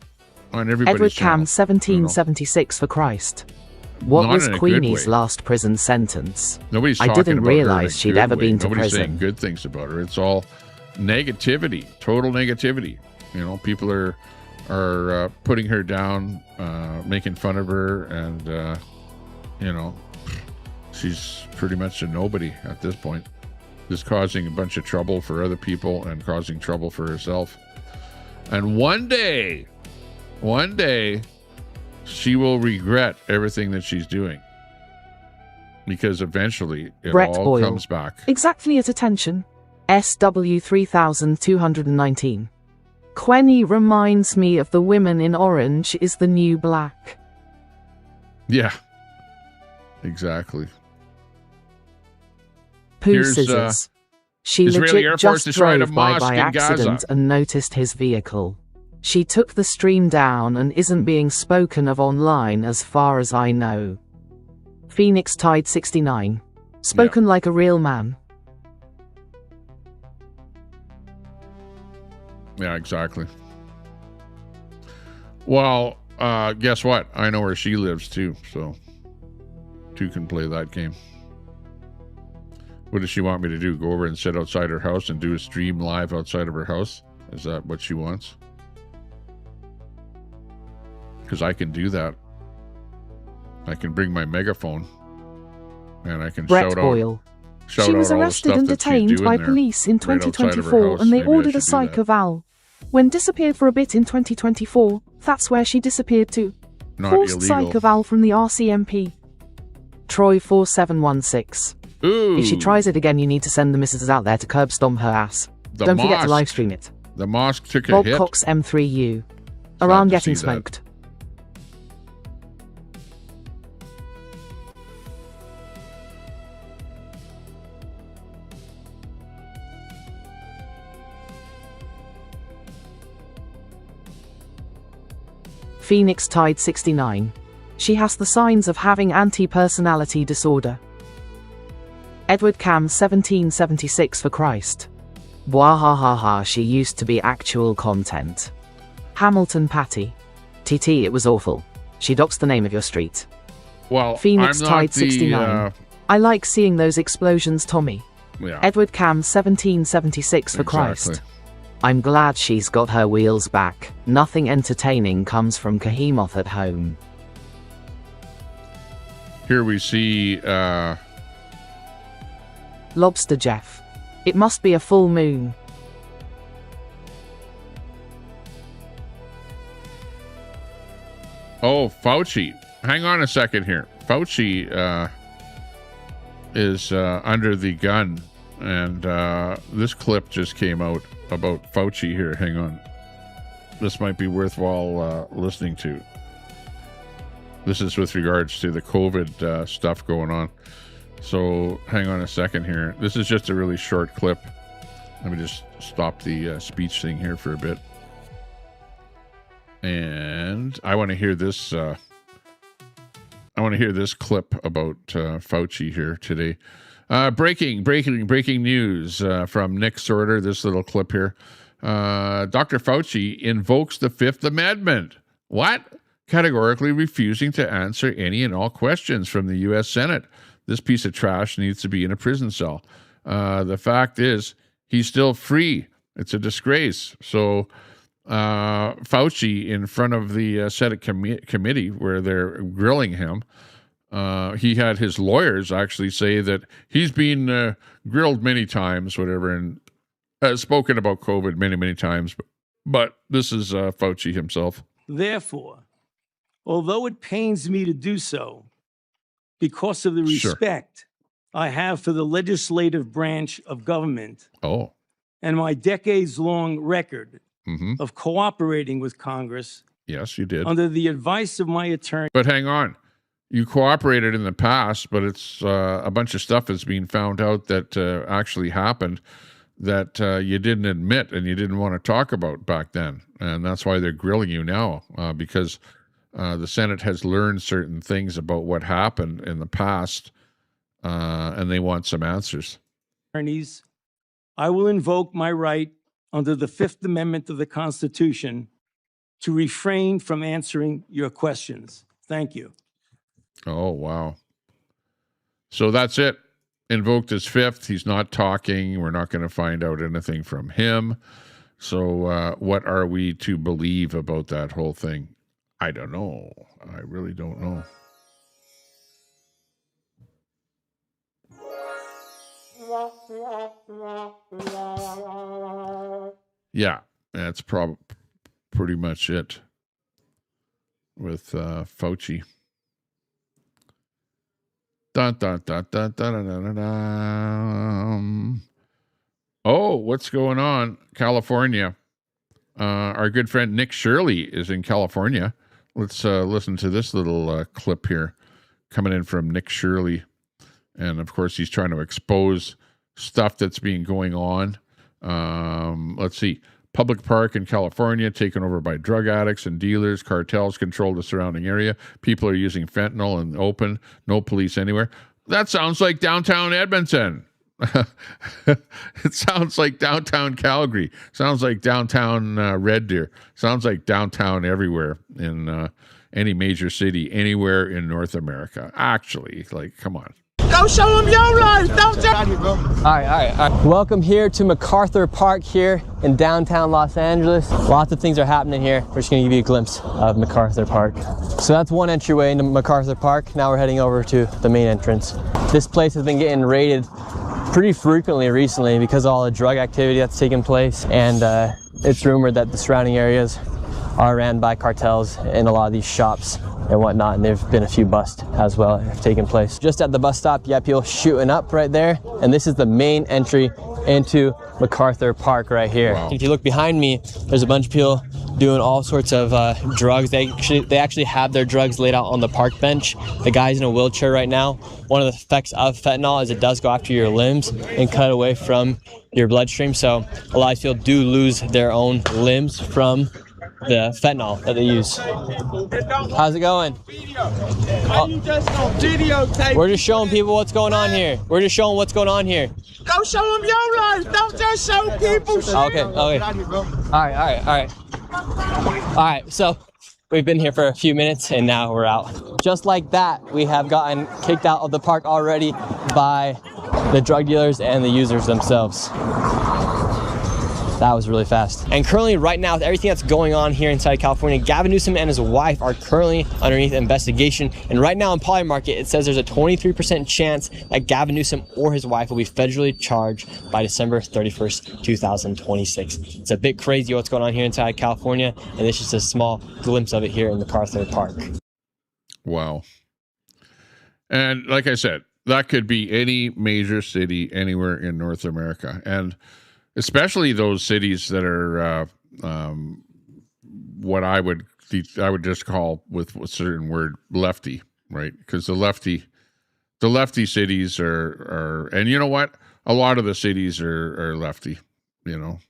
on everybody's Edward channel. Cam 1776 for Christ. What Not was in a good Queenie's way. last prison sentence? Nobody's I talking didn't about her in a realize she'd good ever way. been to Nobody's prison. saying good things about her. It's all negativity, total negativity. You know, people are putting her down, making fun of her, and you know, she's pretty much a nobody at this point. Just causing a bunch of trouble for other people and causing trouble for herself. And one day, she will regret everything that she's doing, because eventually it Brett all Boyle. comes back. Exactly at attention. SW 3219. Queenie reminds me of the women in orange is the new black. Yeah, exactly. Pooh Here's, scissors. She Israeli Air legit Force just destroyed a drove by mosque in accident Gaza. and noticed his vehicle. She took the stream down and isn't being spoken of online as far as I know. Phoenix Tide 69. Spoken like a real man. Yeah, exactly. Well, guess what? I know where she lives too, so two can play that game. What does she want me to do? Go over and sit outside her house and do a stream live outside of her house? Is that what she wants? Because I can do that. I can bring my megaphone and I can Brett shout Boyle. out. She was all the arrested stuff and that she's detained doing by there police in right outside of her 2024 house. and they Maybe I ordered a should do psych that. eval. When disappeared for a bit in 2024, that's where she disappeared to. Not Forced illegal. psych eval from the RCMP. Troy 4716. Ooh, If she tries it again, you need to send the missus out there to curb stomp her ass. the Don't forget to mosque. live stream it. The mosque took a Bob hit. Cox M3U. Iran to getting see that. smoked. Phoenix Tide 69. She has the signs of having anti-personality disorder. Edward Cam 1776 for Christ. Bwahahaha, she used to be actual content. Hamilton Patty. TT, it was awful. She doxed the name of your street. Well, Phoenix I'm not Tide the, 69. I like seeing those explosions, Tommy. yeah, Edward Cam 1776 for Christ. exactly. I'm glad she's got her wheels back. Nothing entertaining comes from Kahemoth at home. Here we see Lobster Jeff. It must be a full moon. Fauci. Hang on a second here. Fauci is under the gun, and this clip just came out about Fauci here. Hang on. This might be worthwhile listening to. This is with regards to the COVID stuff going on. So hang on a second here. This is just a really short clip. Let me just stop the speech thing here for a bit. And I want to hear this. I want to hear this clip about Fauci here today. Breaking news from Nick Sorter. This little clip here. Dr. Fauci invokes the Fifth Amendment. What? Categorically refusing to answer any and all questions from the U.S. Senate. This piece of trash needs to be in a prison cell. The fact is, he's still free. It's a disgrace. So Fauci, in front of the Senate committee where they're grilling him, he had his lawyers actually say that he's been grilled many times, whatever, and has spoken about COVID many, many times. But this is Fauci himself. Therefore, although it pains me to do so, because of the Sure. respect I have for the legislative branch of government Oh. and my decades-long record Mm-hmm. of cooperating with Congress Yes, you did. under the advice of my attorney. But hang on. You cooperated in the past, but it's a bunch of stuff that's being found out that actually happened that you didn't admit and you didn't want to talk about back then. And that's why they're grilling you now, because the Senate has learned certain things about what happened in the past, and they want some answers. Attorneys, I will invoke my right under the Fifth Amendment of the Constitution to refrain from answering your questions. Thank you. Oh, wow. So that's it. Invoked his fifth. He's not talking. We're not going to find out anything from him. So what are we to believe about that whole thing? I don't know. I really don't know. Yeah, that's pretty much it with Fauci. Dun, dun, dun, dun, dun, dun, dun, dun. Oh, what's going on? California. Our good friend Nick Shirley is in California. Let's listen to this little clip here coming in from Nick Shirley. And of course, he's trying to expose stuff that's been going on. Let's see. Public park in California taken over by drug addicts and dealers. Cartels control the surrounding area. People are using fentanyl in the open. No police anywhere. That sounds like downtown Edmonton. It sounds like downtown Calgary. Sounds like downtown Red Deer. Sounds like downtown everywhere in any major city, anywhere in North America. Actually, like, come on. Go show them your life. Don't All right. Welcome here to MacArthur Park here in downtown Los Angeles. Lots of things are happening here. We're just going to give you a glimpse of MacArthur Park. So that's one entryway into MacArthur Park. Now we're heading over to the main entrance. This place has been getting raided pretty frequently recently because of all the drug activity that's taken place, and it's rumored that the surrounding areas are ran by cartels in a lot of these shops and whatnot, and there've been a few busts as well that have taken place. Just at the bus stop, you have people shooting up right there, and this is the main entry into MacArthur Park right here. Wow. If you look behind me, there's a bunch of people doing all sorts of drugs. They actually have their drugs laid out on the park bench. The guy's in a wheelchair right now. One of the effects of fentanyl is it does go after your limbs and cut away from your bloodstream, so a lot of people do lose their own limbs from the fentanyl that they use. How's it going? We're just showing people what's going on here. We're just showing what's going on here. Go show them your life. Don't just show people shit. Okay. All right. So we've been here for a few minutes and now we're out. Just like that, we have gotten kicked out of the park already by the drug dealers and the users themselves. That was really fast. And currently, right now, with everything that's going on here inside California, Gavin Newsom and his wife are currently underneath investigation. And right now in Polymarket, it says there's a 23% chance that Gavin Newsom or his wife will be federally charged by December 31st, 2026. It's a bit crazy what's going on here inside California, and this is just a small glimpse of it here in MacArthur Park. Wow. And like I said, that could be any major city anywhere in North America. And especially those cities that are what I would just call with a certain word lefty, right? Because the lefty cities are, and you know what? A lot of the cities are lefty, you know,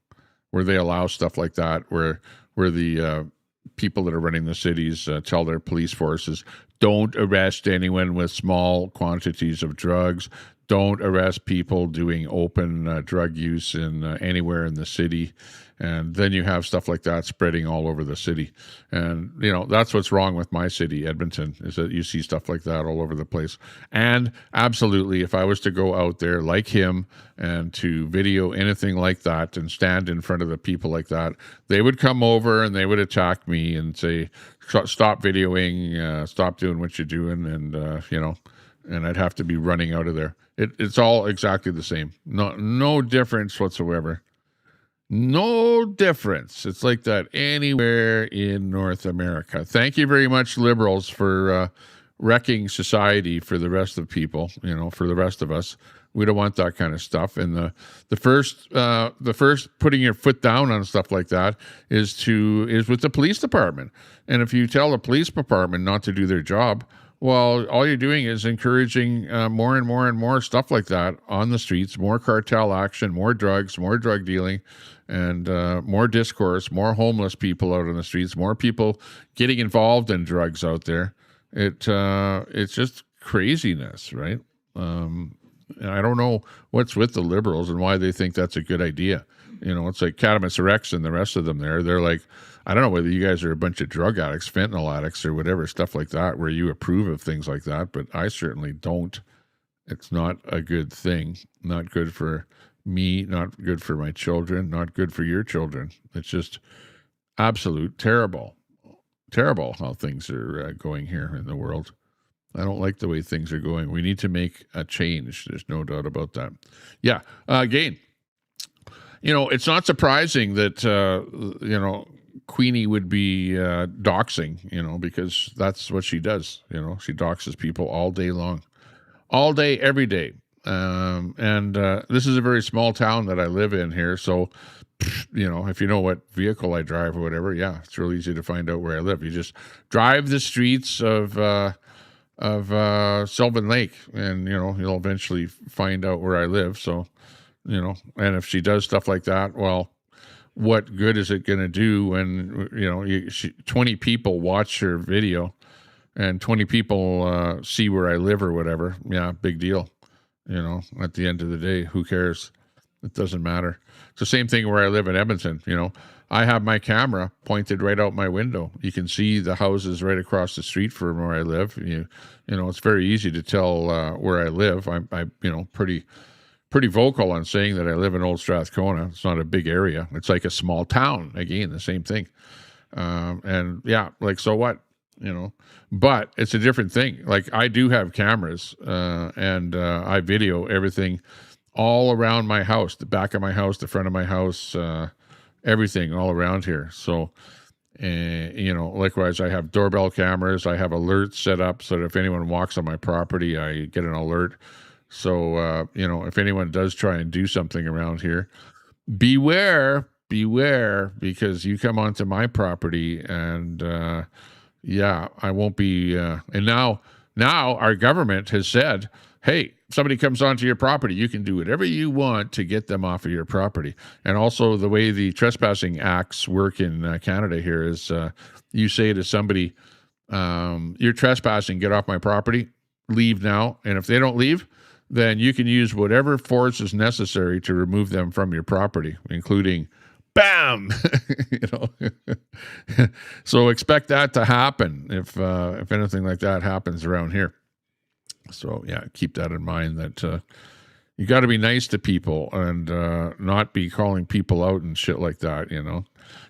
where they allow stuff like that, where the people that are running the cities tell their police forces, don't arrest anyone with small quantities of drugs. don't arrest people doing open drug use in anywhere in the city. And then you have stuff like that spreading all over the city. And, you know, that's what's wrong with my city, Edmonton, is that you see stuff like that all over the place. And absolutely, if I was to go out there like him and to video anything like that and stand in front of the people like that, they would come over and they would attack me and say, stop videoing, stop doing what you're doing. And, you know, and I'd have to be running out of there. It's all exactly the same. No difference whatsoever. No difference. It's like that anywhere in North America. Thank you very much, liberals, for wrecking society for the rest of people, you know, for the rest of us. We don't want that kind of stuff. And the first putting your foot down on stuff like that is with the police department. And if you tell the police department not to do their job, well, all you're doing is encouraging more and more and more stuff like that on the streets, more cartel action, more drugs, more drug dealing, and more discourse, more homeless people out on the streets, more people getting involved in drugs out there. It's just craziness, right? I don't know what's with the liberals and why they think that's a good idea. You know, it's like Catamus Rex and the rest of them there. They're like, I don't know whether you guys are a bunch of drug addicts, fentanyl addicts, or whatever, stuff like that, where you approve of things like that, but I certainly don't. It's not a good thing. Not good for me, not good for my children, not good for your children. It's just absolute terrible how things are going here in the world. I don't like the way things are going. We need to make a change. There's no doubt about that. Yeah. Again, you know, it's not surprising that, you know, Queenie would be doxing, you know, because that's what she does. You know, she doxes people all day long, all day, every day. And this is a very small town that I live in here. So, you know, if you know what vehicle I drive or whatever, yeah, it's real easy to find out where I live. You just drive the streets of Sylvan Lake and, you know, you'll eventually find out where I live. So, you know, and if she does stuff like that, well, what good is it going to do when, you know, 20 people watch her video and 20 people see where I live or whatever? Yeah, big deal. You know, at the end of the day, who cares? It doesn't matter. It's the same thing where I live in Edmonton. You know, I have my camera pointed right out my window. You can see the houses right across the street from where I live. You know, it's very easy to tell where I live. I you know, pretty vocal on saying that I live in Old Strathcona. It's not a big area. It's like a small town. Again, the same thing. And yeah, like, so what? You know, but it's a different thing. Like, I do have cameras and I video everything all around my house, the back of my house, the front of my house, everything all around here. So, you know, likewise, I have doorbell cameras. I have alerts set up so that if anyone walks on my property, I get an alert. So, you know, if anyone does try and do something around here, beware, because you come onto my property and, yeah, I won't be, and now our government has said, hey, if somebody comes onto your property, you can do whatever you want to get them off of your property. And also the way the trespassing acts work in Canada here is you say to somebody, you're trespassing, get off my property, leave now. And if they don't leave, then you can use whatever force is necessary to remove them from your property, including bam, you know. So expect that to happen if anything like that happens around here. So yeah, keep that in mind, that you got to be nice to people and not be calling people out and shit like that, you know.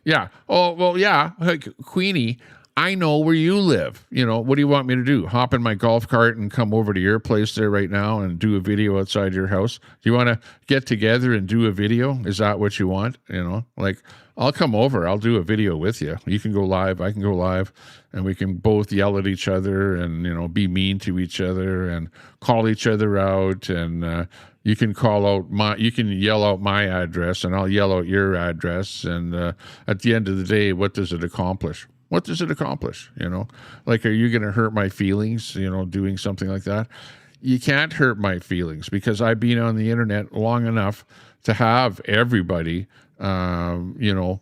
Yeah. Oh, well, yeah. Like, Queenie, I know where you live. You know, what do you want me to do? Hop in my golf cart and come over to your place there right now and do a video outside your house? Do you want to get together and do a video? Is that what you want? You know, like, I'll come over. I'll do a video with you. You can go live. I can go live. And we can both yell at each other and, you know, be mean to each other and call each other out. And you can you can yell out my address and I'll yell out your address. And at the end of the day, what does it accomplish? What does it accomplish? You know, like, are you going to hurt my feelings, you know, doing something like that? You can't hurt my feelings, because I've been on the internet long enough to have everybody, you know,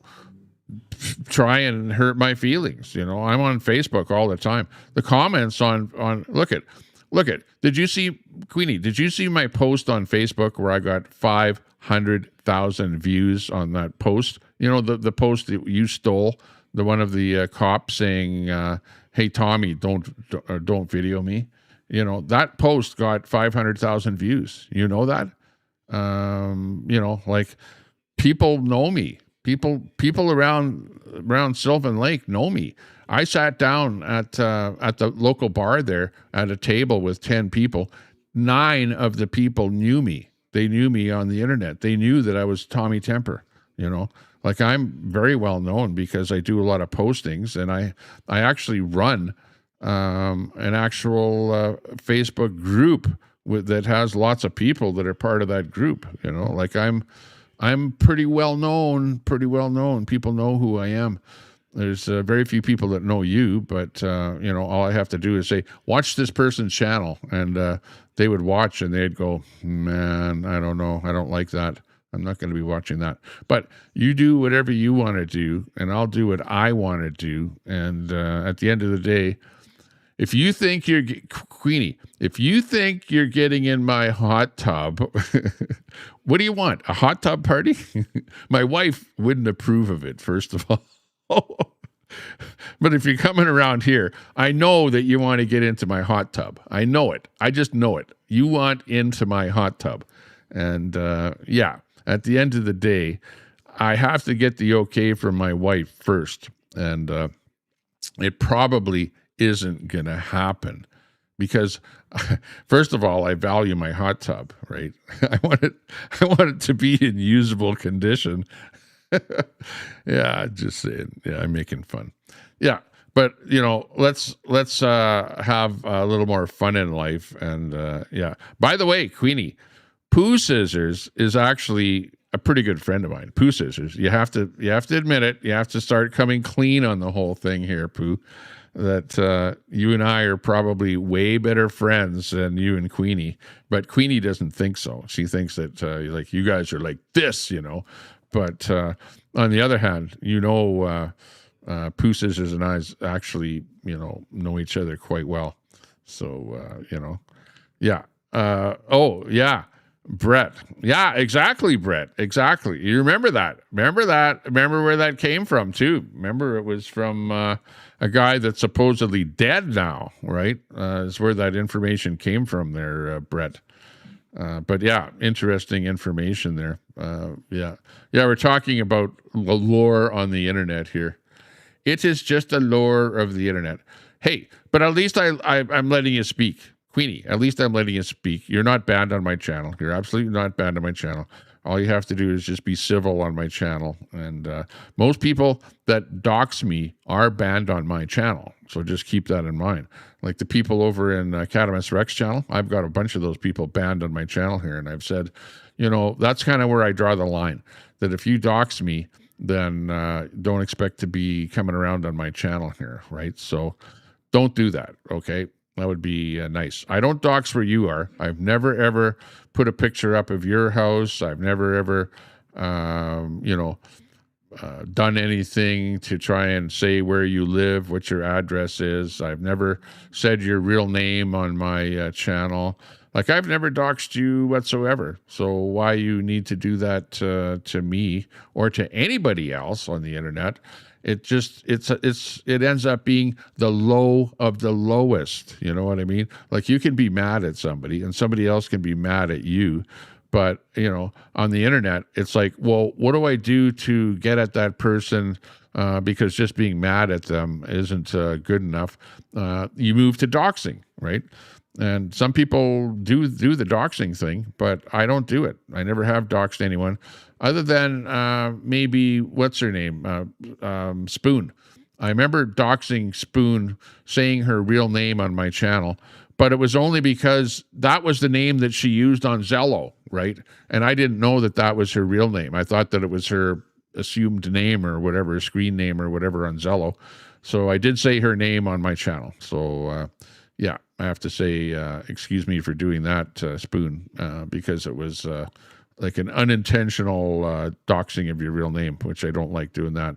try and hurt my feelings. You know, I'm on Facebook all the time. The comments on look at, Look at, did you see, Queenie, did you see my post on Facebook where I got 500,000 views on that post? You know, the post that you stole, the one of the cops saying, hey, Tommy, don't video me. You know, that post got 500,000 views. You know that? You know, like, people know me. People around Sylvan Lake know me. I sat down at the local bar there at a table with 10 people. 9 of the people knew me. They knew me on the internet. They knew that I was Tommy Temper, you know. Like, I'm very well known because I do a lot of postings, and I actually run an actual Facebook group that has lots of people that are part of that group, you know. Like, I'm pretty well known. People know who I am. There's very few people that know you, but, you know, all I have to do is say, watch this person's channel. And they would watch and they'd go, man, I don't know. I don't like that. I'm not going to be watching that. But you do whatever you want to do, and I'll do what I want to do. And at the end of the day, if you think you're, Queenie, if you think you're getting in my hot tub, what do you want? A hot tub party? My wife wouldn't approve of it, first of all. But if you're coming around here, I know that you want to get into my hot tub. I know it. I just know it. You want into my hot tub. And yeah, at the end of the day, I have to get the okay from my wife first. And it probably isn't going to happen because, first of all, I value my hot tub, right? I want it to be in usable condition. Yeah, just saying. Yeah, I'm making fun. Yeah, but you know, let's have a little more fun in life. And yeah. By the way, Queenie, Pooh Scissors is actually a pretty good friend of mine. Pooh Scissors. You have to admit it. You have to start coming clean on the whole thing here, Pooh. That you and I are probably way better friends than you and Queenie. But Queenie doesn't think so. She thinks that like you guys are like this, you know. But on the other hand, you know, Pooh Scissors and I actually, you know each other quite well. So, you know, yeah. Oh, yeah. Brett. Yeah, exactly, Brett. Exactly. You remember that. Remember where that came from, too. Remember it was from a guy that's supposedly dead now, right? Is where that information came from there, Brett. But yeah, interesting information there. Yeah, we're talking about the lore on the internet here. It is just a lore of the internet. Hey, but at least I'm letting you speak. Queenie, at least I'm letting you speak. You're not banned on my channel. You're absolutely not banned on my channel. All you have to do is just be civil on my channel. And most people that dox me are banned on my channel. So just keep that in mind. Like the people over in Catamus Rex channel, I've got a bunch of those people banned on my channel here. And I've said, you know, that's kind of where I draw the line. That if you dox me, then don't expect to be coming around on my channel here, right? So don't do that, okay? That would be nice. I don't dox where you are. I've never, ever put a picture up of your house. I've never, ever, you know, done anything to try and say where you live, what your address is. I've never said your real name on my channel. Like, I've never doxed you whatsoever. So why you need to do that to me or to anybody else on the internet? It just, it ends up being the low of the lowest. You know what I mean? Like, you can be mad at somebody and somebody else can be mad at you. But, you know, on the internet, it's like, well, what do I do to get at that person? Because just being mad at them isn't good enough. You move to doxing, right? And some people do the doxing thing, but I don't do it. I never have doxed anyone other than maybe, what's her name? Spoon. I remember doxing Spoon, saying her real name on my channel, but it was only because that was the name that she used on Zello, right? And I didn't know that that was her real name. I thought that it was her assumed name or whatever, screen name or whatever on Zello. So I did say her name on my channel. So, yeah, I have to say, excuse me for doing that, Spoon, because it was like an unintentional doxing of your real name, which I don't like doing that.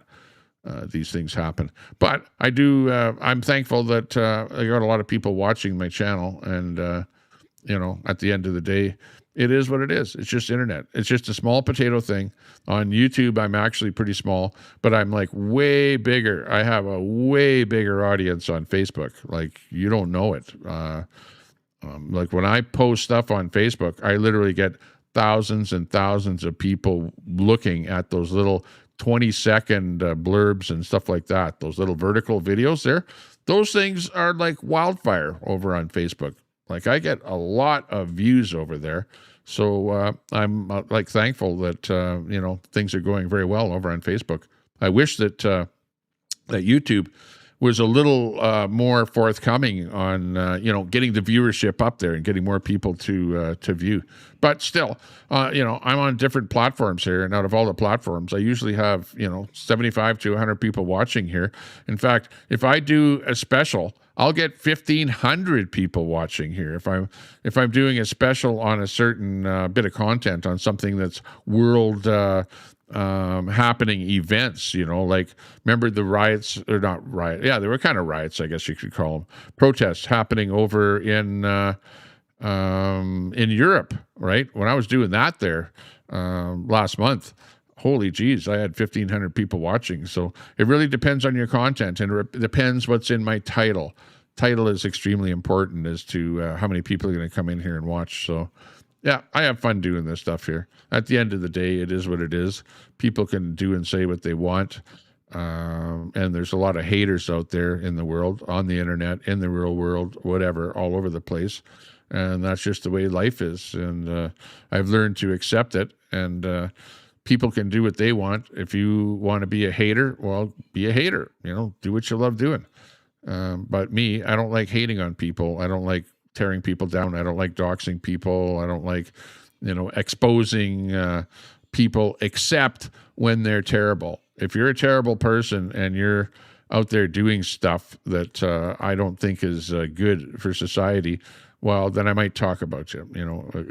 these things happen. But I do. I'm thankful that I got a lot of people watching my channel, and at the end of the day, it is what it is. It's just internet. It's just a small potato thing. On YouTube, I'm actually pretty small, but I'm like way bigger. I have a way bigger audience on Facebook. Like, you don't know it. Like, when I post stuff on Facebook, I literally get thousands and thousands of people looking at those little 20-second blurbs and stuff like that. Those little vertical videos there. Those things are like wildfire over on Facebook. Like, I get a lot of views over there. So I'm like thankful that, things are going very well over on Facebook. I wish that that YouTube was a little more forthcoming on, getting the viewership up there and getting more people to view. But still, I'm on different platforms here. And out of all the platforms, I usually have, 75 to 100 people watching here. In fact, if I do a special, I'll get 1,500 people watching here. If I'm doing a special on a certain bit of content on something that's world happening events, like, remember the riots, or not riot? Yeah, they were kind of riots, I guess you could call them, protests happening over in Europe, right? When I was doing that there last month, holy geez, I had 1,500 people watching. So it really depends on your content, and it depends what's in my title. Title is extremely important as to how many people are going to come in here and watch. So, yeah, I have fun doing this stuff here. At the end of the day, it is what it is. People can do and say what they want. And there's a lot of haters out there in the world, on the internet, in the real world, whatever, all over the place. And that's just the way life is. And I've learned to accept it. And people can do what they want. If you want to be a hater, well, be a hater. Do what you love doing. But me, I don't like hating on people. I don't like tearing people down. I don't like doxing people. I don't like, exposing people, except when they're terrible. If you're a terrible person and you're out there doing stuff that I don't think is good for society, well, then I might talk about you.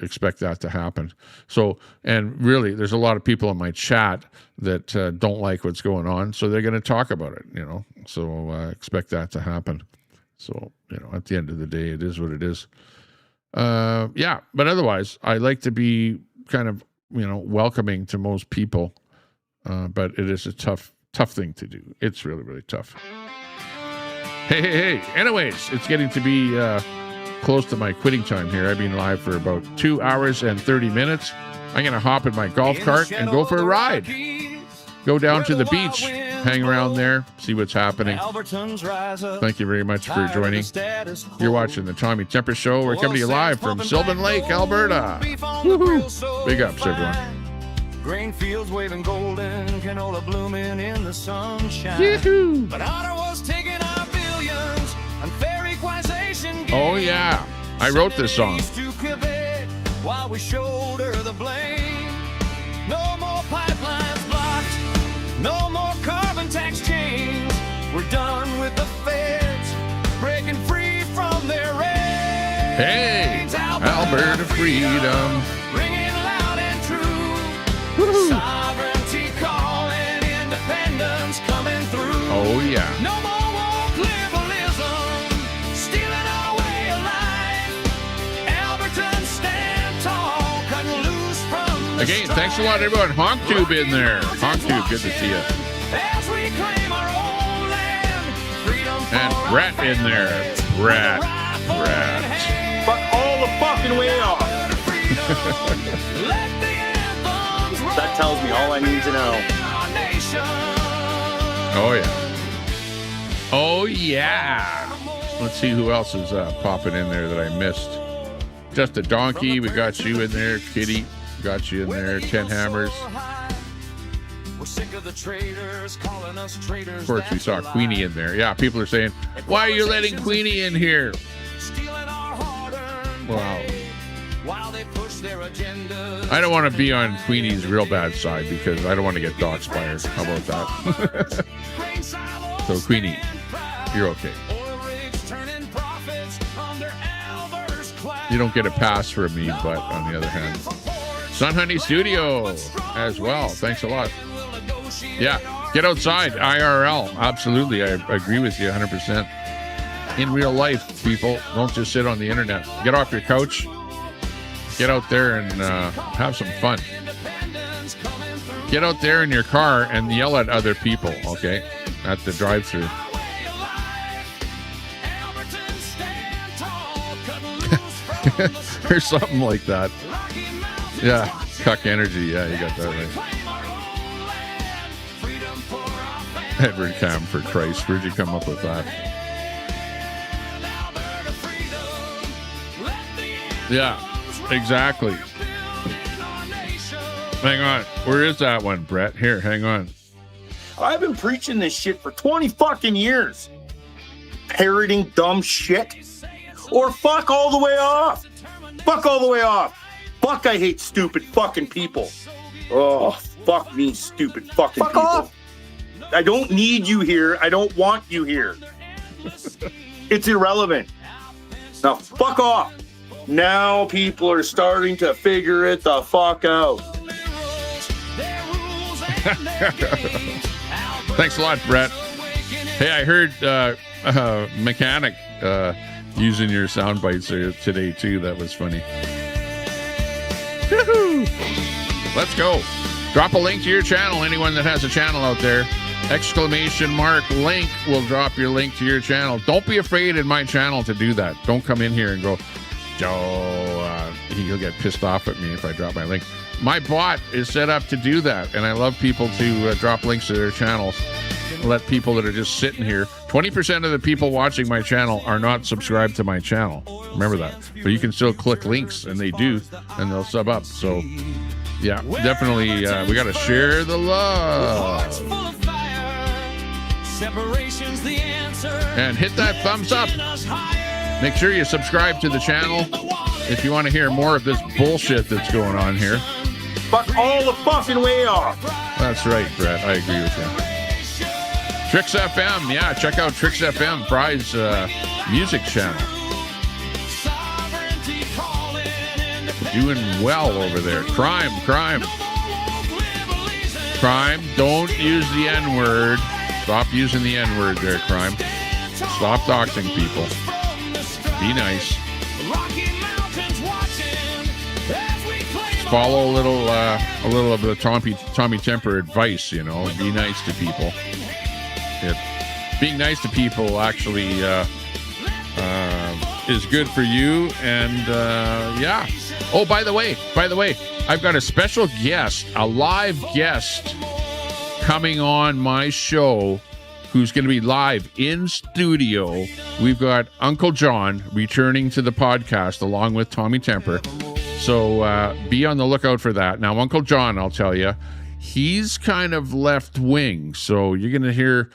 Expect that to happen. So, and really, there's a lot of people in my chat that don't like what's going on, so they're going to talk about it. So expect that to happen. So, at the end of the day, it is what it is. Yeah, but otherwise, I like to be kind of, welcoming to most people. But it is a tough thing to do. It's really, really tough. Hey. Anyways, it's getting to be close to my quitting time here. I've been live for about 2 hours and 30 minutes. I'm going to hop in my golf cart and go for a ride. Go down to the beach, hang around there, see what's happening. Thank you very much for joining. You're watching the Tommy Temper Show. We're coming to you live from Sylvan Lake, Alberta. Woohoo! Big ups, everyone. Grain fields waving golden, canola blooming in the sunshine. Yee-hoo. But Ottawa's taking our billions and fair equalization gains. Oh yeah, I wrote this song. To Quebec while we shoulder the blame. No more pipelines blocked, no more carbon tax chains. We're done with the feds breaking free from their reins. Hey, Alberta freedom. Ringing loud and true. Woo-hoo. Sovereignty calling, independence coming through. Oh yeah. No more woke liberalism, stealing our way of life. Albertans stand tall, cutting loose from the Again, thanks a lot, everyone. HonkTube in there. HonkTube, good to see you. as we claim our own land. Freedom for And our Brett in there. families. Brett. Fuck all the fucking way off. Let the anthems roll That tells me all I need to know. in our nation. Oh yeah. Oh yeah. Let's see who else is popping in there that I missed. Just a donkey. We got you in there. Kitty. Got you in there. 10 hammers. We're sick of the traitors calling us traitors. Of course, we saw Queenie in there. Yeah, people are saying, why are you letting Queenie in here? Stealing our hard-earned Wow. pay while they push their agendas. I don't want to be on Queenie's real bad side because I don't want to get doxed by her. How about that? Grain silos So, Queenie, stand proud. you're okay. Oil rigs turning profits under Albert's cloud. You don't get a pass from me, but on the other hand, Sun Honey Studio as well. Thanks a lot. Yeah, Get outside, IRL. Absolutely, I agree with you 100%. In real life, people, don't just sit on the internet. Get off your couch. Get out there and have some fun. Get out there in your car and yell at other people, okay? At the drive-thru. Or something like that. Yeah, cuck energy. Yeah, you got that right. Edward Cam, for Christ. Where'd you come up with that? Yeah, exactly. Hang on. Where is that one, Brett? Here, hang on. I've been preaching this shit for 20 fucking years. Parroting dumb shit. Or fuck all the way off. Fuck all the way off. Fuck, I hate stupid fucking people. Oh, fuck me, stupid fucking people. Off. I don't need you here. I don't want you here. It's irrelevant. Now, fuck off. Now people are starting to figure it the fuck out. Thanks a lot, Brett. Hey, I heard Mechanic using your sound bites today, too. That was funny. Woo-hoo. Let's go. Drop a link to your channel. Anyone that has a channel out there. ! Link will drop your link to your channel. Don't be afraid in my channel to do that. Don't come in here and go, Joe, he'll get pissed off at me if I drop my link. My bot is set up to do that, and I love people to drop links to their channels. Let people that are just sitting here. 20% of the people watching my channel are not subscribed to my channel. Remember that. But you can still click links, and they do, and they'll sub up. So, yeah, definitely, we got to share the love. And hit that thumbs up. Make sure you subscribe to the channel if you want to hear more of this bullshit that's going on here. Fuck all the fucking way off. That's right, Brett. I agree with you. Tricks FM. Yeah, check out Tricks FM, Fry's music channel. Doing well over there. Crime. Don't use the N-word. Stop using the N-word there, Crime. Stop doxing people. Be nice. Just follow a little of the Tommy Temper advice, you know. Be nice to people. Being nice to people actually is good for you, and yeah. Oh, by the way, I've got a special guest, a live guest coming on my show, who's going to be live in studio. We've got Uncle John returning to the podcast along with Tommy Temper. So be on the lookout for that. Now, Uncle John, I'll tell you, he's kind of left-wing. So you're going to hear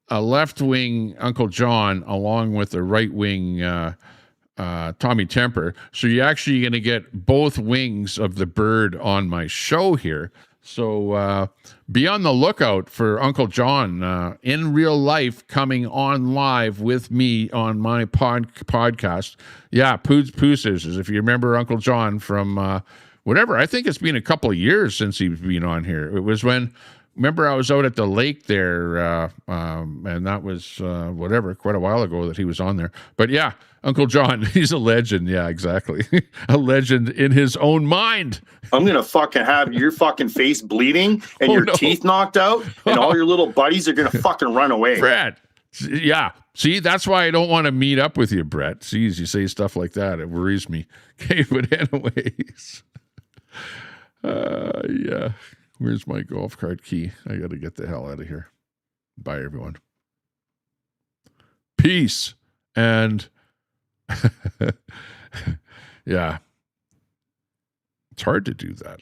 a left-wing Uncle John along with a right-wing Tommy Temper. So you're actually going to get both wings of the bird on my show here. So be on the lookout for Uncle John in real life coming on live with me on my podcast. Yeah, Poo Scissors. If you remember Uncle John from whatever, I think it's been a couple of years since he's been on here. It was when, remember I was out at the lake there, and that was quite a while ago that he was on there. But yeah, Uncle John, he's a legend. Yeah, exactly. A legend in his own mind. I'm going to fucking have your fucking face bleeding and your teeth knocked out, and all your little buddies are going to fucking run away. Brett, yeah. See, that's why I don't want to meet up with you, Brett. See, as you say stuff like that, it worries me. Okay, but anyways. Yeah. Where's my golf cart key? I got to get the hell out of here. Bye, everyone. Peace. And yeah, it's hard to do that.